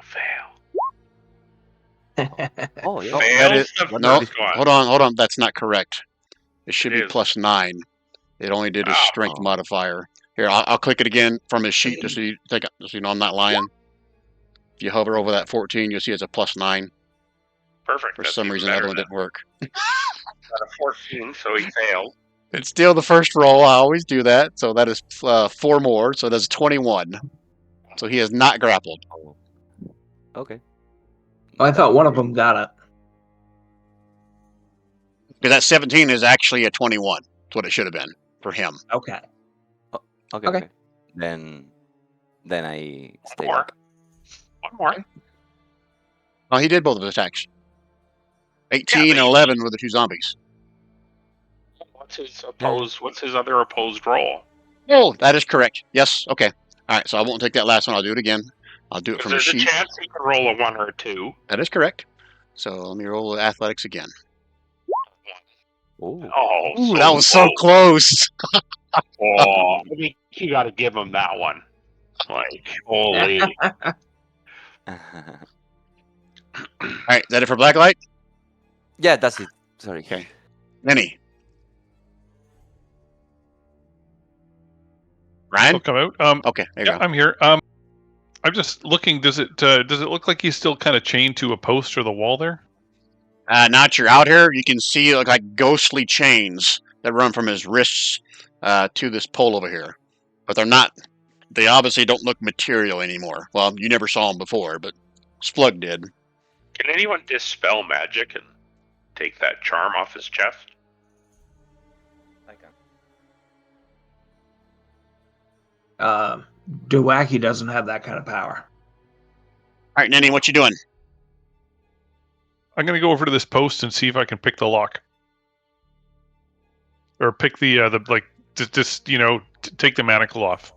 Oh, yeah. Oh, Fails that is the no. first one. Hold on. That's not correct. It should It be is. +9. It only did his Oh. strength modifier. Here, I'll click it again from his sheet just so you know I'm not lying. If you hover over that 14, you'll see it's a +9. Perfect. For That's some even reason, the other better one then. didn't work. Got a 14, so he failed. It's still the first roll. I always do that. So that is 4 more. So that's 21. So he is not grappled. Oh. Okay. I thought one of them got it. Because that 17 is actually a 21. That's what it should have been for him. Okay. Okay. Then I stay more. back. One more. Oh, he did both of his attacks. 18 and 11 were the 2 zombies. What's his other opposed roll? Oh, that is correct. Yes. Okay. All right. So I won't take that last one. I'll do it again. I'll do it from the There's a sheet. chance he can roll a 1 or a 2. That is correct. So let me roll with athletics again. Oh. Oh, Ooh, that was so close. Oh, I mean, you got to give him that one. Like, holy. All right. Is that it for Blacklight? Yeah, that's it. Sorry. Okay. Lenny. Ryan? He'll come out. Okay. There you Yeah, go. I'm here. I'm just looking. Does it look like he's still kind of chained to a post or the wall there? Now that you're out here, you can see like ghostly chains that run from his wrists to this pole over here. But they're not. They obviously don't look material anymore. Well, you never saw them before, but Splug did. Can anyone dispel magic and take that charm off his chest? I can. Dewaki doesn't have that kind of power. All right, Nenny, what you doing? I'm gonna go over to this post and see if I can pick the lock, or pick the just take the manacle off,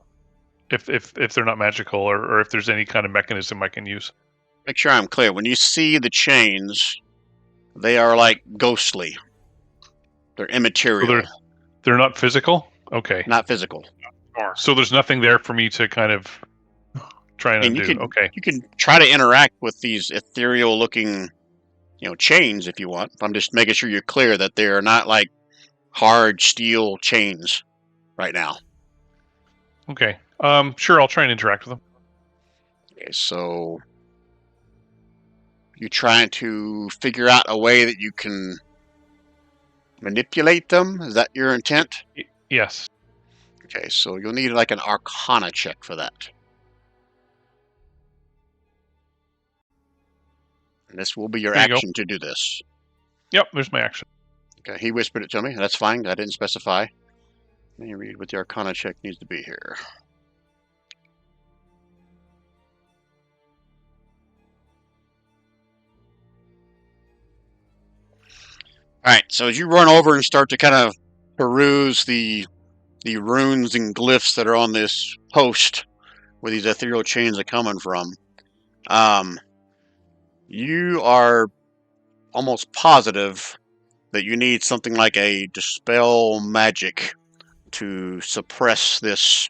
if they're not magical, or if there's any kind of mechanism I can use. Make sure I'm clear. When you see the chains, they are like ghostly. They're immaterial. So they're not physical. Okay. Not physical. So there's nothing there for me to kind of try and undo. Okay. You can try to interact with these ethereal-looking, chains if you want. I'm just making sure you're clear that they are not like hard steel chains right now. Okay. Sure. I'll try and interact with them. Okay, so you're trying to figure out a way that you can manipulate them? Is that your intent? Yes. Okay, so you'll need like an Arcana check for that. And this will be your There you action to do this. Yep. There's my action. Okay, he whispered it to me. That's fine. I didn't specify. Let me read what the Arcana check needs to be here. Alright, so as you run over and start to kind of peruse the runes and glyphs that are on this post where these ethereal chains are coming from, you are almost positive that you need something like a dispel magic to suppress this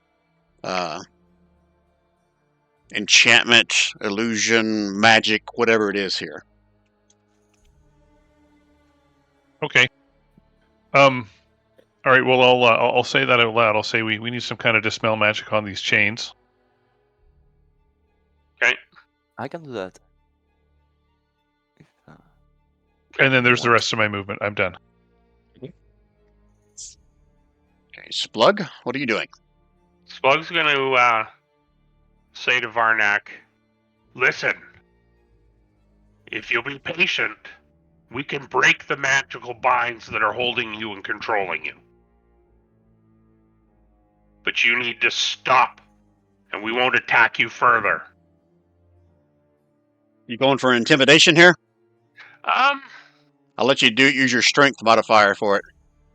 enchantment, illusion, magic, whatever it is here. Okay. All right. Well, I'll say that out loud. I'll say we need some kind of dispel magic on these chains. Okay. I can do that. And then there's the rest of my movement. I'm done. Okay, Splug, what are you doing? Splug's going to say to Varnak, listen, if you'll be patient, we can break the magical binds that are holding you and controlling you. But you need to stop, and we won't attack you further. You going for intimidation here? Yeah. I'll let you use your strength modifier for it,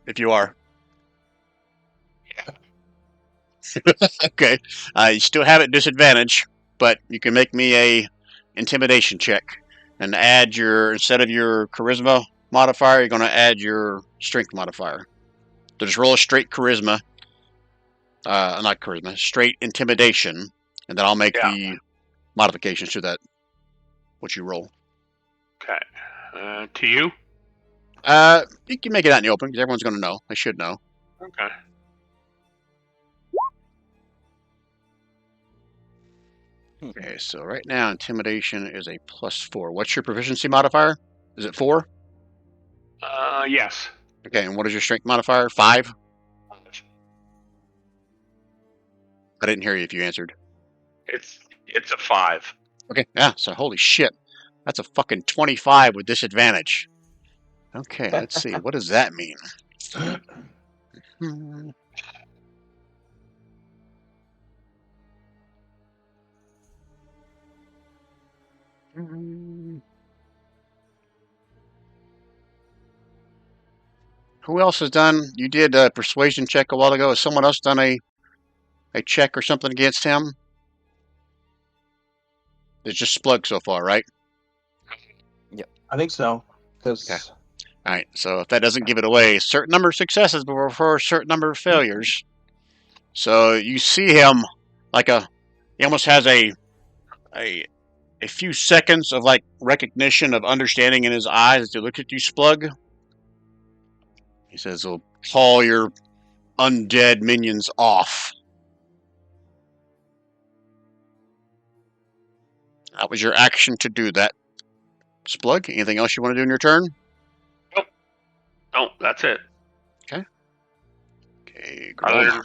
if you are. Okay. You still have it at disadvantage, but you can make me a intimidation check and add instead of your charisma modifier, you're going to add your strength modifier. So just roll a straight charisma not charisma, straight intimidation, and then I'll make Yeah. the modifications to that. What you roll. Okay. To you? You can make it out in the open because everyone's going to know. They should know. Okay. Okay, so right now intimidation is a +4. What's your proficiency modifier? Is it 4? Yes. Okay, and what is your strength modifier? 5? I didn't hear you if you answered. It's a 5. Okay, yeah, so holy shit. That's a fucking 25 with disadvantage. Okay, let's see. What does that mean? Who else has done? You did a persuasion check a while ago. Has someone else done a check or something against him? It's just Splug so far, right? I think so. Because Okay. All right. So if that doesn't give it away, certain number of successes before a certain number of failures. So you see him like he almost has a few seconds of like recognition of understanding in his eyes as he looks at you, Splug. He says, "Well, call your undead minions off." That was your action to do that. Splug, anything else you want to do in your turn? No, that's it. Okay, Other Grolnar. than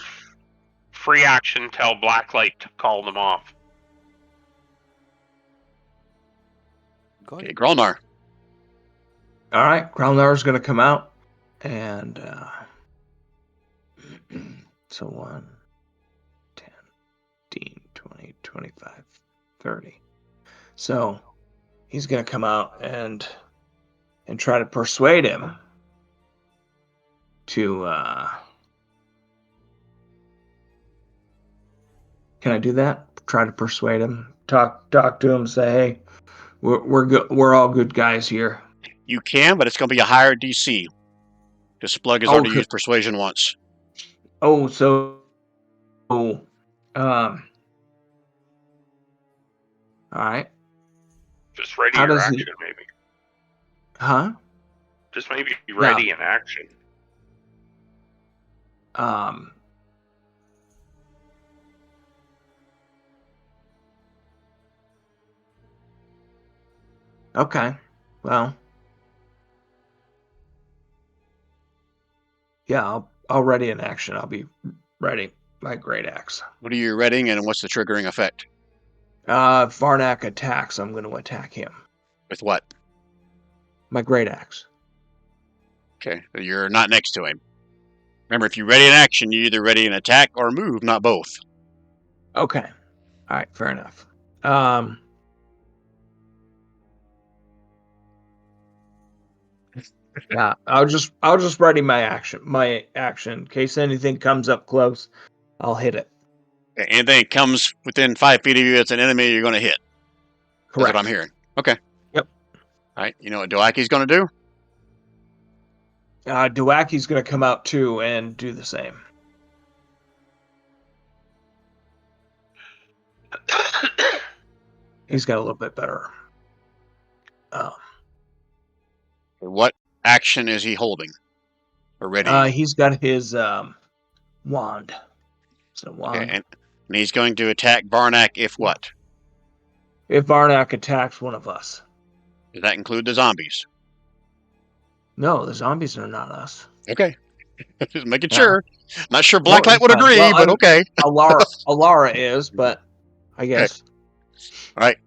free action, tell Blacklight to call them off. Okay, Grolnar. all right, Growlnar's going to come out, and so 1, 10, 15, 20, 25, 30. So he's going to come out and try to persuade him to. Can I do that? Try to persuade him. Talk to him. Say, hey, we're good. We're all good guys here. You can, but it's going to be a higher DC. Because Splug has already used persuasion once. Oh, so, all right. Just ready How your does he- action, maybe. Huh? Just maybe ready in action. Okay. Well. Yeah, I'll ready in action. I'll be ready. My great axe. What are you readying, and what's the triggering effect? Varnak attacks. I'm going to attack him. With what? My great axe. Okay, so you're not next to him. Remember, if you ready in action, you either ready an attack or move, not both. Okay. All right. Fair enough. Yeah, I'll just ready my action. In case anything comes up close, I'll hit it. Okay, anything that comes within 5 feet of you that's an enemy, you're going to hit. Correct. That's what I'm hearing. Okay. Yep. All right. You know what Doaki's going to do? Doaki's going to come out too and do the same. He's got a little bit better. What action is he holding? Or ready? He's got his wand. So wand. Okay, and he's going to attack Varnak if what? If Varnak attacks one of us. Does that include the zombies? No, the zombies are not us. Okay. Just making sure. Not sure Blacklight No, would agree, well, but okay. Alara is, but I guess. All right.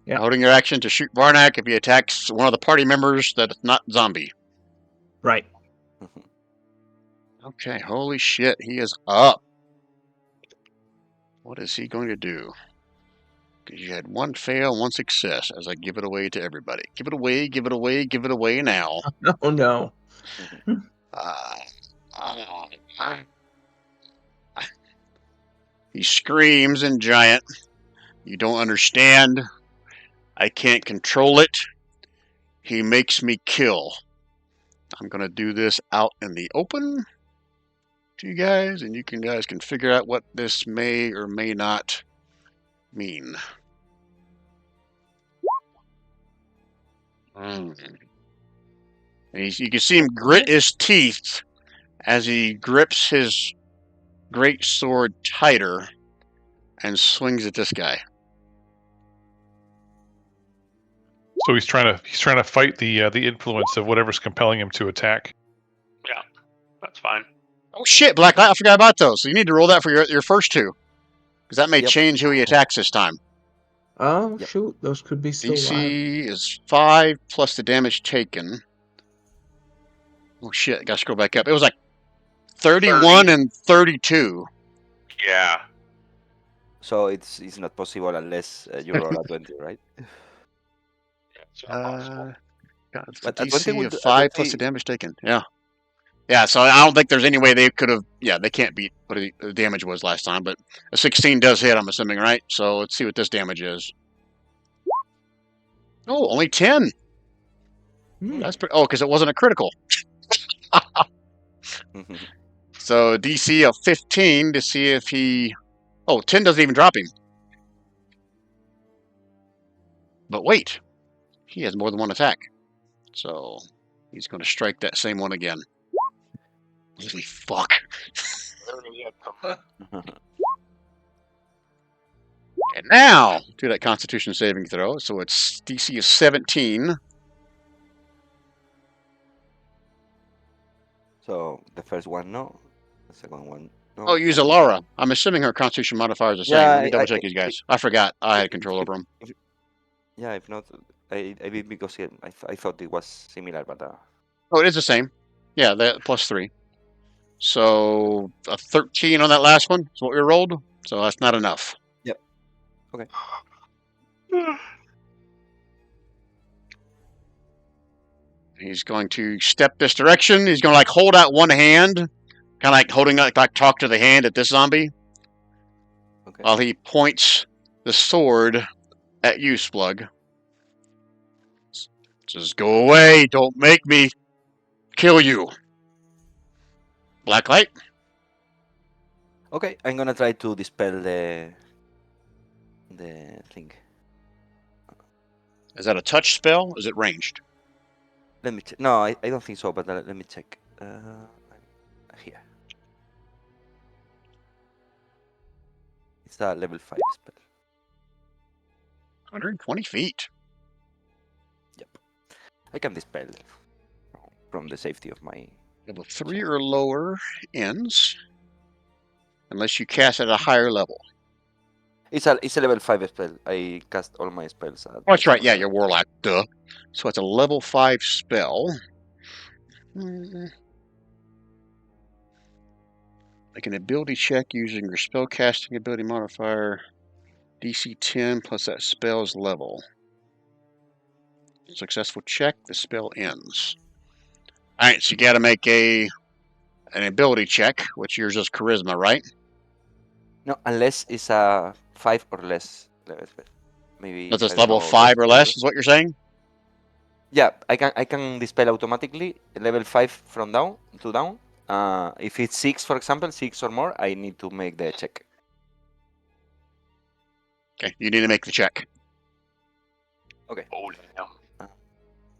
Yeah. Holding your action to shoot Varnak if he attacks one of the party members that's not zombie. Right. Okay, holy shit, he is up. What is he going to do? Because you had one fail, one success, as I give it away to everybody. Give it away, give it away, give it away now. Oh, no. He screams in giant. You don't understand. I can't control it. He makes me kill. I'm going to do this out in the open. to you guys, and you guys can figure out what this may or may not mean. And you can see him grit his teeth as he grips his great sword tighter and swings at this guy. So he's trying to fight the influence of whatever's compelling him to attack. Yeah, that's fine. Oh shit, Blacklight! I forgot about those. So you need to roll that for your first two, because that may Yep. change who he attacks this time. Oh, Yep. shoot. Those could be still live. DC is 5 plus the damage taken. Oh shit! I gotta scroll back up. It was like 31 and 32. Yeah. So it's not possible unless you roll a 20, right? It's not possible. God, it's But a a 20 DC would of do- a 5 plus 20 the damage taken. Yeah. Yeah, so I don't think there's any way they could have. Yeah, they can't beat what the damage was last time, but a 16 does hit, I'm assuming, right? So let's see what this damage is. Oh, only 10. That's pretty. Oh, because it wasn't a critical. So DC of 15 to see if he. Oh, 10 doesn't even drop him. But wait, he has more than one attack. So he's going to strike that same one again. Holy fuck. And now, do that Constitution saving throw. So it's DC is 17. So the first one, no. The second one, no. Oh, use and this Alara. one- I'm assuming her Constitution modifier is the same. Yeah, Let me double check these guys. I forgot. I had control over them. Yeah, if not, I did because I thought it was similar, but Oh, it is the same. Yeah, that plus 3. So a 13 on that last one is what we rolled. So that's not enough. Yep. Okay. He's going to step this direction. He's going to like hold out one hand, kind of like holding like talk to the hand at this zombie, Okay. while he points the sword at you, Splug. Says, "Go away! Don't make me kill you." Blacklight. Okay, I'm gonna try to dispel the thing. Is that a touch spell? Is it ranged? Let me check. No, I don't think so, but let me check. Here. It's a level 5 spell. 120 feet. I can dispel from the safety of my. Level 3 or lower ends, unless you cast at a higher level. It's a level 5 spell. I cast all my spells. Oh, that's right. Yeah, you're warlock. Duh. So it's a level 5 spell. Make an ability check using your spell casting ability modifier. DC 10 plus that spell's level. Successful check, the spell ends. Alright, so you gotta make an ability check, which yours is charisma, right? No, unless it's a 5 or less level spell. Maybe. That's I just don't level know, 5 or those less, levels. is what you're saying? Yeah, I can dispel automatically level 5 from down to down. If it's 6, for example, 6 or more, I need to make the check. Okay, you need to make the check. Okay. Oh, damn.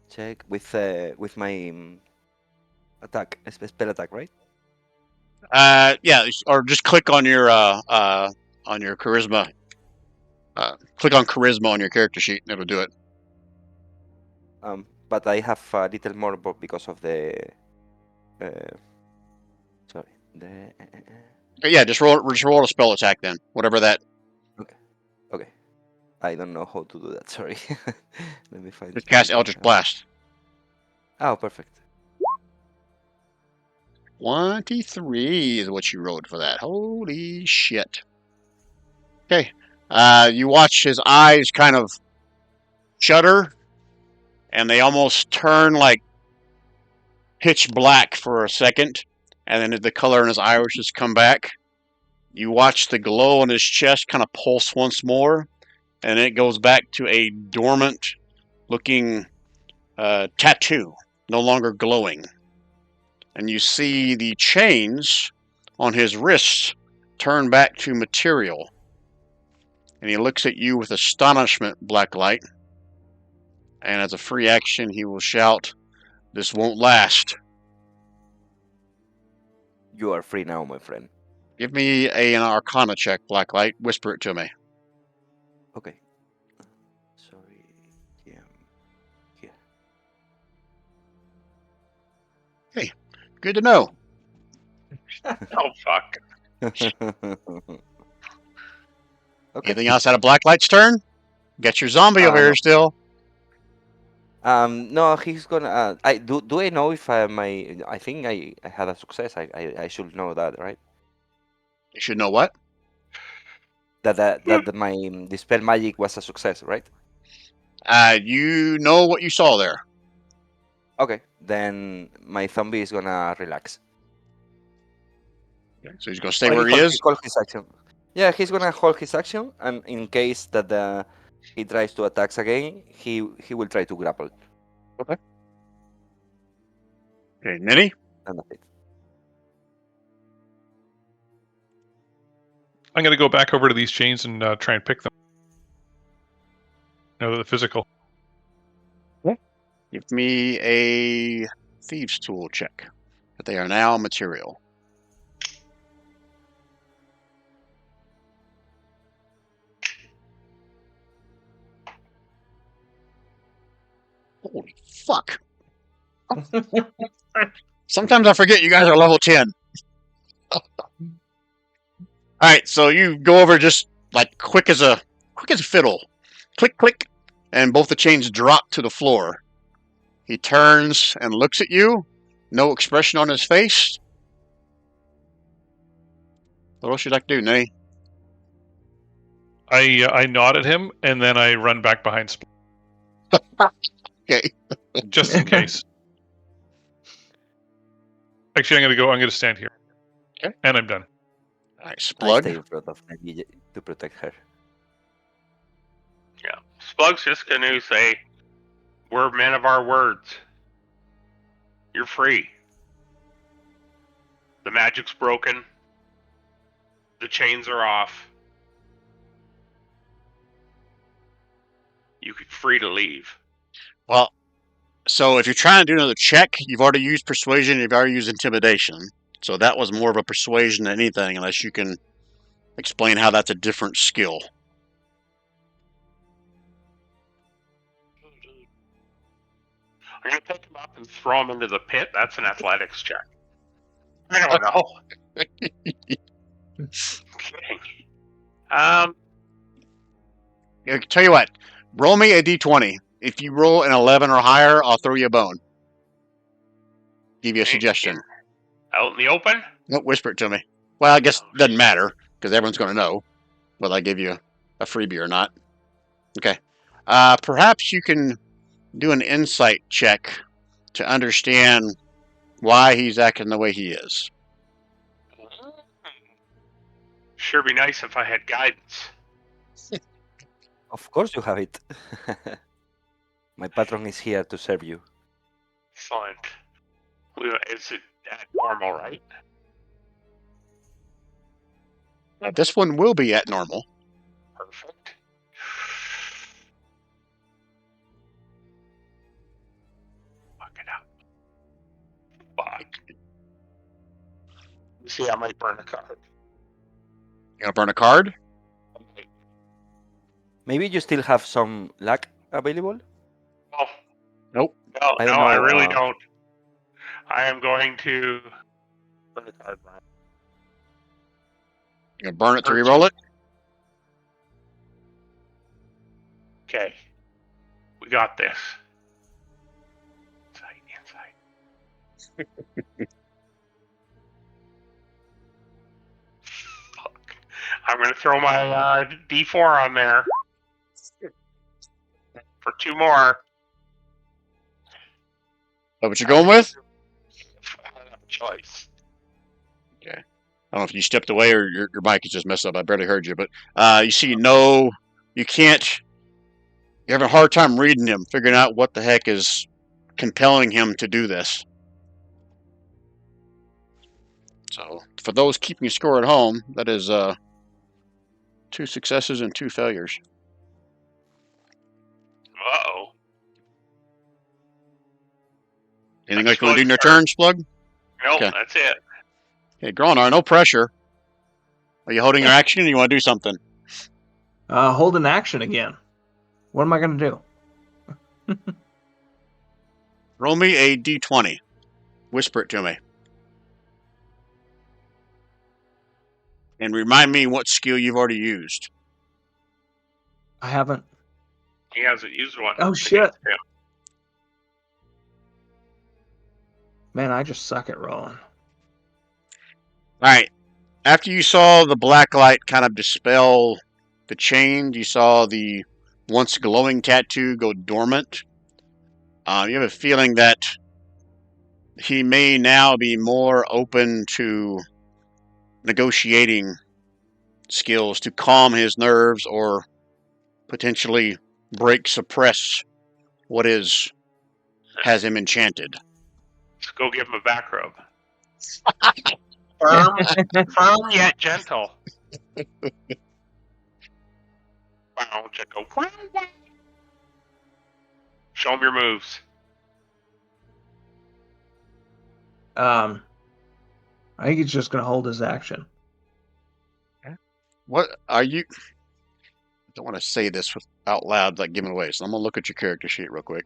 Check with my attack, spell attack, right? Yeah, or just click on your charisma. Click on charisma on your character sheet, and it'll do it. But I have a little more because of the. Sorry. The. Yeah, just roll a spell attack then, whatever that. Okay. I don't know how to do that. Sorry. Let me find. Just cast Eldritch Blast. Oh, perfect. 23 is what you rolled for that. Holy shit. Okay. You watch his eyes kind of shudder, and they almost turn like pitch black for a second, and then the color in his irises come back. You watch the glow on his chest kind of pulse once more, and it goes back to a dormant looking tattoo, no longer glowing. And you see the chains on his wrists turn back to material. And he looks at you with astonishment, Blacklight. And as a free action, he will shout, "This won't last." You are free now, my friend. Give me an Arcana check, Blacklight. Whisper it to me. Okay. Sorry. Yeah. Hey, good to know. Oh, fuck. Okay. Anything else out of Blacklight's turn? Get your zombie over No. here still. No, he's gonna. I do. Do I know if I think I had a success. I should know that, right? You should know what? That my dispel magic was a success, right? You know what you saw there. Okay, then my zombie is gonna relax. So he's going to stay Or where he is. hold his action. Yeah, he's gonna hold his action, and in case that he tries to attack again, he will try to grapple. Okay, Ninny? And that's it. I'm going to go back over to these chains and try and pick them. No, the physical. Give me a thieves' tool check. But they are now material. Holy fuck. Sometimes I forget you guys are level 10. Alright, so you go over just like quick as a fiddle. Click, click, and both the chains drop to the floor. He turns and looks at you. No expression on his face. What else should I do, Nay? I nod at him and then I run back behind Spl- Okay. just in case. Actually, I'm going to stand here. Okay. And I'm done. Alright, I stay Splug. in front of Maggie to protect her. Yeah. Splug's just going to say, we're men of our words. You're free. The magic's broken. The chains are off. You're free to leave. Well, so if you're trying to do another check, you've already used persuasion, you've already used intimidation. So that was more of a persuasion than anything, unless you can explain how that's a different skill. I'm going to pick him up and throw him into the pit. That's an athletics check. I don't know. Kidding. I'll tell you what, roll me a d20. If you roll an 11 or higher, I'll throw you a bone. Give you a suggestion. Out in the open? Don't whisper it to me. Well, I guess it doesn't matter, because everyone's going to know whether I give you a freebie or not. Okay. Perhaps you can do an insight check to understand why he's acting the way he is. Sure be nice if I had guidance. Of course you have it. My patron is here to serve you. Excellent. Is it at normal, right? This one will be at normal. Perfect. Fuck it up. Fuck. You see, I might burn a card. You gonna burn a card? Maybe you still have some luck available? Oh. Nope. No, I don't I know, really don't. I am going to burn a card. You gonna burn it to Hurt reroll you. it? Okay. We got this. Inside. Fuck. I'm going to throw my D4 on there. For 2 more. That what you're going with? I don't have a choice. I don't know if you stepped away or your mic is just messed up. I barely heard you, but you see, no, you can't. You're having a hard time reading him, figuring out what the heck is compelling him to do this. So for those keeping score at home, that is 2 successes and 2 failures. Uh-oh. Anything That's like you want to do in your Slug's turn. turn, Slug? Nope, Okay. that's it. Okay, Gronar, no pressure. Are you holding your action or you want to do something? Hold an action again. What am I going to do? Roll me a d20. Whisper it to me. And remind me what skill you've already used. I haven't. He hasn't used one. Oh, shit. Yeah. Man, I just suck at rolling. All right. After you saw the black light kind of dispel the chain, you saw the once glowing tattoo go dormant. You have a feeling that he may now be more open to negotiating skills to calm his nerves or potentially suppress what has him enchanted. Let's go give him a back rub. Firm yet gentle. Wow, just go. Show him your moves. I think he's just going to hold his action. What are you? I don't want to say this out loud, like giving away. So I'm gonna look at your character sheet real quick.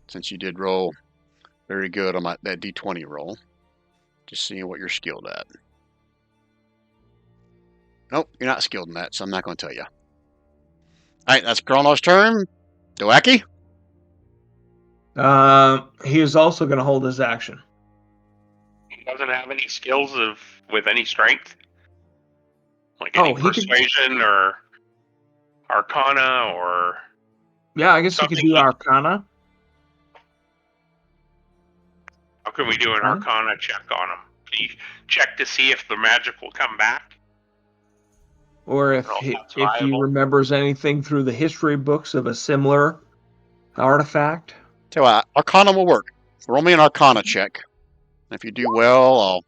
Since you did roll very good on that D20 roll, just seeing what you're skilled at. Nope, you're not skilled in that, so I'm not going to tell you. All right, that's Kronos' turn. Doaki? He is also going to hold his action. He doesn't have any skills with any strength? Like any Oh, he could- persuasion or arcana or... Yeah, I guess he could do Arcana. How can we do an Huh? arcana check on him? Can you check to see if the magic will come back? Or if Oh, he, that's if he viable. remembers anything through the history books of a similar artifact. Tell you what, Arcana will work. Roll me an Arcana check. If you do well, I'll...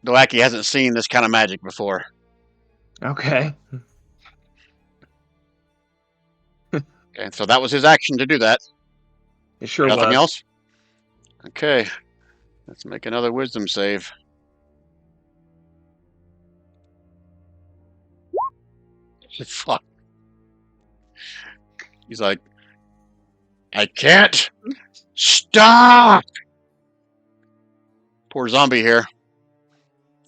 Doaki hasn't seen this kind of magic before. Okay. Okay, so that was his action to do that. It sure Nothing was. else? Okay. Let's make another wisdom save. Fuck. He's like, I can't stop. Poor zombie here.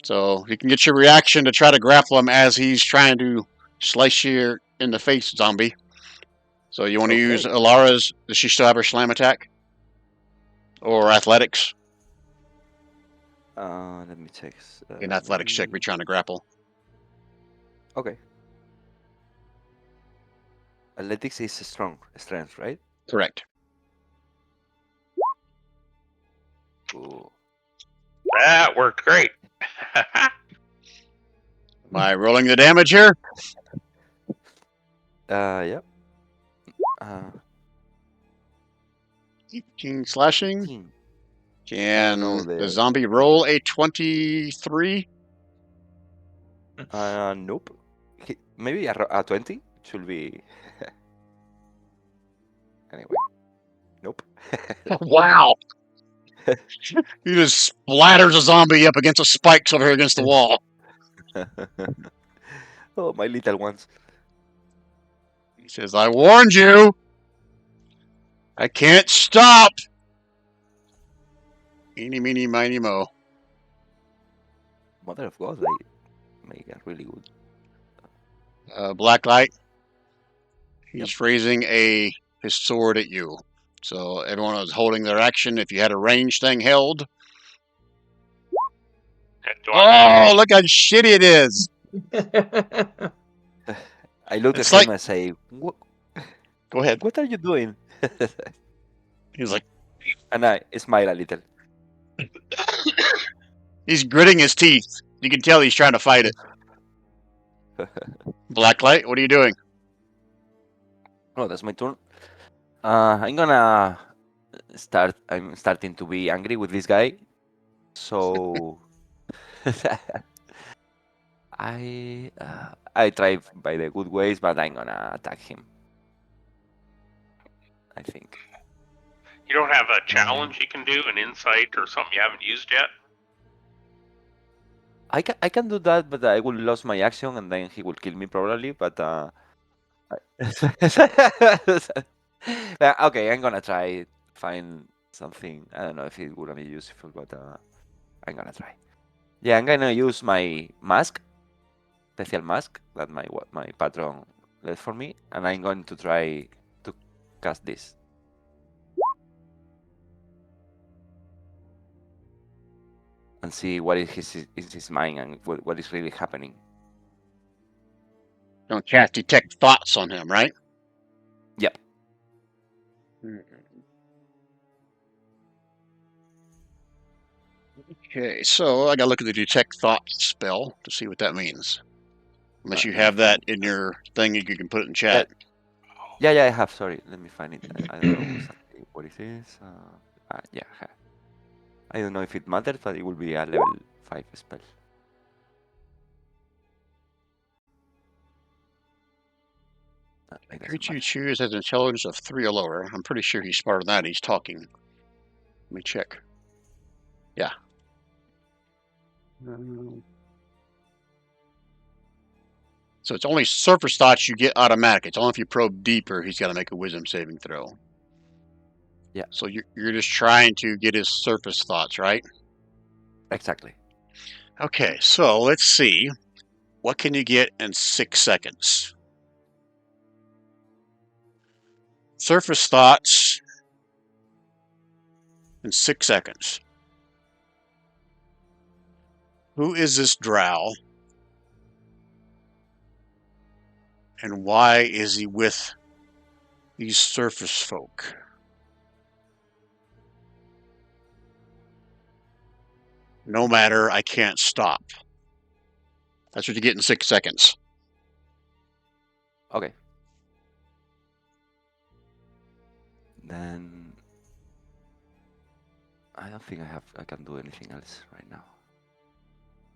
So you can get your reaction to try to grapple him as he's trying to slice you in the face, zombie. So you want to use Alara's? Does she still have her slam attack? Or athletics? Let me check. An athletics check, be trying to grapple. Okay. Athletics is strength, right? Correct. Ooh. That worked great. Am I rolling the damage here? Yep. 18 slashing. 18. Can No, the zombie roll a 23? Nope. Maybe a 20 should be. Anyway. Nope. Wow. He just splatters a zombie up against the spikes over here against the wall. Oh, my little ones. He says, I warned you. I can't stop. Eeny, meeny, miny, mo. Mother of God, they make a really good. Black light. He's Yep. raising his sword at you. So everyone was holding their action. If you had a ranged thing held. Oh, look how shitty it is. I look It's at like- him and say, "What? Go ahead. What are you doing?" He's like, And I smile a little. he's gritting his teeth. You can tell he's trying to fight it. Blacklight, what are you doing? Oh, that's my turn. I'm gonna I'm starting to be angry with this guy. So I try by the good ways, but I'm gonna attack him. I think. You don't have a challenge you can do, an insight or something you haven't used yet? I can do that, but I will lose my action and then he will kill me probably. But okay, I'm gonna try find something. I don't know if it would be useful, but I'm gonna try. Yeah, I'm gonna use my mask, special mask that my patron left for me, and I'm going to try to cast this. And see what is his mind and what is really happening. Don't cast detect thoughts on him, right? Yep. Okay, so I gotta look at the detect thoughts spell to see what that means. Unless you Let me have that find in your thing, you can put it in chat. Yeah, I have. Sorry, let me find it. I don't know exactly what it is. Yeah, I have. I don't know if it matters, but it will be a level 5 spell. The creature you choose has an intelligence of 3 or lower. I'm pretty sure he's smarter than that. He's talking. Let me check. Yeah. So it's only surface thoughts you get automatic. It's only if you probe deeper, he's got to make a wisdom saving throw. Yeah. So you're just trying to get his surface thoughts, right? Exactly. Okay, so let's see. What can you get in 6 seconds? Surface thoughts in 6 seconds. Who is this drow? And why is he with these surface folk? No matter, I can't stop. That's what you get in 6 seconds. Okay. Then I don't think I can do anything else right now.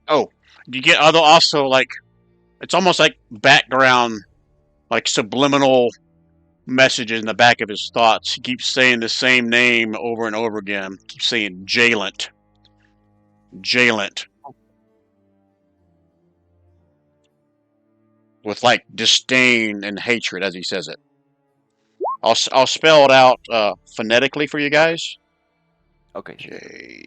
Oh, you get also like it's almost like background, like subliminal messages in the back of his thoughts. He keeps saying the same name over and over again. Keeps saying Jalent. Jalent. With like disdain and hatred as he says it. I'll spell it out phonetically for you guys. Okay. J.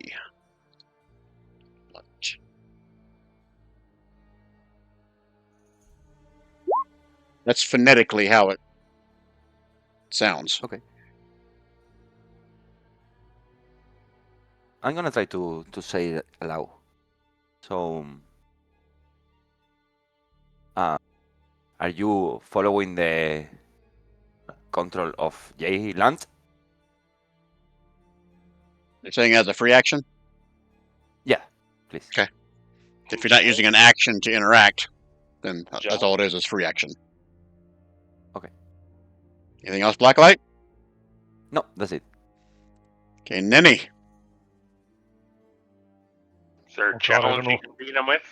That's phonetically how it sounds. Okay. I'm gonna try to say it aloud. So, are you following the control of J Land? You're saying as a free action? Yeah, please. Okay. If you're not using an action to interact, then that's all it is free action. Okay. Anything else, Blacklight? No, that's it. Okay, Nenny. Is there a challenge you can beat him with?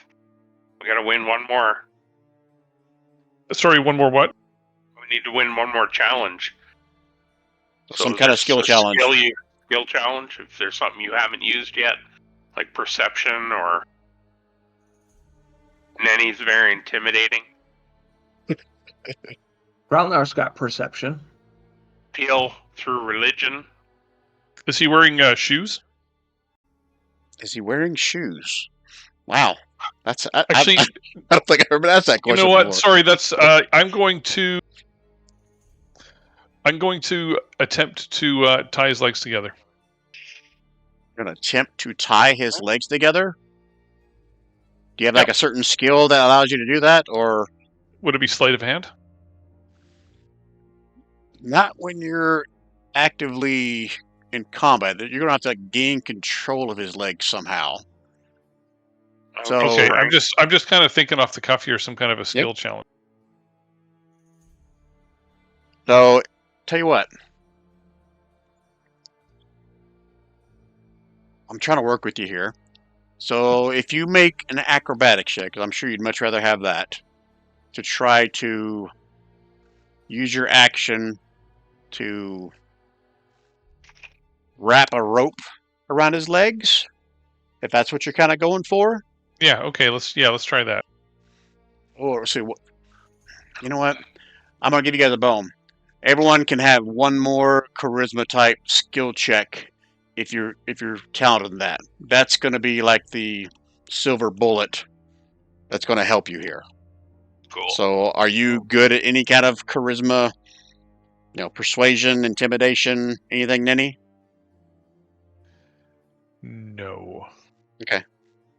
We gotta win one more. Sorry, one more what? We need to win one more challenge. Some kind of skill challenge. Skill challenge, if there's something you haven't used yet, like perception or... Nenny's very intimidating. Growlnar's got perception. Appeal through religion. Is he wearing shoes? Is he wearing shoes? Wow. That's Actually, I don't think I ever asked that question. You know what? Before. Sorry, that's I'm going to attempt to tie his legs together. You're gonna attempt to tie his legs together? Do you have like a certain skill that allows you to do that, or would it be sleight of hand? Not when you're actively in combat. You're gonna have to gain control of his legs somehow. So okay, I'm just kind of thinking off the cuff here, some kind of a skill challenge. So, tell you what. I'm trying to work with you here. So if you make an acrobatics check, 'cause I'm sure you'd much rather have that, to try to use your action to wrap a rope around his legs, if that's what you're kind of going for. Yeah. Okay. Let's try that. Or see what. You know what? I'm gonna give you guys a bone. Everyone can have one more charisma type skill check if you're talented in that. That's gonna be like the silver bullet that's gonna help you here. Cool. So are you good at any kind of charisma, persuasion, intimidation, anything, Ninny? No. Okay.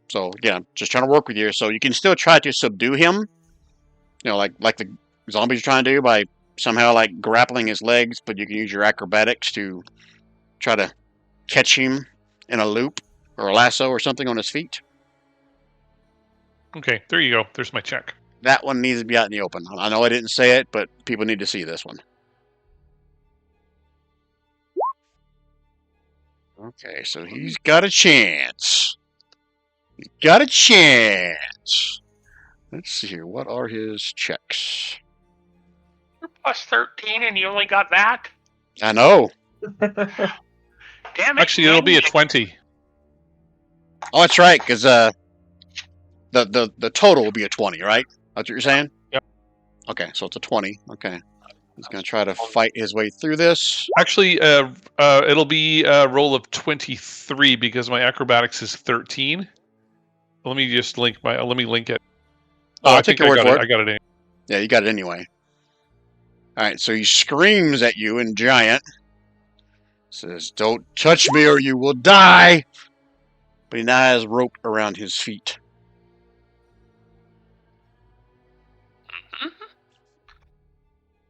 So yeah, I'm just trying to work with you. So you can still try to subdue him, like the zombies are trying to do by somehow like grappling his legs, but you can use your acrobatics to try to catch him in a loop or a lasso or something on his feet. Okay. There you go. There's my check. That one needs to be out in the open. I know I didn't say it, but people need to see this one. Okay, so he's got a chance. He's got a chance. Let's see here. What are his checks? You're plus 13 and you only got that? I know. Damn it. Actually, it'll be a Ninny. 20. Oh, that's right, because the total will be a 20, right? That's what you're saying? Yep. Okay, so it's a 20. Okay. He's going to try to fight his way through this. Actually, it'll be a roll of 23 because my acrobatics is 13. Let me just link let me link it. Oh, I I'll take think your word for it. I got it in. Yeah, you got it anyway. All right, so he screams at you in giant. Says, "Don't touch me or you will die." But he now has rope around his feet.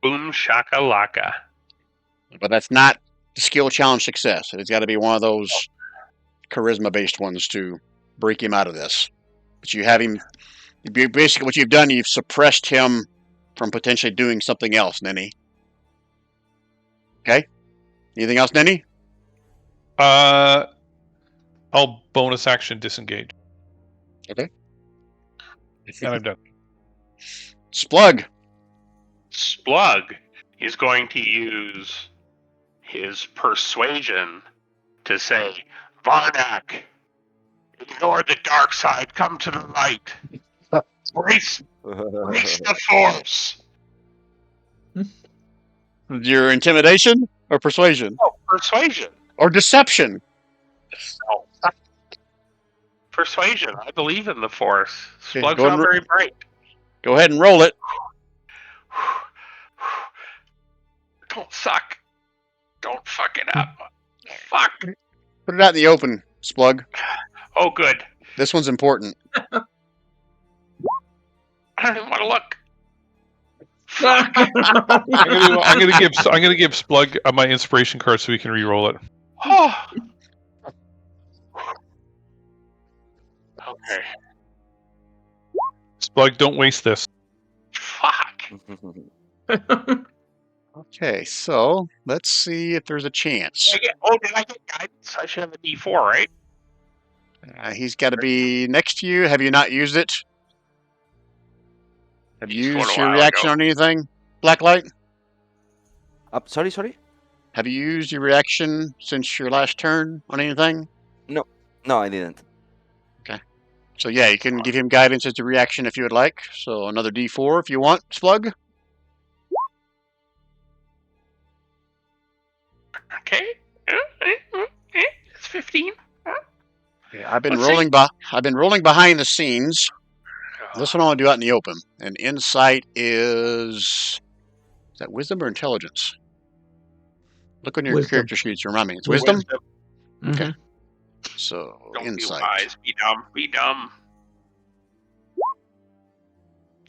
Boom shakalaka. But that's not the skill challenge success. It's got to be one of those charisma-based ones to break him out of this. But you have him... Basically, what you've done, you've suppressed him from potentially doing something else, Ninny. Okay? Anything else, Ninny? I'll bonus action disengage. Okay. And I'm done. Splug. Splug is going to use his persuasion to say, Varnak, ignore the dark side, come to the light. Brace the force. Your intimidation or persuasion? Oh, persuasion. Or deception? Oh. Persuasion. I believe in the force. Okay, Splug's go ahead not and very bright. Go ahead and roll it. Don't suck. Don't fuck it up. Fuck. Put it out in the open, Splug. Oh, good. This one's important. I don't even want to look. I'm gonna give Splug my inspiration card so we can re-roll it. Oh. Okay. Splug, don't waste this. Fuck. Okay, so let's see if there's a chance. Did I get guidance? I should have a D4, right? He's got to be next to you. Have you not used it? Have you used your reaction on anything, Blacklight? Sorry? Have you used your reaction since your last turn on anything? No, I didn't. So yeah, you can give him guidance as a reaction if you would like. So another D4 if you want, Splug. Okay. It's 15. Yeah, I've been Let's rolling. I've been rolling behind the scenes. This one I want to do out in the open. And insight is that wisdom or intelligence? Look on your Wisdom. character sheets. Remind me. It's wisdom. Okay. So Don't insight. be wise. Be dumb. Be dumb.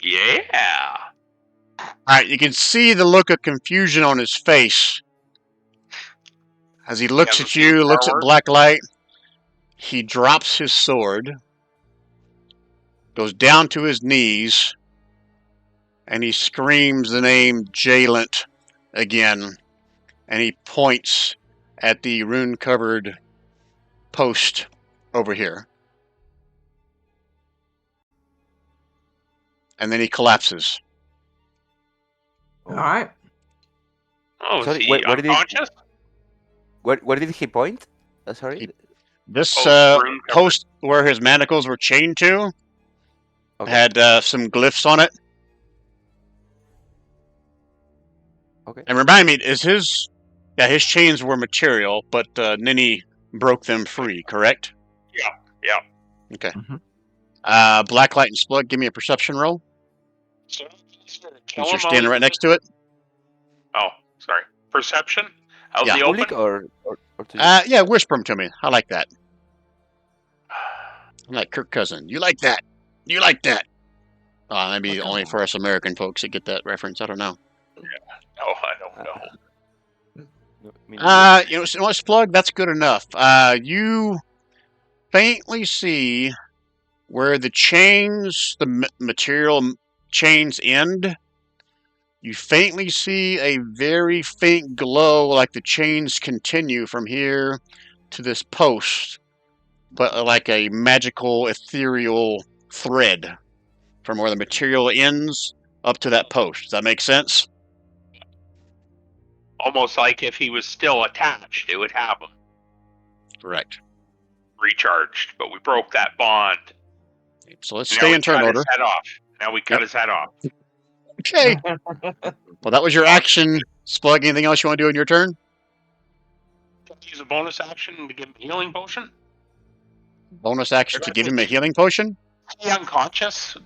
Yeah. All right, you can see the look of confusion on his face as he looks at you, looks at Blacklight. He drops his sword, goes down to his knees, and he screams the name Jalent again, and he points at the rune-covered post over here. And then he collapses. All right. Oh, Sorry, is he where did he- unconscious? Where did he point? Sorry. This Room cover. post where his manacles were chained to Okay. had some glyphs on it. Okay. And remind me, his chains were material, but Nini broke them free, correct? Yeah. Okay. Mhm. Blacklight and Splug, give me a perception roll. So, Since you're standing right next to it. Oh, sorry. Perception? Out Yeah. in the open? Public or to you? Yeah, whisper them to me. I like that. I'm like Kirk Cousin. You like that? You like that? Maybe Oh, come only on. for us American folks that get that reference. I don't know. No, I don't know. No, me neither. You know, Splug, that's good enough. You faintly see where the chains, the material chains end. You faintly see a very faint glow, like the chains continue from here to this post, but like a magical, ethereal thread from where the material ends up to that post. Does that make sense? Almost like if he was still attached, it would happen. Correct. Recharged, but we broke that bond. So let's Now stay we in turn cut order. his head off. Now we cut Yep. his head off. Okay. Well, that was your action. Splug, anything else you want to do in your turn? Use a bonus action to give him a healing potion? Bonus action to give him a healing potion? Is he unconscious?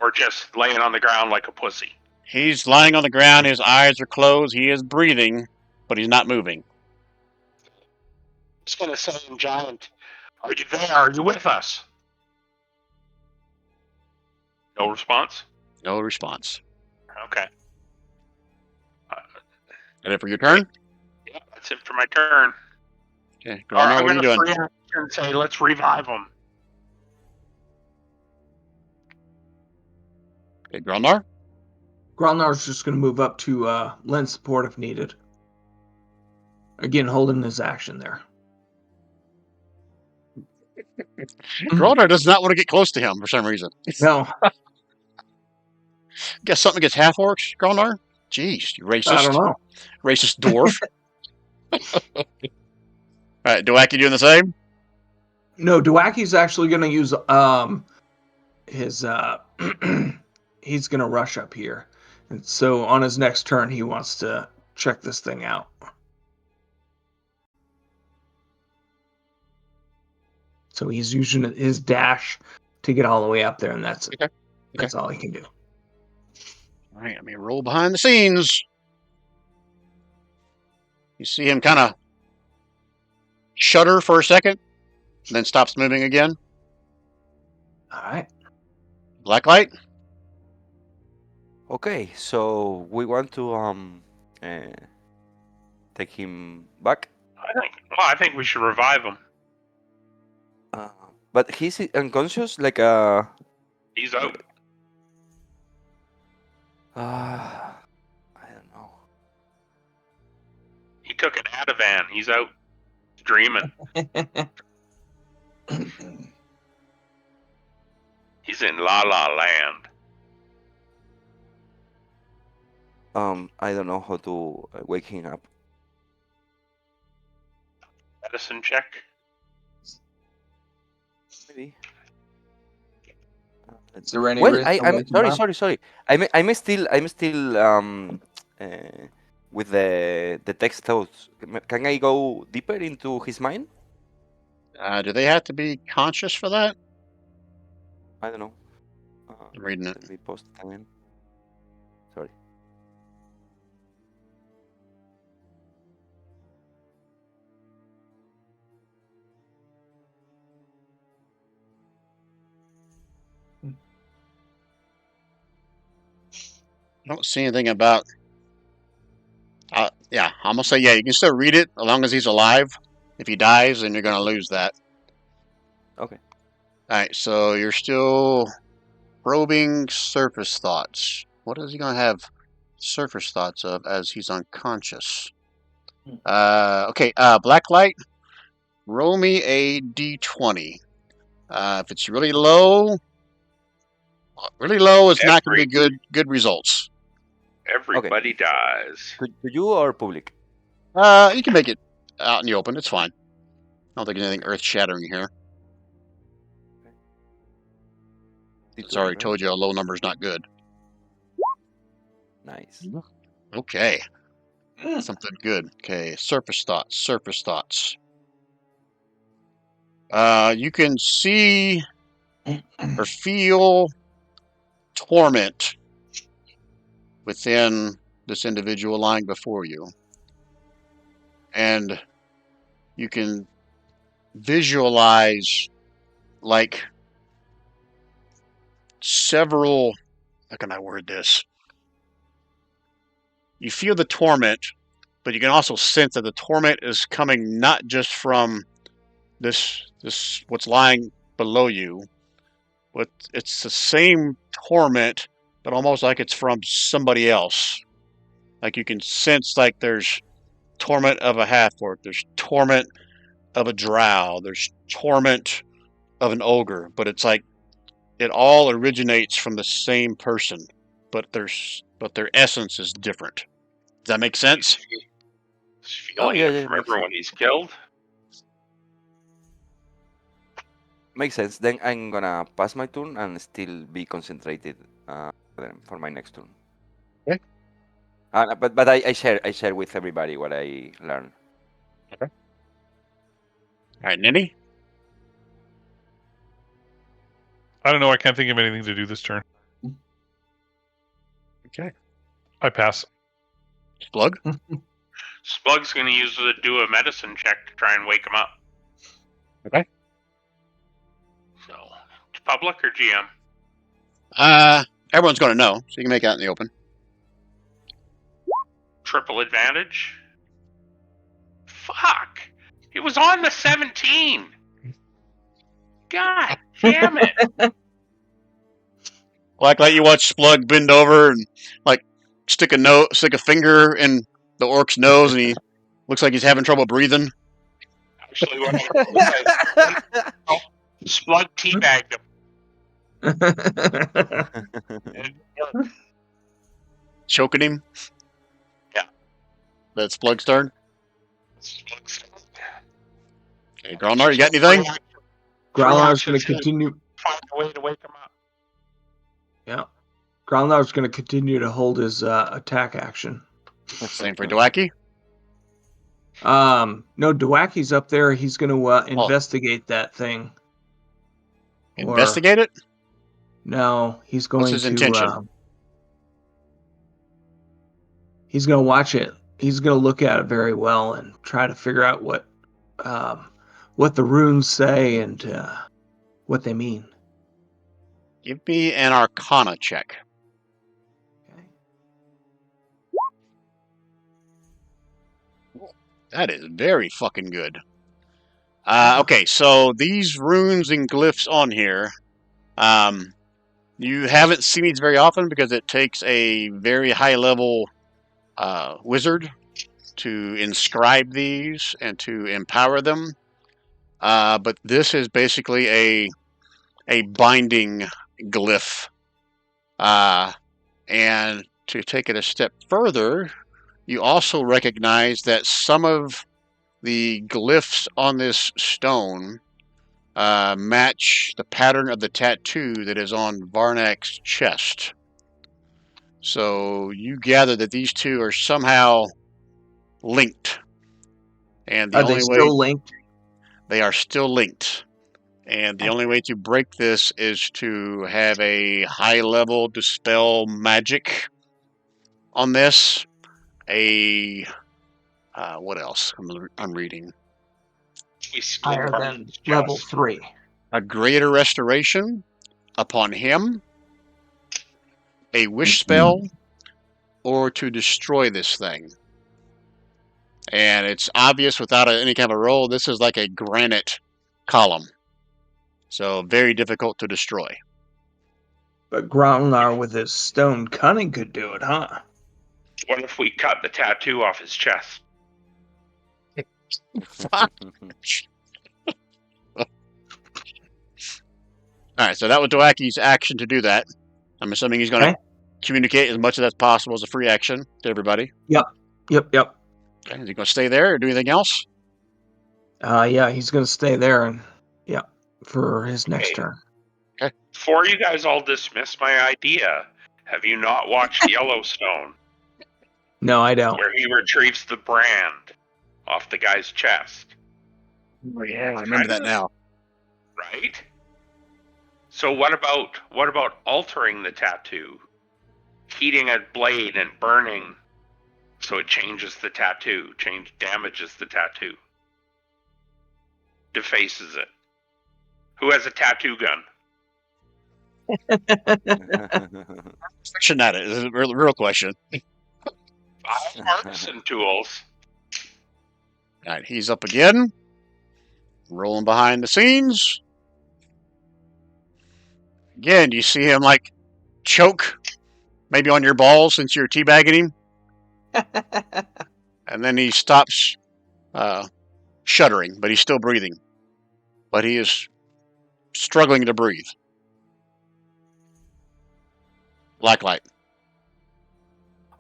Or just laying on the ground like a pussy? He's lying on the ground. His eyes are closed. He is breathing, but he's not moving. It's gonna say in giant, are you there? Are you with us? No response? No response. Okay. That it for your turn? Yeah, that's it for my turn. Okay. All right, Gromnar, I'm what are you gonna doing? free action and say, let's revive him. Okay, Gromnar? Gralnar's just going to move up to lend support if needed. Again, holding his action there. Gromnar does not want to get close to him for some reason. No, Guess something against half orcs, Gromnar? Jeez, you racist. I don't know. Racist dwarf. Alright, Dwaki doing the same? No, Dwaki's actually going to use his he's going to rush up here. And so on his next turn, he wants to check this thing out. So he's using his dash to get all the way up there, and that's Okay. that's all he can do. Alright, let me roll behind the scenes. You see him kind of shudder for a second, and then stops moving again. All right. Blacklight? Okay, so we want to take him back. I think we should revive him. But he's unconscious, like He's out. I don't know. He took an Ativan. He's out dreaming. He's in La La Land. I don't know how to wake him up. Medicine check. Maybe. Is there any Well, risk of I'm waking him up? sorry. I'm still with the text thoughts. Can I go deeper into his mind? Do they have to be conscious for that? I don't know. I'm reading it. Let me post it again. Sorry. I don't see anything about. Yeah, I'm gonna say yeah. You can still read it as long as he's alive. If he dies, then you're gonna lose that. Okay. All right, so you're still probing surface thoughts. What is he gonna have surface thoughts of as he's unconscious? Okay. Blacklight. roll me a d20. If it's really low is not going to be good results. Everybody dies. To you or public? You can make it out in the open. It's fine. I don't think anything earth-shattering here. It's already told you a low number is not good. Nice. Okay. Something good. Okay, surface thoughts. You can see or feel torment within this individual lying before you. And you can visualize like several, how can I word this? You feel the torment, but you can also sense that the torment is coming not just from this what's lying below you, but it's the same torment, but almost like it's from somebody else. Like you can sense like there's torment of a half-orc, there's torment of a drow, there's torment of an ogre, but it's like it all originates from the same person, but their essence is different. Does that make sense? He's feeling it from everyone he's killed. Makes sense. Then I'm gonna pass my turn and still be concentrated for my next turn. Okay. But I share with everybody what I learned. Okay. All right, Ninny. I don't know. I can't think of anything to do this turn. Okay. I pass. Splug? Splug's going to do a medicine check to try and wake him up. Okay. So, public or GM? Everyone's going to know, so you can make it out in the open. Triple advantage? Fuck! It was on the 17! God damn it! Like you watch Splug bend over and like stick a finger in the orc's nose, and he looks like he's having trouble breathing. Actually, what I Splug teabagged him. Choking him. Yeah. That's Splug's turn. Splug's turn. Okay, Gralnar, you got anything? Gralnar's going to continue. Find a way to wake him up. Yeah. Gralnar's going to continue to hold his attack action. Same for Dwaki. No, Dwaki's up there. He's going to investigate that thing. Investigate it? No, he's going What's his intention? He's going to watch it. He's going to look at it very well and try to figure out what the runes say and what they mean. Give me an Arcana check. Okay. That is very fucking good. Okay, so these runes and glyphs on here, you haven't seen these very often because it takes a very high-level wizard to inscribe these and to empower them. But this is basically a binding glyph. And to take it a step further, you also recognize that some of the glyphs on this stone match the pattern of the tattoo that is on Varnak's chest. So you gather that these two are somehow linked. And Are they still linked? They are still linked. And the only way to break this is to have a high-level dispel magic on this. What else? I'm reading. Higher than level 3. A greater restoration upon him, a wish spell, or to destroy this thing. And it's obvious without any kind of roll, this is like a granite column. So very difficult to destroy. But Gralnar with his stone cunning could do it, huh? What if we cut the tattoo off his chest? All right, so that was Dwaki's action to do that. I'm assuming he's going to Okay. communicate as much of that as possible as a free action to everybody. Yep. Okay, is he going to stay there or do anything else? Yeah, he's gonna stay there and for his next Okay. turn. Before you guys all dismiss my idea, have you not watched Yellowstone, No, I don't. where he retrieves the brand off the guy's chest? Oh, yeah, I remember that now. Right? So what about altering the tattoo? Heating a blade and burning so it changes the tattoo, damages the tattoo. Defaces it. Who has a tattoo gun? Fiction that is a real question. I have artisan tools. All right, he's up again. Rolling behind the scenes. Again, you see him like choke, maybe on your balls since you're teabagging him. And then he stops shuddering, but he's still breathing. But he is struggling to breathe. Blacklight.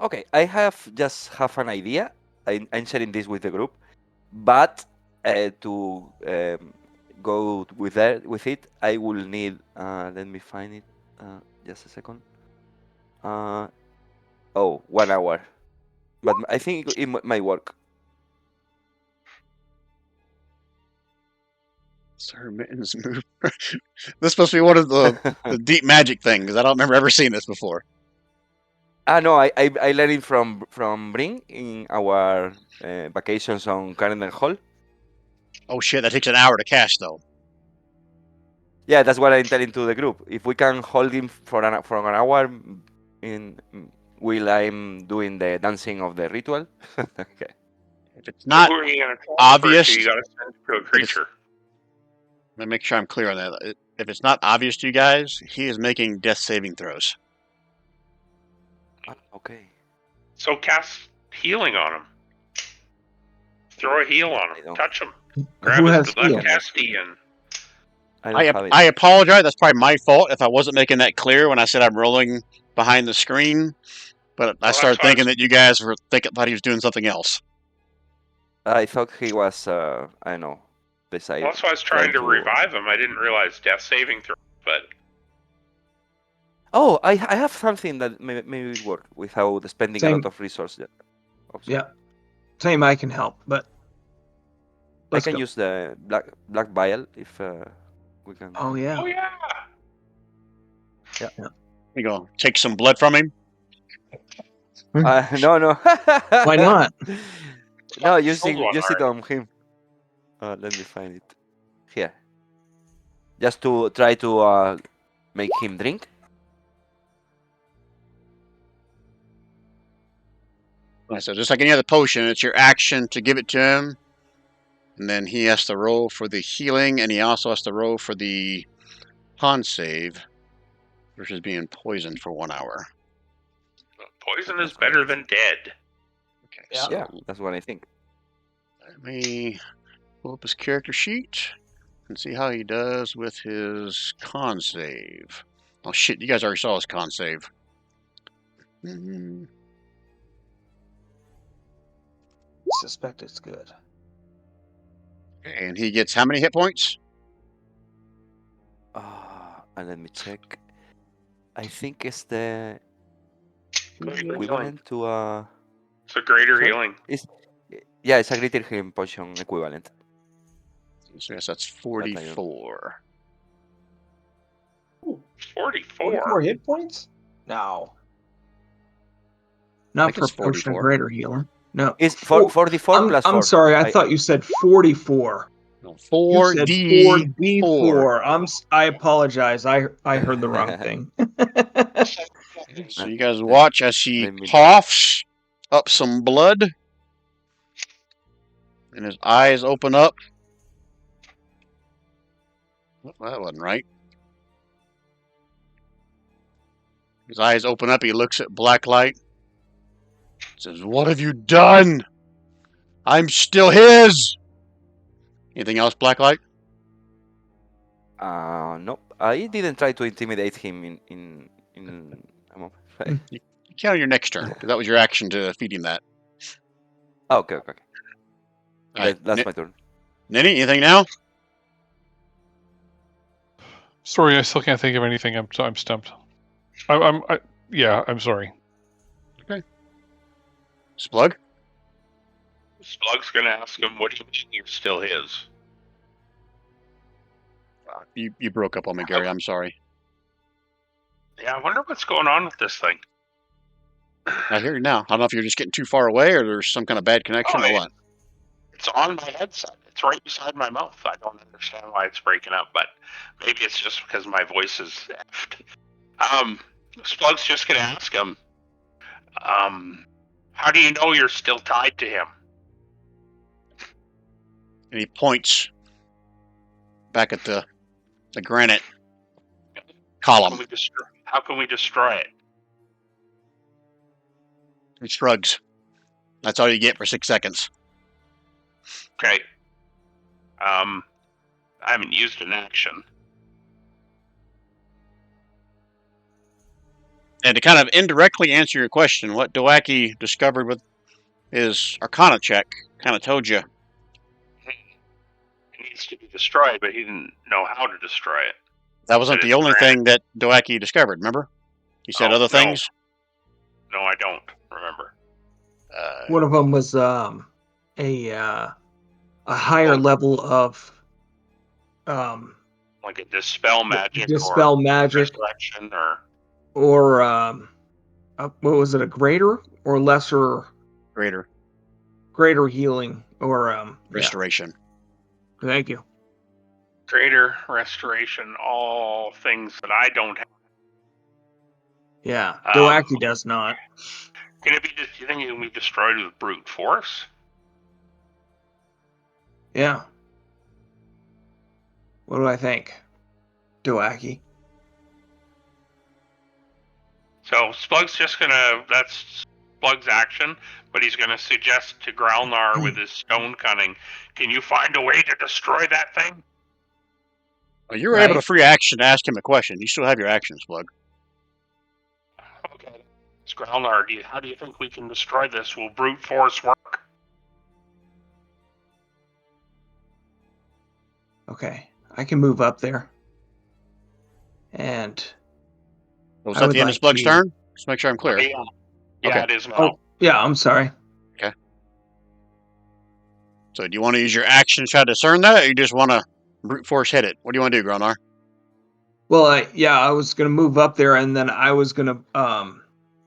Okay, I just have an idea. I'm sharing this with the group, but to go with it, I will need. Let me find it. Just a second. 1 hour, but I think it might work. Sir Mittens move. This is supposed to be one of the deep magic things. I don't remember ever seeing this before. No, I learned it from Bring in our vacations on Carenden Hall. Oh shit, that takes an hour to cast though. Yeah, that's what I'm telling to the group. If we can hold him for an hour, while I'm doing the dancing of the ritual. Okay. If it's not Who are you gonna transfer obvious, to? You gotta send it to a creature. let me make sure I'm clear on that. If it's not obvious to you guys, he is making death saving throws. Okay. So cast healing on him. Throw a heal on I him. don't- Touch him. Who Grab has his heal? left testy and I don't have it. I apologize. That's probably my fault if I wasn't making that clear when I said I'm rolling behind the screen. But I Well, started that's why I thinking was- that you guys were thought he was doing something else. I thought he was, I don't know, beside. Well, that's why I was trying to revive him. I didn't realize death saving throw, but Oh, I have something that maybe work without spending a Same. lot of resources. Yeah. Same, I can help, but I let's can go. use the black vial if we can. Oh yeah. oh yeah. You go take some blood from him. No. Why not? No, Fucking use sold one it on him. Let me find it here. Just to try to make him drink. So just like any other potion, it's your action to give it to him. And then he has to roll for the healing, and he also has to roll for the con save versus being poisoned for 1 hour. Poison is better than dead. Okay, Yeah. Yeah, so that's what I think. let me pull up his character sheet and see how he does with his con save. Oh shit, you guys already saw his con save. Suspect it's good. And he gets how many hit points? And let me check. I think it's the Greater healing. equivalent to It's a greater Sorry? healing. it's a greater healing potion equivalent. So yes, that's 44. 44. 44 hit points? No. I Not think for it's potion of 44. greater healing. No. It's Four- 44 plus 4. I'm sorry, I thought you said 44. No, You said 4D4. 4D4. I apologize. I heard the wrong thing. So you guys watch as he Let me- coughs up some blood, and his eyes open up. Well, that wasn't right. His eyes open up. He looks at Blacklight. Says, "What have you done? I'm still his." Anything else, Blacklight? Nope. I didn't try to intimidate him in a moment. You count on your next turn, because that was your action to feed him that. Okay. All right. That's my turn. Ninny, anything now? Sorry, I still can't think of anything. I'm stumped. I'm sorry. Splug? Splug's gonna ask him, what do you mean you're still his? You broke up on me, Gary. I'm sorry. Yeah, I wonder what's going on with this thing. I hear you now. I don't know if you're just getting too far away or there's some kind of bad connection or what. It's on my headset. It's right beside my mouth. I don't understand why it's breaking up, but maybe it's just because my voice is effed. Splug's just gonna ask him, how do you know you're still tied to him? And he points back at the granite column. How can we destroy it? He shrugs. That's all you get for 6 seconds. Okay. I haven't used an action. And to kind of indirectly answer your question, what Dwaki discovered with his Arcana check kind of told you. It needs to be destroyed, but he didn't know how to destroy it. That wasn't the only thing that Dwaki discovered, remember? He said other things? No, I don't remember. One of them was a higher level of like a dispel magic, resurrection, or what was it? A greater or lesser? Greater healing or restoration. Yeah. Thank you. Greater restoration, all things that I don't have. Yeah, Dwaki does not. Can it be? Do you think it can be destroyed with brute force? Yeah. What do I think, Dwaki? So Splug's just gonna. That's Splug's action, but he's gonna suggest to Growlnar with his stone cunning. Can you find a way to destroy that thing? Well, you were able to free action to ask him a question. You still have your action, Splug. Okay. Growlnar, how do you think we can destroy this? Will brute force work? Okay, I can move up there. And was that the end of Splug's turn? Just make sure I'm clear. Yeah, it is now. Oh, yeah, I'm sorry. Okay. So do you want to use your action to try to discern that, or you just want to brute force hit it? What do you want to do, Growlnar? Well, I was going to move up there, and then I was going to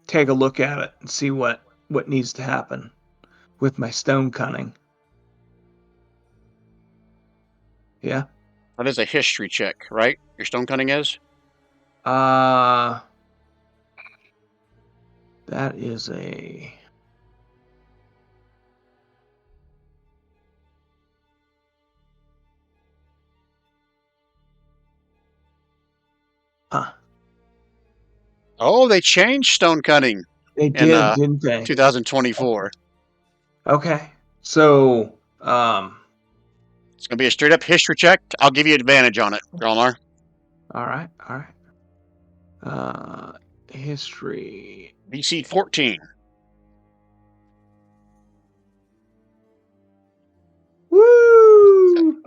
take a look at it and see what needs to happen with my stone cunning. Yeah. That is a history check, right? Your stone cunning is? That is a... Huh. Oh, they changed stone cunning. They did, didn't they? 2024. Okay. So, it's going to be a straight up history check. I'll give you advantage on it, Growlnar. All right. History. DC 14. Woo!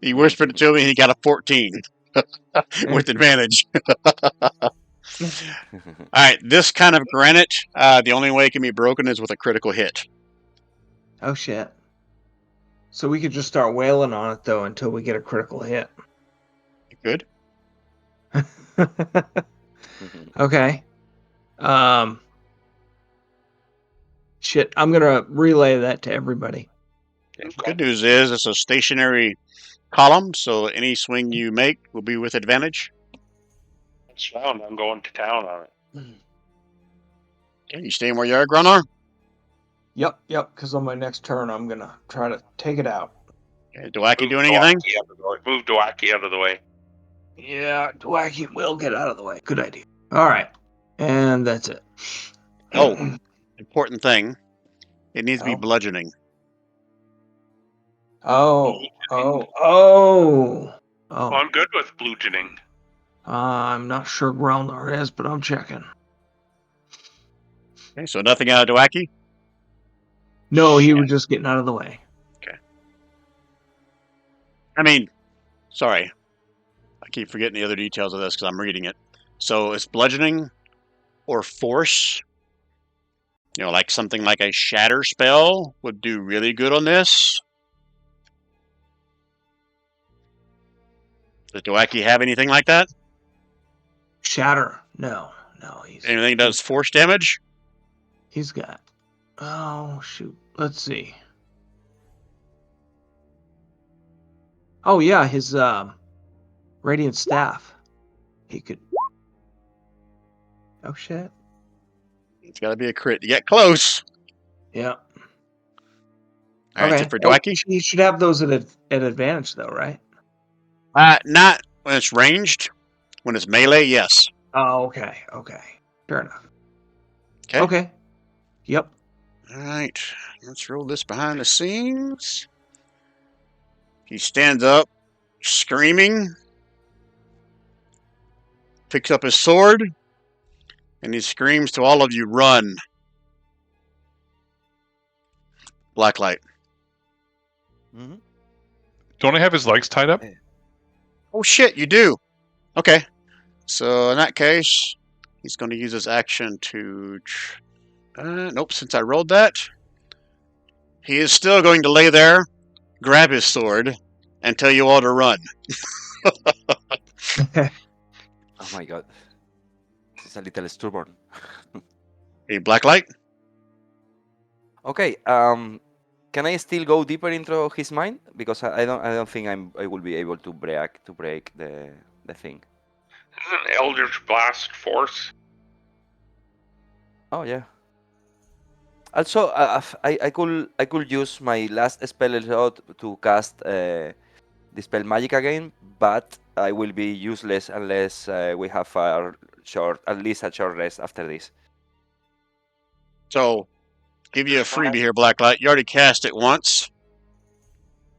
He whispered it to me, and he got a 14 with advantage. All right, this kind of granite, the only way it can be broken is with a critical hit. Oh, shit. So we could just start wailing on it, though, until we get a critical hit. Good. Okay. Shit, I'm going to relay that to everybody. Okay. Good news is it's a stationary column, so any swing you make will be with advantage. It's round. I'm going to town on it. Okay, you staying where you are, Growlnar? Yep, because on my next turn, I'm going to try to take it out. Okay, Dwaki doing anything? Move Dwaki out of the way. Yeah, Dwaki will get out of the way. Good idea. All right, and that's it. Oh, important thing. It needs to be bludgeoning. Oh. Oh, Well, I'm good with bludgeoning. I'm not sure Growlner is, but I'm checking. Okay, so nothing out of Dwaki? No, he was just getting out of the way. I mean, sorry. I keep forgetting the other details of this because I'm reading it. So it's bludgeoning or force. You know, like something like a shatter spell would do really good on this. Does Dwaki have anything like that? Shatter? No. Anything that does force damage? He's got. Oh shoot. Let's see. Oh yeah, his radiant staff. He could. Oh shit. It's got to be a crit to get close. Yeah. All right, Okay. so for Dwaki? He should have those at advantage though, right? Not when it's ranged. When it's melee, yes. Oh, okay. Fair enough. Okay. Okay. Yep. All right, let's roll this behind the scenes. He stands up, screaming, picks up his sword, and he screams to all of you, "Run!" Blacklight. Mm-hmm. Don't I have his legs tied up? Oh shit, you do. Okay. So in that case, he's going to use his action to. Nope, since I rolled that, he is still going to lay there, grab his sword, and tell you all to run. Oh my god. This is a little stubborn. A Blacklight? Okay. Can I still go deeper into his mind? Because I don't think I will be able to break the thing. Isn't Eldritch Blast force? Oh yeah. Also, I could use my last spell slot to cast Dispel Magic again, but I will be useless unless we have at least a short rest after this. So, give you a freebie here, Blacklight. You already cast it once,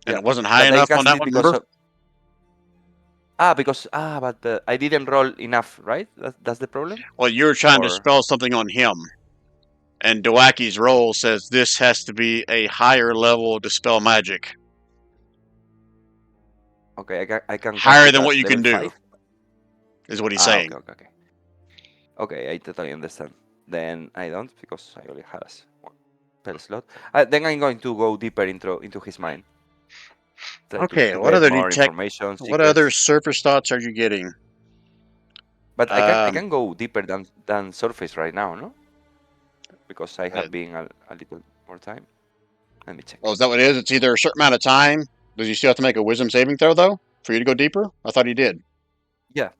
and it wasn't high But I enough on cast that it one, because remember? but I didn't roll enough, right? That's the problem. Well, you were trying to Or- spell something on him, and Dwaki's roll says this has to be a higher level Dispel Magic. Okay, I can cast Higher it than at what you can level do, 5. is what he's saying. Okay. Okay, I totally understand. Then I don't, because I only has one spell slot. Then I'm going to go deeper into his mind. Try Okay, to what get other more information, what other secrets. surface thoughts are you getting? But I can go deeper than surface right now, no? Because I have been a little more time. Let me check. Oh, is that what it is? It's either a certain amount of time. Does he still have to make a wisdom saving throw, though, for you to go deeper? I thought he did. Yeah.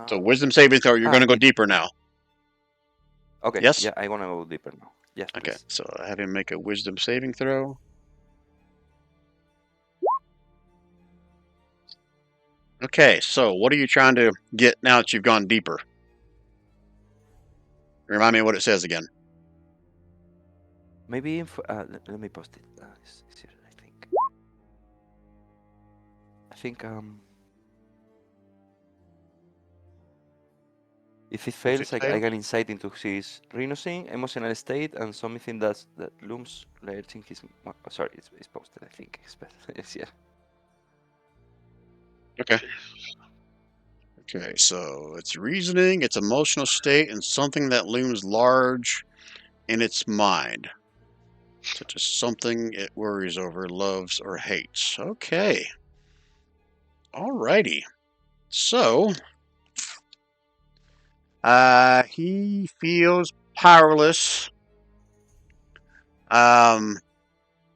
So wisdom saving throw, you're going to go deeper now. Okay. Yes? Yeah, I want to go deeper now. Yes, Okay, please. so I have him make a wisdom saving throw. Okay, so what are you trying to get now that you've gone deeper? Remind me what it says again. Maybe let me post it. It's here, I think. If it fails, I get insight into his renouncing emotional state and something that looms large in his. Sorry, it's posted. I think it's here. Okay. Okay, so it's reasoning, its emotional state, and something that looms large in its mind, such as something it worries over, loves, or hates. Okay. Alrighty. So, he feels powerless.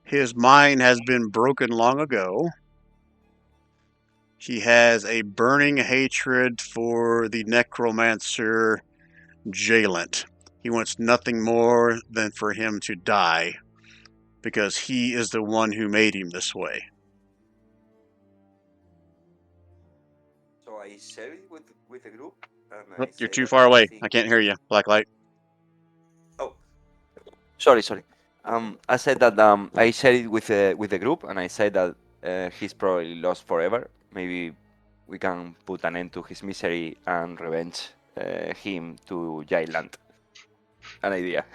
His mind has been broken long ago. He has a burning hatred for the necromancer Jalent. He wants nothing more than for him to die, because he is the one who made him this way. So I share it with the group. And you're too far away. I can't hear you, Blacklight. Oh, sorry. I said that I shared it with the group, and I said that he's probably lost forever. maybe we can put an end to his misery and revenge him to Jailand. An idea.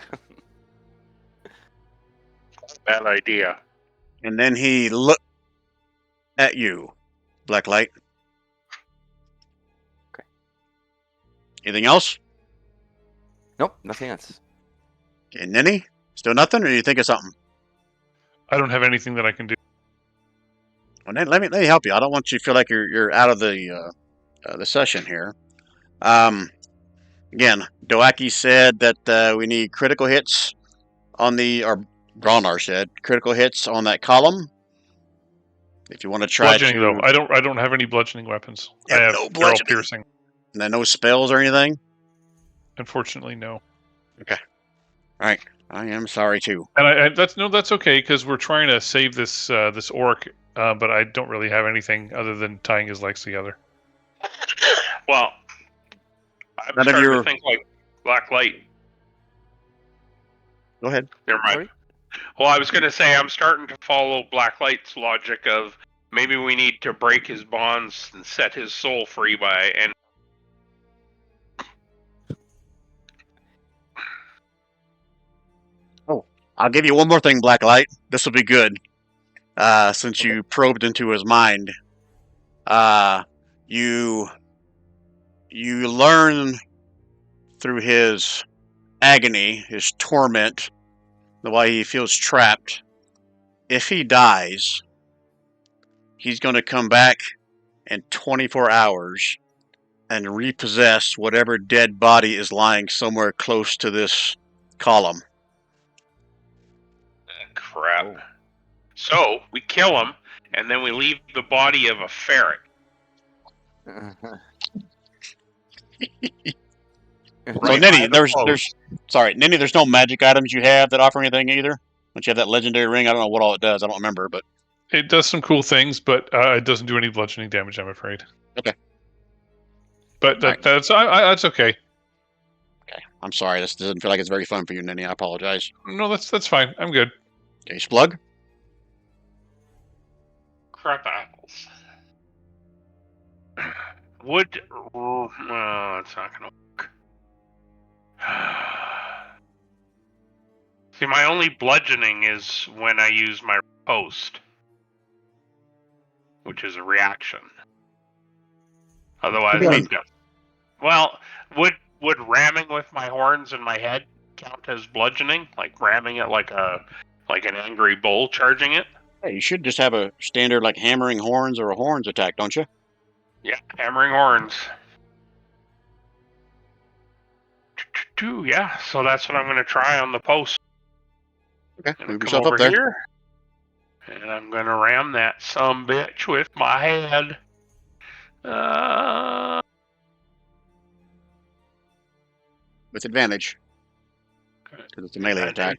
Bad idea. And then he looked at you, Blacklight. Okay. Anything else? Nope, nothing else. Okay, Ninny? Still nothing, or you think of something? I don't have anything that I can do. Well, then let me help you. I don't want you to feel like you're out of the session here. Again, Doaki said that we need critical hits on or Gronar said critical hits on that column. If you want to try Bludgeoning though, I don't have any bludgeoning weapons. Yeah, I have no they're all bludgeoning. piercing. And then no spells or anything. Unfortunately, no. Okay. All right. I am sorry too. And that's okay because we're trying to save this this orc, but I don't really have anything other than tying his legs together. Well, I'm None of starting your- to think like Blacklight. Go ahead. Never mind. Sorry? Well, I was going to say I'm starting to follow Blacklight's logic of maybe we need to break his bonds and set his soul free by and I'll give you one more thing, Blacklight. This will be good. Since you probed into his mind. You learn through his agony, his torment, the way he feels trapped. If he dies, he's going to come back in 24 hours and repossess whatever dead body is lying somewhere close to this column. crap. Oh. So we kill him, and then we leave the body of a ferret. So Right Ninny, by the Ninny, there's no magic items you have that offer anything either. Don't you have that legendary ring? I don't know what all it does. I don't remember, but It does some cool things, but it doesn't do any bludgeoning damage, I'm afraid. Okay. But Alright. that's okay. okay. I'm sorry. This doesn't feel like it's very fun for you, Ninny. I apologize. No, that's fine. I'm good. Okay, Splug. crap apples. Would it's not gonna work. See, my only bludgeoning is when I use my post, which is a reaction. Otherwise, What do you mean? well, would ramming with my horns in my head count as bludgeoning? Like ramming it like an angry bull charging it? Hey, you should just have a standard like hammering horns or a horns attack, don't you? Yeah, hammering horns. Yeah, so that's what I'm going to try on the post. Okay, Gonna move come yourself over up there. here, and I'm going to ram that sumbitch with my head. With advantage. Okay. Because it's a melee attack.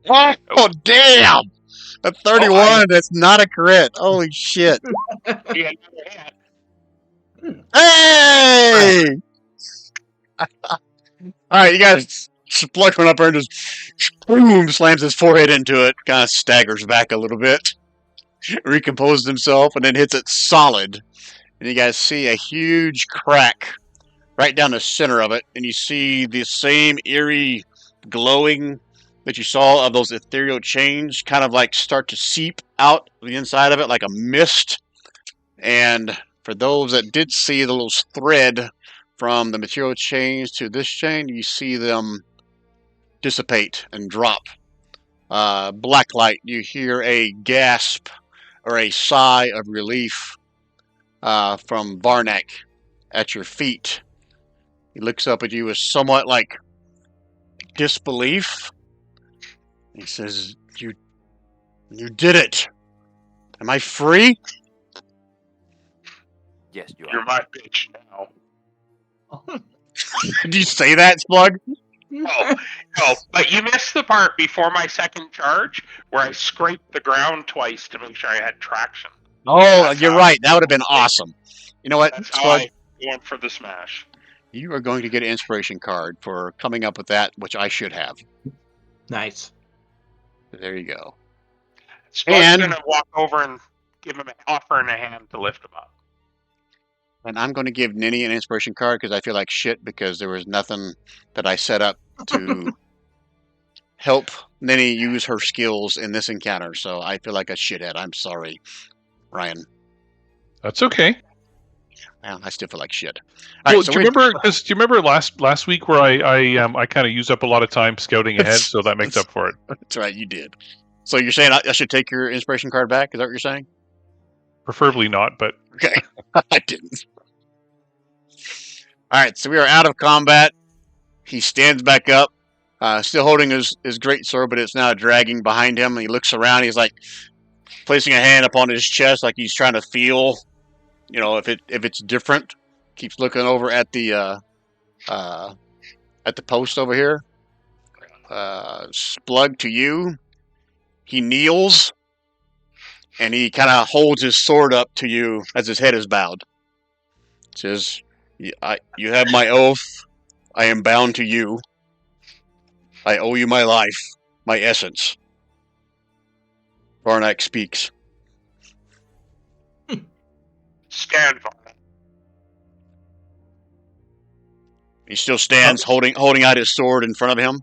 Oh, damn! A 31, that's not a crit. Holy shit. Yeah, Hey! Alright, you guys, Splug went up there and just boom, slams his forehead into it, kind of staggers back a little bit, recomposes himself, and then hits it solid. And you guys see a huge crack right down the center of it, and you see the same eerie glowing that you saw of those ethereal chains kind of like start to seep out the inside of it like a mist. And for those that did see the little thread from the material chains to this chain, you see them dissipate and drop. Blacklight, you hear a gasp or a sigh of relief from Varnak at your feet. He looks up at you with somewhat like disbelief. He says, You did it. Am I free? Yes, you you're are. my bitch now. Did you say that, Splug? No, but you missed the part before my second charge where I scraped the ground twice to make sure I had traction. Oh, That's you're how- right. That would have been awesome. You know what, That's how Splug? I went for the smash. You are going to get an inspiration card for coming up with that, which I should have. Nice. There you go. Spud's And- gonna walk over and offer him a hand to lift him up. And I'm going to give Ninny an inspiration card because I feel like shit because there was nothing that I set up to help Ninny use her skills in this encounter. So I feel like a shithead. I'm sorry, Ryan. That's okay. Well, I still feel like shit. Well, do you remember? Because do you remember last week where I kind of used up a lot of time scouting ahead, so that makes up for it. That's right, you did. So you're saying I should take your inspiration card back? Is that what you're saying? Preferably not, but Okay, I didn't. All right, so we are out of combat. He stands back up, still holding his great sword, but it's now dragging behind him. And he looks around. He's like placing a hand upon his chest, like he's trying to feel, if it's different. Keeps looking over at the post over here. Splug to you. He kneels, and he kind of holds his sword up to you as his head is bowed. Says, "You have my oath. I am bound to you. I owe you my life, my essence." Varnak speaks. Stand for it. He still stands, holding out his sword in front of him.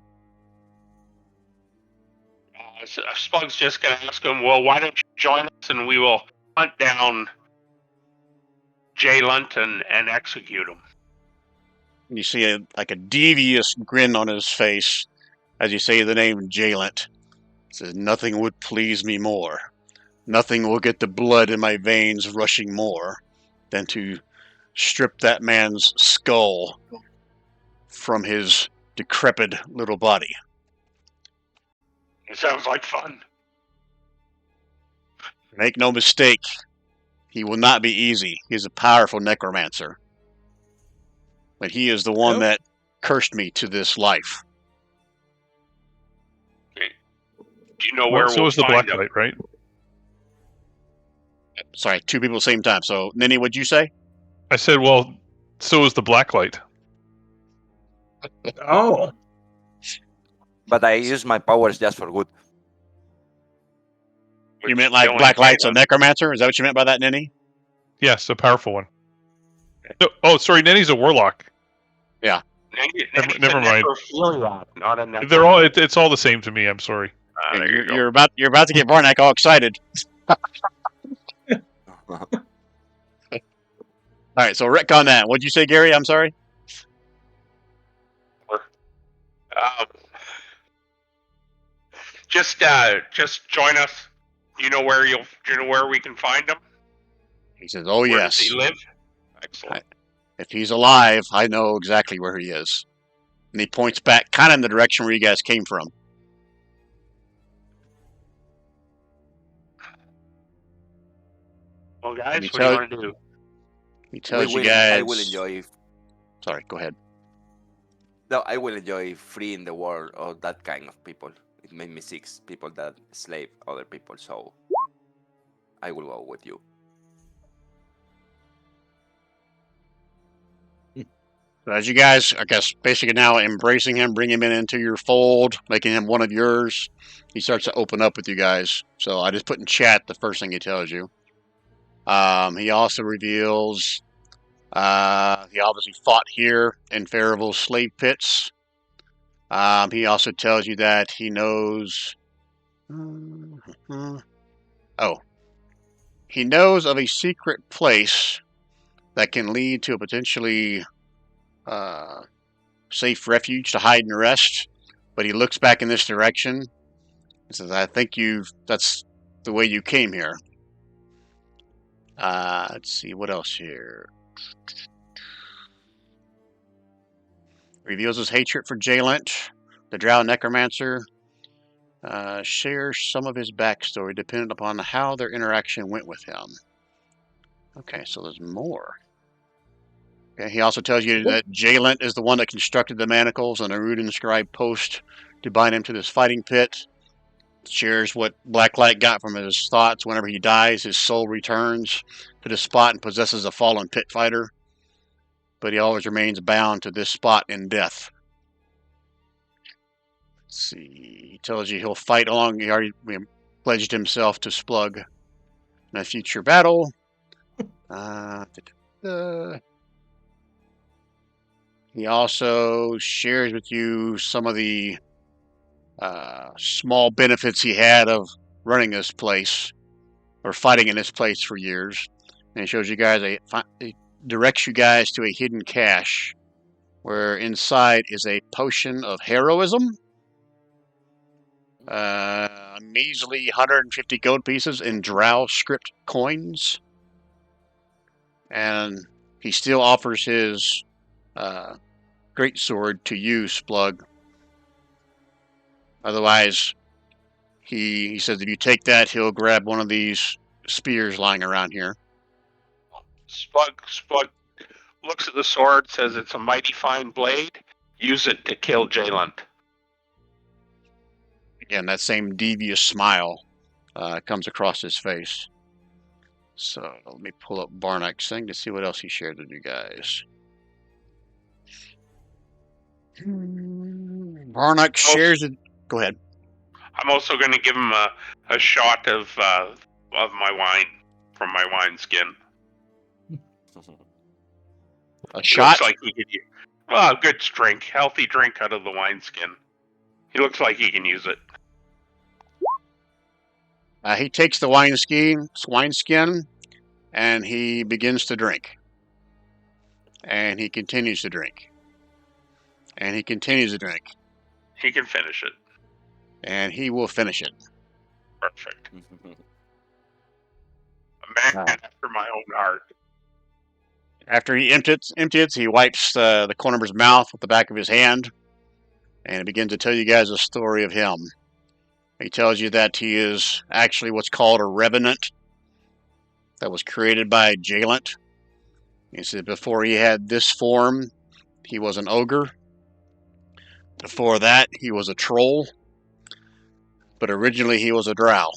Spug's just gonna ask him, well, why don't you join us and we will hunt down Jay Lunt and execute him. You see a devious grin on his face as you say the name Jalent. He says, "Nothing would please me more. Nothing will get the blood in my veins rushing more than to strip that man's skull from his decrepit little body." It sounds like fun. Make no mistake, he will not be easy. He is a powerful necromancer. But he is the one that cursed me to this life. Do you know where so we'll is the find black him? light, right? Sorry, two people at the same time. So, Ninny, what'd you say? I said, well, so is the black light. Oh, But I use my powers just for good. You meant like Killing Black Light's a Jay Lunt. necromancer? Is that what you meant by that, Ninny? Yes, a powerful one. No, oh, sorry, Nenny's a warlock. Never mind. Necrophiliac, not a necrophiliac. They're all. It's all the same to me. I'm sorry. There you go. You're about to get Varnak all excited. All right, so retcon that. What'd you say, Gary? I'm sorry. Just join us. You know where we can find him? He says, "Oh Where yes. does he live? Excellent. If he's alive, I know exactly where he is." And he points back, kind of in the direction where you guys came from. Well, guys, you what do you tell- want to do? He tells you I guys. will enjoy. Sorry, go ahead. No, I will enjoy freeing the world of that kind of people. It made me sick. People that slave other people. So I will go with you. So as you guys, I guess, basically now embracing him, bringing him into your fold, making him one of yours, he starts to open up with you guys. So I just put in chat the first thing he tells you. He also reveals he obviously fought here in Farival's slave pits. He also tells you that he knows. He knows of a secret place that can lead to a potentially safe refuge to hide and rest. But he looks back in this direction and says, "I think that's the way you came here." Let's see, what else here? Reveals his hatred for Jalent, the Drow Necromancer. Shares some of his backstory depending upon how their interaction went with him. Okay, so there's more. Okay, he also tells you that Jalent is the one that constructed the manacles and a rude inscribed post to bind him to this fighting pit. Shares what Blacklight got from his thoughts. Whenever he dies, his soul returns to the spot and possesses a fallen pit fighter. But he always remains bound to this spot in death. Let's see. He tells you he'll fight along. He already pledged himself to Splug in a future battle. He also shares with you some of the small benefits he had of running this place or fighting in this place for years. And he shows you guys he directs you guys to a hidden cache where inside is a potion of heroism, a measly 150 gold pieces in Drow script coins, and he still offers his greatsword to you, Splug. Otherwise, he says if you take that, he'll grab one of these spears lying around here. Splug looks at the sword, says it's a mighty fine blade. Use it to kill Jalen. Again, that same devious smile comes across his face. So let me pull up Barnack's thing to see what else he shared with you guys. Barnack shares it. Go ahead. I'm also going to give him a shot of my wine from my wine skin. A shot? Looks like he could use a good drink, healthy drink out of the wine skin. He looks like he can use it. He takes the wineskin, and he begins to drink. And he continues to drink. And he continues to drink. He can finish it. And he will finish it. Perfect. A man after my own heart. After he empties, he wipes the corner of his mouth with the back of his hand, and begins to tell you guys a story of him. He tells you that he is actually what's called a revenant that was created by Jalent. He said before he had this form, he was an ogre. Before that, he was a troll. But originally, he was a drow.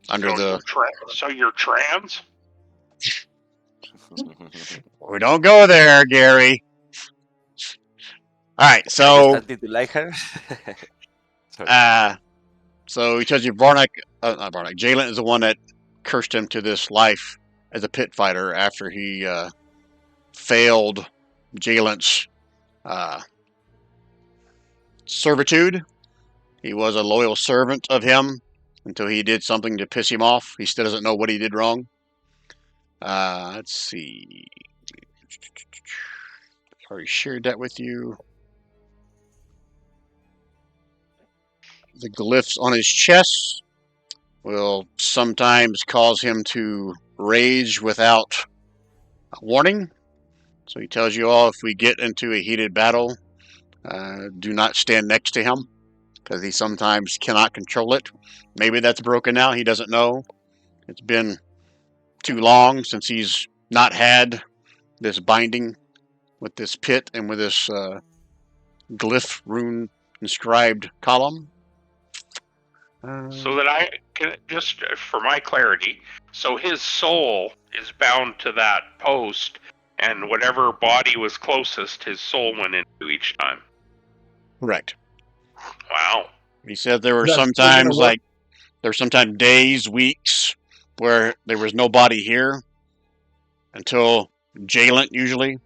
So you're trans? We don't go there, Gary. All right, so Starting to like her. Sorry. So he tells you not Barnack. Jalent is the one that cursed him to this life as a pit fighter after he failed Jalent's servitude. He was a loyal servant of him until he did something to piss him off. He still doesn't know what he did wrong. Let's see. I already shared that with you. The glyphs on his chest will sometimes cause him to rage without warning. So he tells you all if we get into a heated battle, do not stand next to him because he sometimes cannot control it. Maybe that's broken now. He doesn't know. It's been too long since he's not had this binding with this pit and with this glyph rune inscribed column. So that I can, just for my clarity, so his soul is bound to that post, and whatever body was closest, his soul went into each time. Correct. Wow. He said there were That's sometimes still gonna work. there were sometimes days, weeks where there was no body here until Jalent usually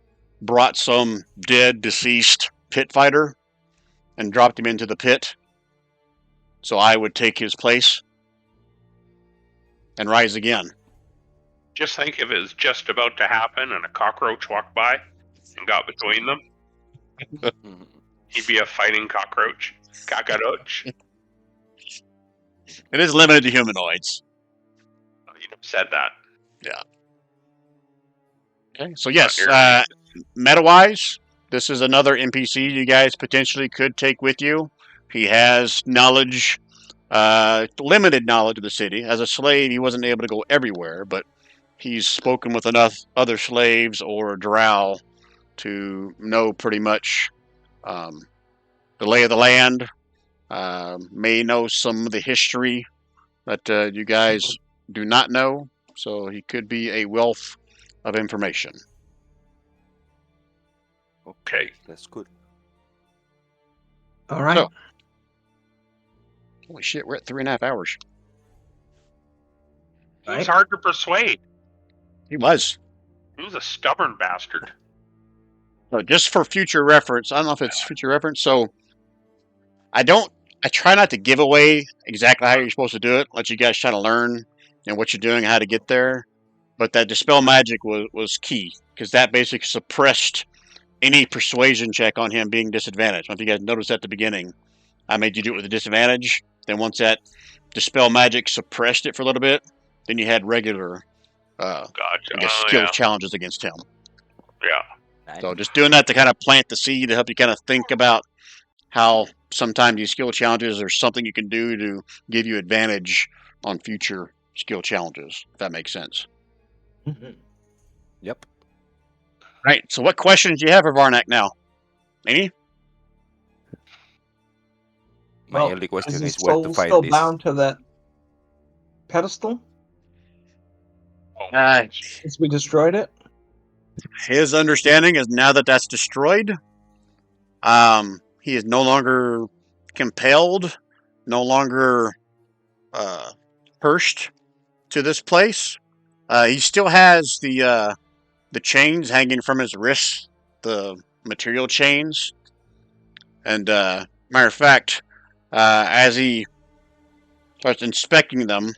brought some dead, deceased pit fighter and dropped him into the pit. So I would take his place and rise again. Just think if it was just about to happen and a cockroach walked by and got between them. He'd be a fighting cockroach. Cockroach. It is limited to humanoids. You said that. Yeah. Okay, so yes, Not meta-wise, this is another NPC you guys potentially could take with you. He has knowledge, limited knowledge of the city. As a slave, he wasn't able to go everywhere, but he's spoken with enough other slaves or drow to know pretty much the lay of the land. May know some of the history that you guys do not know, so he could be a wealth of information. Okay. That's good. All right. So, Holy shit, we're at 3.5 hours. He was Right. hard to persuade. He was. He was a stubborn bastard. So just for future reference, I don't know if it's future reference, so I try not to give away exactly how you're supposed to do it, let you guys try to learn and what you're doing, how to get there. But that Dispel Magic was key, because that basically suppressed any persuasion check on him being disadvantaged. I don't know if you guys noticed at the beginning, I made you do it with a disadvantage. Then once that Dispel Magic suppressed it for a little bit, then you had regular, Gotcha. I guess, Oh, skill yeah. challenges against him. Yeah. So just doing that to kind of plant the seed to help you kind of think about how sometimes these skill challenges are something you can do to give you advantage on future skill challenges, if that makes sense. Mhm. Yep. Right. So what questions do you have for Varnak now? Any? My Well, only question is his is where to soul find still this. bound to that pedestal Uh, since we destroyed it? his understanding is now that that's destroyed, he is no longer compelled, no longer cursed to this place. He still has the chains hanging from his wrists, the material chains. And matter of fact, as he starts inspecting them,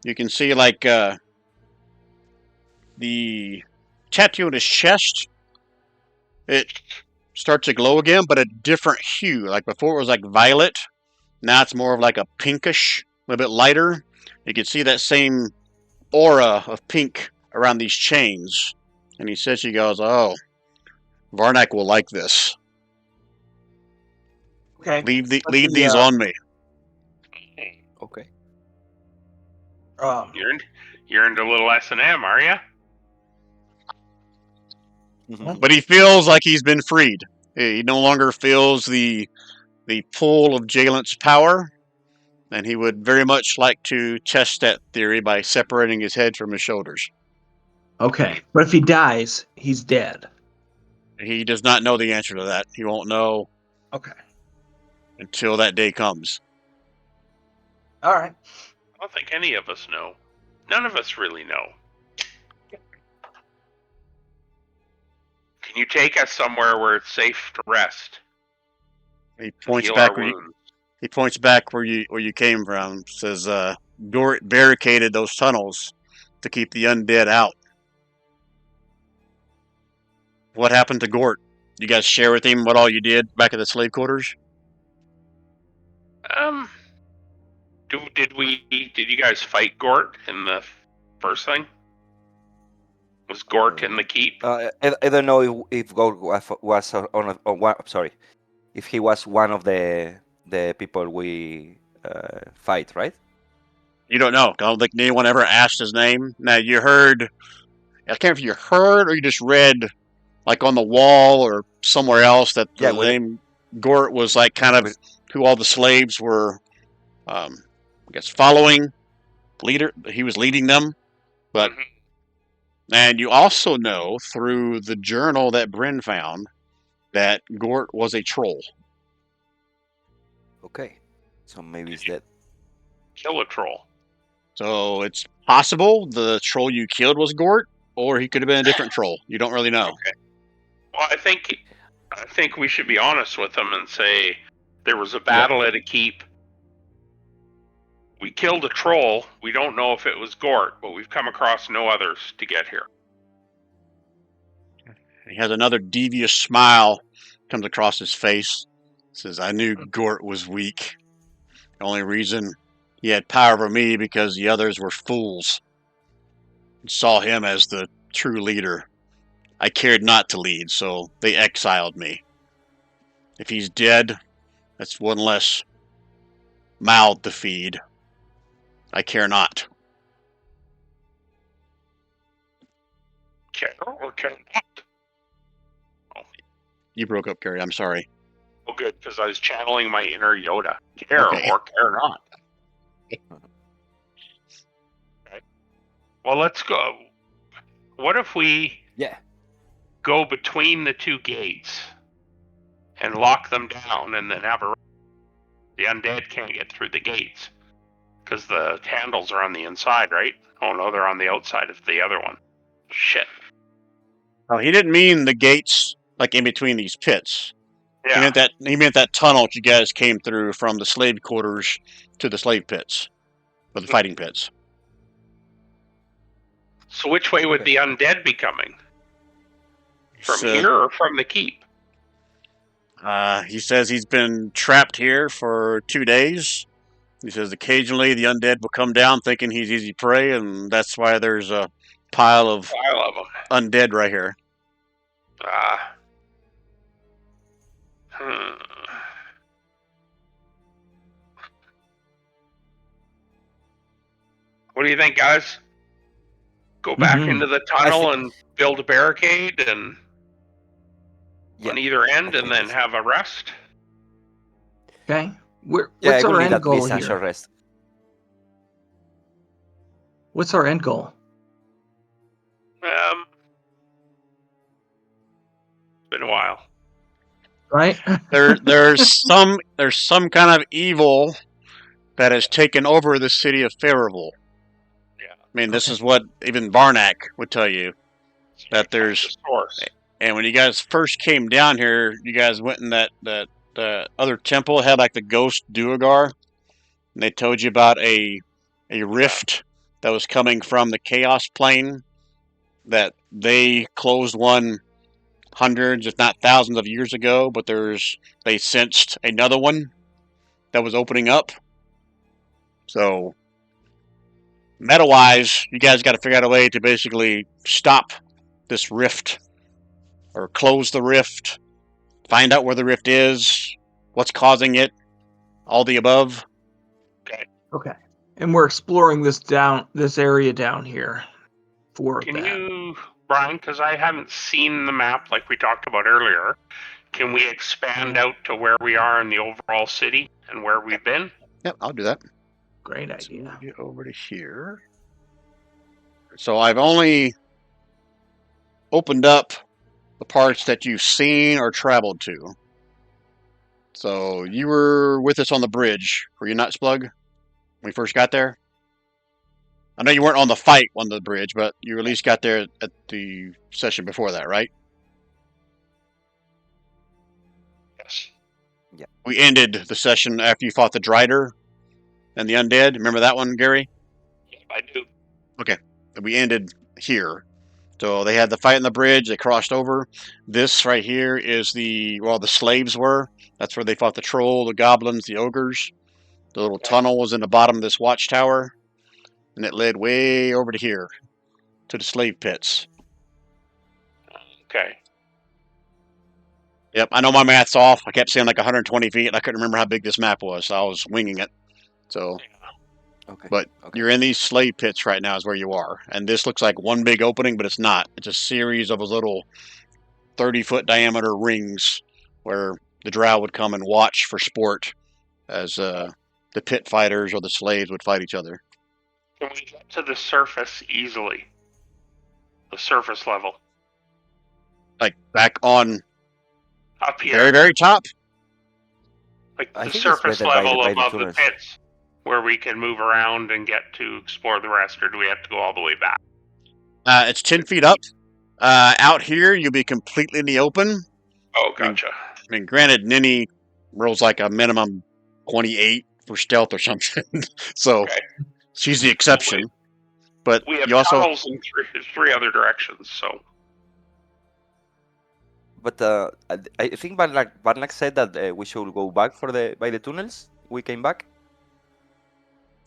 you can see like the tattoo on his chest. It starts to glow again, but a different hue. Like before, it was like violet. Now it's more of like a pinkish, a little bit lighter. You can see that same aura of pink around these chains. And he says, he goes, "Oh, Varnak will like this. Okay. Leave But these on me." Okay. You're into a little S&M, are you? Mhm. But he feels like he's been freed. He no longer feels the pull of Jalent's power, and he would very much like to test that theory by separating his head from his shoulders. Okay. But if he dies, he's dead. He does not know the answer to that. He won't know Okay. until that day comes. All right. I don't think any of us know. None of us really know. Can you take us somewhere where it's safe to rest? He points Heal back our where you, wounds. he points back where you came from. Says Gort barricaded those tunnels to keep the undead out. What happened to Gort? You guys share with him what all you did back at the slave quarters? Did you guys fight Gort in the first thing? Was Gort in the keep? I don't know if Gold was on one. Sorry, if he was one of the people we fight, right? You don't know. I don't think anyone ever asked his name. Now you heard. I can't remember if you heard or you just read, like on the wall or somewhere else, that the Yeah, name Gort was like kind of who all the slaves were. I guess following leader. He was leading them, but and you also know through the journal that Bryn found that Gort was a troll. Okay, so maybe it's dead. Kill a troll. So it's possible the troll you killed was Gort, or he could have been a different troll. You don't really know. Okay. Well, I think we should be honest with them and say there was a battle at a keep. We killed a troll. We don't know if it was Gort, but we've come across no others to get here. He has another devious smile comes across his face. Says, "I knew Gort was weak. The only reason he had power over me because the others were fools and saw him as the true leader. I cared not to lead, so they exiled me. If he's dead, that's one less mouth to feed. I care not." Care or care not? Oh, You broke up, Gary. I'm sorry. well, good, because I was channeling my inner Yoda. Care Okay. or care not. Okay. Well, let's go. What if we go between the two gates and lock them down and then have a... The undead can't get through the gates because the handles are on the inside, right? Oh no, they're on the outside of the other one. Shit. Oh, he didn't mean the gates like in between these pits. Yeah. He meant that tunnel that you guys came through from the slave quarters to the slave pits, or the fighting pits. So which way would the undead be coming? From So, here or from the keep? he says he's been trapped here for 2 days. He says occasionally the undead will come down thinking he's easy prey, and that's why there's a pile of them. undead right here. What do you think, guys? Go back Mhm. into the tunnel and build a barricade and on either end, and then have a rest. Okay. Yeah, What's I will our need end at goal least a short here? rest. What's our end goal? It's been a while. Right? There's some kind of evil that has taken over the city of Farival. Yeah. I mean, this is what even Varnak would tell you, that there's. And when you guys first came down here, you guys went in that other temple, had like the ghost Duergar, and they told you about a rift that was coming from the Chaos Plane, that they closed one hundreds, if not thousands of years ago, but they sensed another one that was opening up. So, meta-wise, you guys got to figure out a way to basically stop this rift, or close the rift, find out where the rift is, what's causing it, all the above. Okay. And we're exploring this area down here for Can that. you, Brian, because I haven't seen the map like we talked about earlier, can we expand out to where we are in the overall city and where we've been? Yep, I'll do that. Great Let's idea. get over to here. So I've only opened up the parts that you've seen or traveled to. So you were with us on the bridge, were you not, Splug, when we first got there? I know you weren't on the fight on the bridge, but you at least got there at the session before that, right? Yes. Yeah. We ended the session after you fought the Drider and the Undead. Remember that one, Gary? Yeah, I do. Okay. We ended here. So they had the fight on the bridge. They crossed over. This right here is the slaves were. That's where they fought the troll, the goblins, the ogres. The little tunnel was in the bottom of this watchtower, and it led way over to here, to the slave pits. Okay. Yep, I know my math's off. I kept saying like 120 feet, and I couldn't remember how big this map was, so I was winging it. So, but you're in these slave pits right now is where you are. And this looks like one big opening, but it's not. It's a series of little 30-foot diameter rings where the drow would come and watch for sport as the pit fighters or the slaves would fight each other. Can we get to the surface easily? The surface level. Like back on up here. Very, very top? Like the surface level above the pits where we can move around and get to explore the rest, or do we have to go all the way back? It's 10 feet up. Out here, you'll be completely in the open. Oh, gotcha. I mean, granted, Ninny rolls like a minimum 28 for stealth or something. So she's the exception. But we have you also tunnels in three other directions, so. But I think Barnack said that we should go back by the tunnels. We came back.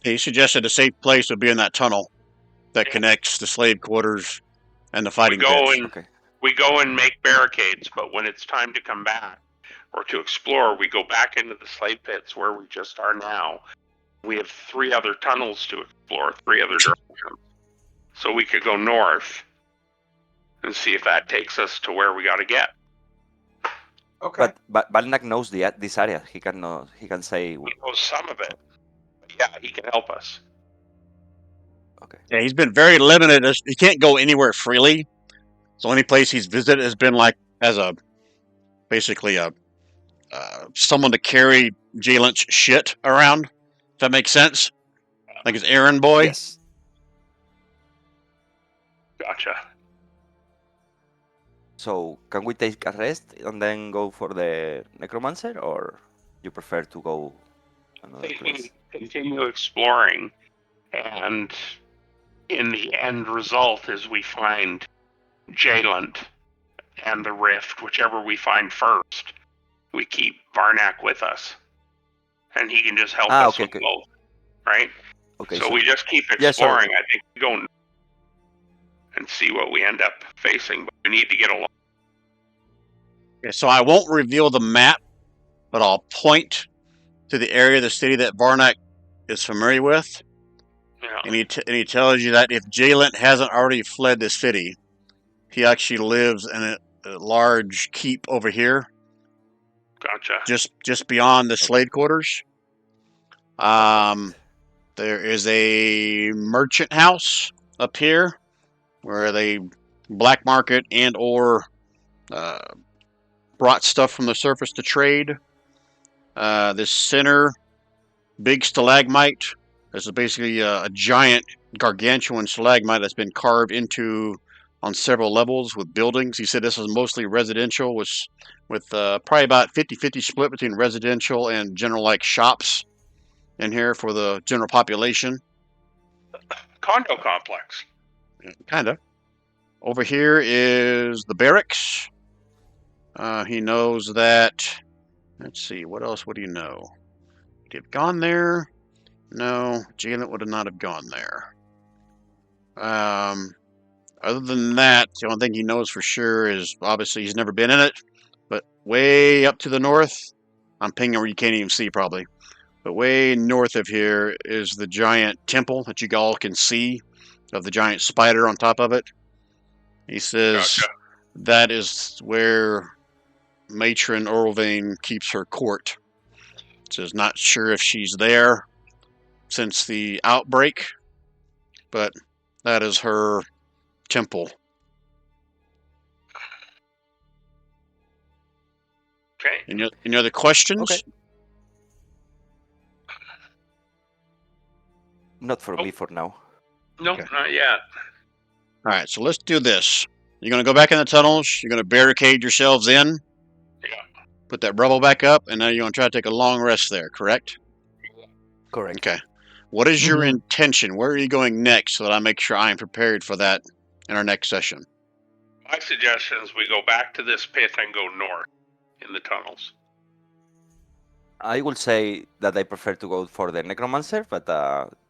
he suggested a safe place would be in that tunnel that connects the slave quarters and the fighting pits. We go and make barricades, but when it's time to come back or to explore, we go back into the slave pits where we just are now. We have 3 other tunnels to explore, 3 other directions. So we could go north and see if that takes us to where we got to get. Okay. But Balnak knows this area. He can say. He knows some of it. Yeah, he can help us. Okay. Yeah, he's been very limited. He can't go anywhere freely. The only place he's visited has been like as basically a someone to carry Jalen's shit around. If that makes sense. Like his errand boy. Yes. Gotcha. So can we take a rest and then go for the necromancer, or you prefer to go another place? Continue exploring, and in the end result is we find Jalen and the Rift, whichever we find first. We keep Varnak with us, and he can just help us Okay, with okay. both, right? Okay, So we just keep Yeah, so- exploring. I think we go and see what we end up facing, but we need to get along. Okay, so I won't reveal the map, but I'll point to the area of the city that Varnak is familiar with. Yeah. And he tells you that if Jalen hasn't already fled the city, he actually lives in a large keep over here, Gotcha. just beyond the slave quarters. There is a merchant house up here where they black market and or brought stuff from the surface to trade. This center big stalagmite. This is basically a giant gargantuan stalagmite that's been carved into on several levels with buildings. He said this is mostly residential, with probably about 50-50 split between residential and general like shops in here for the general population. Condo complex. Kind of. Over here is the barracks. He knows that. Let's see, what else would he know? Would he have gone there? No, Jalen would not have gone there. Other than that, the only thing he knows for sure is obviously he's never been in it. But way up to the north, I'm pinging where you can't even see probably. But way north of here is the giant temple that you all can see of the giant spider on top of it. He says Gotcha. that is where Matron Orlvain keeps her court. Says not sure if she's there since the outbreak, but that is her temple. Okay. Any other questions? Okay. Not for me for now. Nope, Okay. not yet. All right, so let's do this. You're going to go back in the tunnels. You're going to barricade yourselves in. Yeah. Put that rubble back up, and now you're going to try to take a long rest there, correct? Correct. Okay. What is your Mhm. intention? Where are you going next so that I make sure I am prepared for that in our next session? My suggestion is we go back to this pit and go north in the tunnels. I will say that I prefer to go for the necromancer, but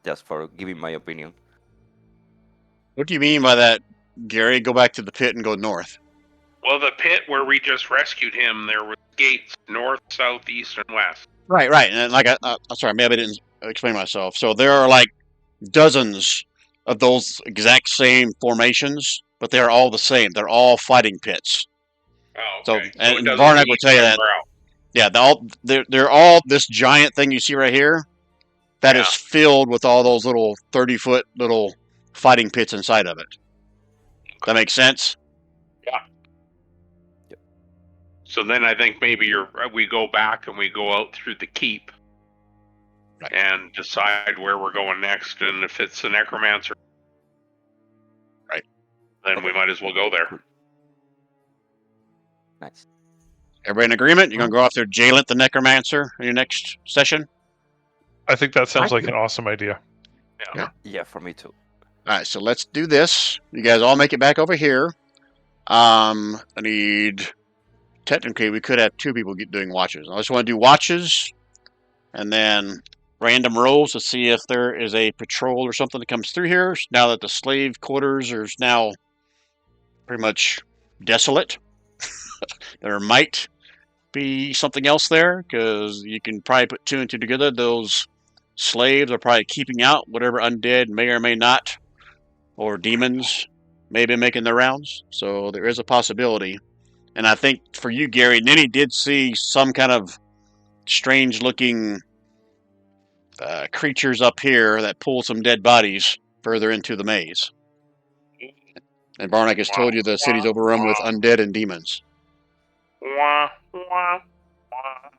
just for giving my opinion. What do you mean by that, Gary? Go back to the pit and go north. Well, the pit where we just rescued him, there were gates north, south, east, and west. Right. And like, I'm sorry, maybe I didn't explain myself. So there are like dozens of those exact same formations, but they're all the same. They're all fighting pits. Oh, So, okay. and it doesn't Varnak lead will tell you that. somewhere else. Yeah, they're all this giant thing you see right here. That is Yeah. filled with all those little 30-foot little fighting pits inside of it. That makes sense? So then I think maybe we go back and we go out through the keep Right. and decide where we're going next, and if it's the necromancer, Right. then we might as well go there. Cool. Nice. Everybody in agreement? You're going to go after Jalen the Necromancer in your next session? I think that sounds like an awesome idea. Yeah. Yeah, for me too. All right, so let's do this. You guys all make it back over here. I need... Technically, we could have two people doing watches. I just want to do watches and then random rolls to see if there is a patrol or something that comes through here now that the slave quarters are now pretty much desolate. There might be something else there because you can probably put two and two together. Those slaves are probably keeping out whatever undead may or may not, or demons may be making their rounds. So there is a possibility. And I think for you, Gary, Ninny did see some kind of strange-looking creatures up here that pull some dead bodies further into the maze. And Varnak has told you the city's overrun with undead and demons. Wah, wah, wah.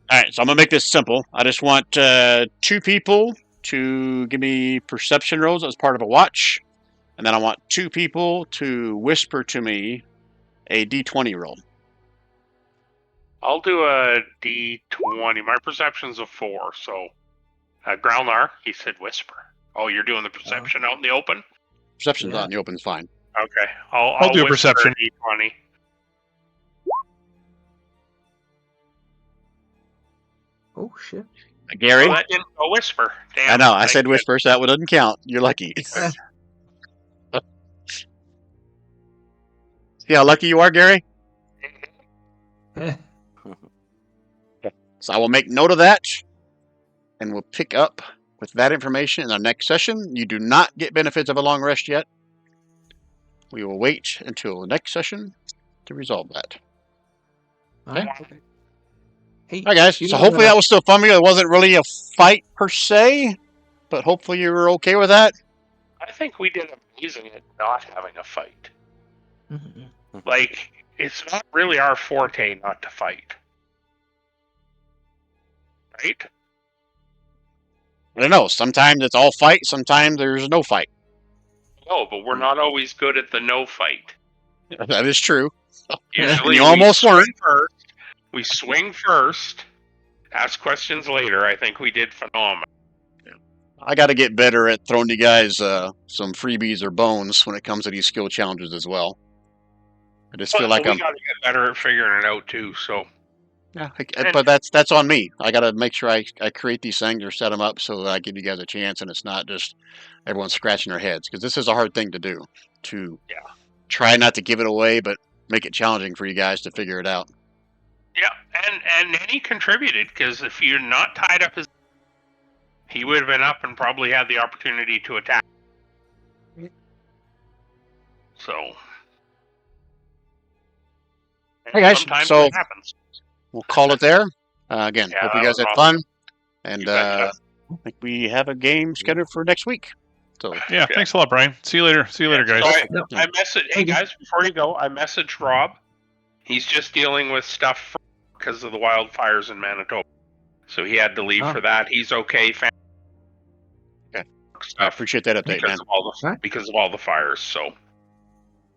All right, so I'm gonna make this simple. I just want 2 people to give me perception rolls as part of a watch, and then I want 2 people to whisper to me a D20 roll. I'll do a D20. My perception's a 4, so Growlnar, he said whisper. Oh, you're doing the perception out in the open? Perception's Yeah. on the open's fine. Okay, I'll do a whisper perception. a D20. Oh shit. Gary, Well, that didn't go whisper. Damn, I know I thank said you. whisper, so that one doesn't count. You're lucky. See how lucky you are, Gary? So I will make note of that, and we'll pick up with that information in our next session. You do not get benefits of a long rest yet. We will wait until the next session to resolve that. Okay. Hey, All right, guys. you So know hopefully that that was still fun. It wasn't really a fight per se, but hopefully you were okay with that. I think we did amazing at not having a fight. Mhm. Like, it's not really our forte not to fight. Right? I don't know. Sometimes it's all fight. Sometimes there's no fight. No, but we're not always good at the no fight. That is true. Usually You we almost swing weren't. first. We swing first, ask questions later. I think we did phenomenal. I got to get better at throwing you guys some freebies or bones when it comes to these skill challenges as well. I just feel like we I'm. got to get better at figuring it out too. So Yeah, And- but that's on me. I got to make sure I create these things or set them up so that I give you guys a chance, and it's not just everyone scratching their heads, because this is a hard thing to do. To try not to give it away, but make it challenging for you guys to figure it out. yeah, and he contributed because if you're not tied up, he would have been up and probably had the opportunity to attack. So, Hey, guys, sometimes so- it happens. We'll call it there. Again, Yeah, hope you that guys was had awesome. fun, and You betcha. I think we have a game scheduled for next week. So Yeah, thanks a lot, Brian. See you later. See you later, guys. So Yep. I messaged. Hey guys, before you go, I messaged Rob. He's just dealing with stuff because of the wildfires in Manitoba, so he had to leave Oh. for that. He's okay. Okay. I Stuff appreciate that update, man. because of all the fires. So,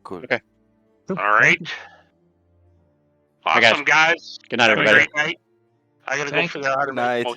Cool. Okay. all right. Bye, guys. Awesome, guys. Good night, Have a everybody. great night. I gotta go Thank figure out how to Good night. make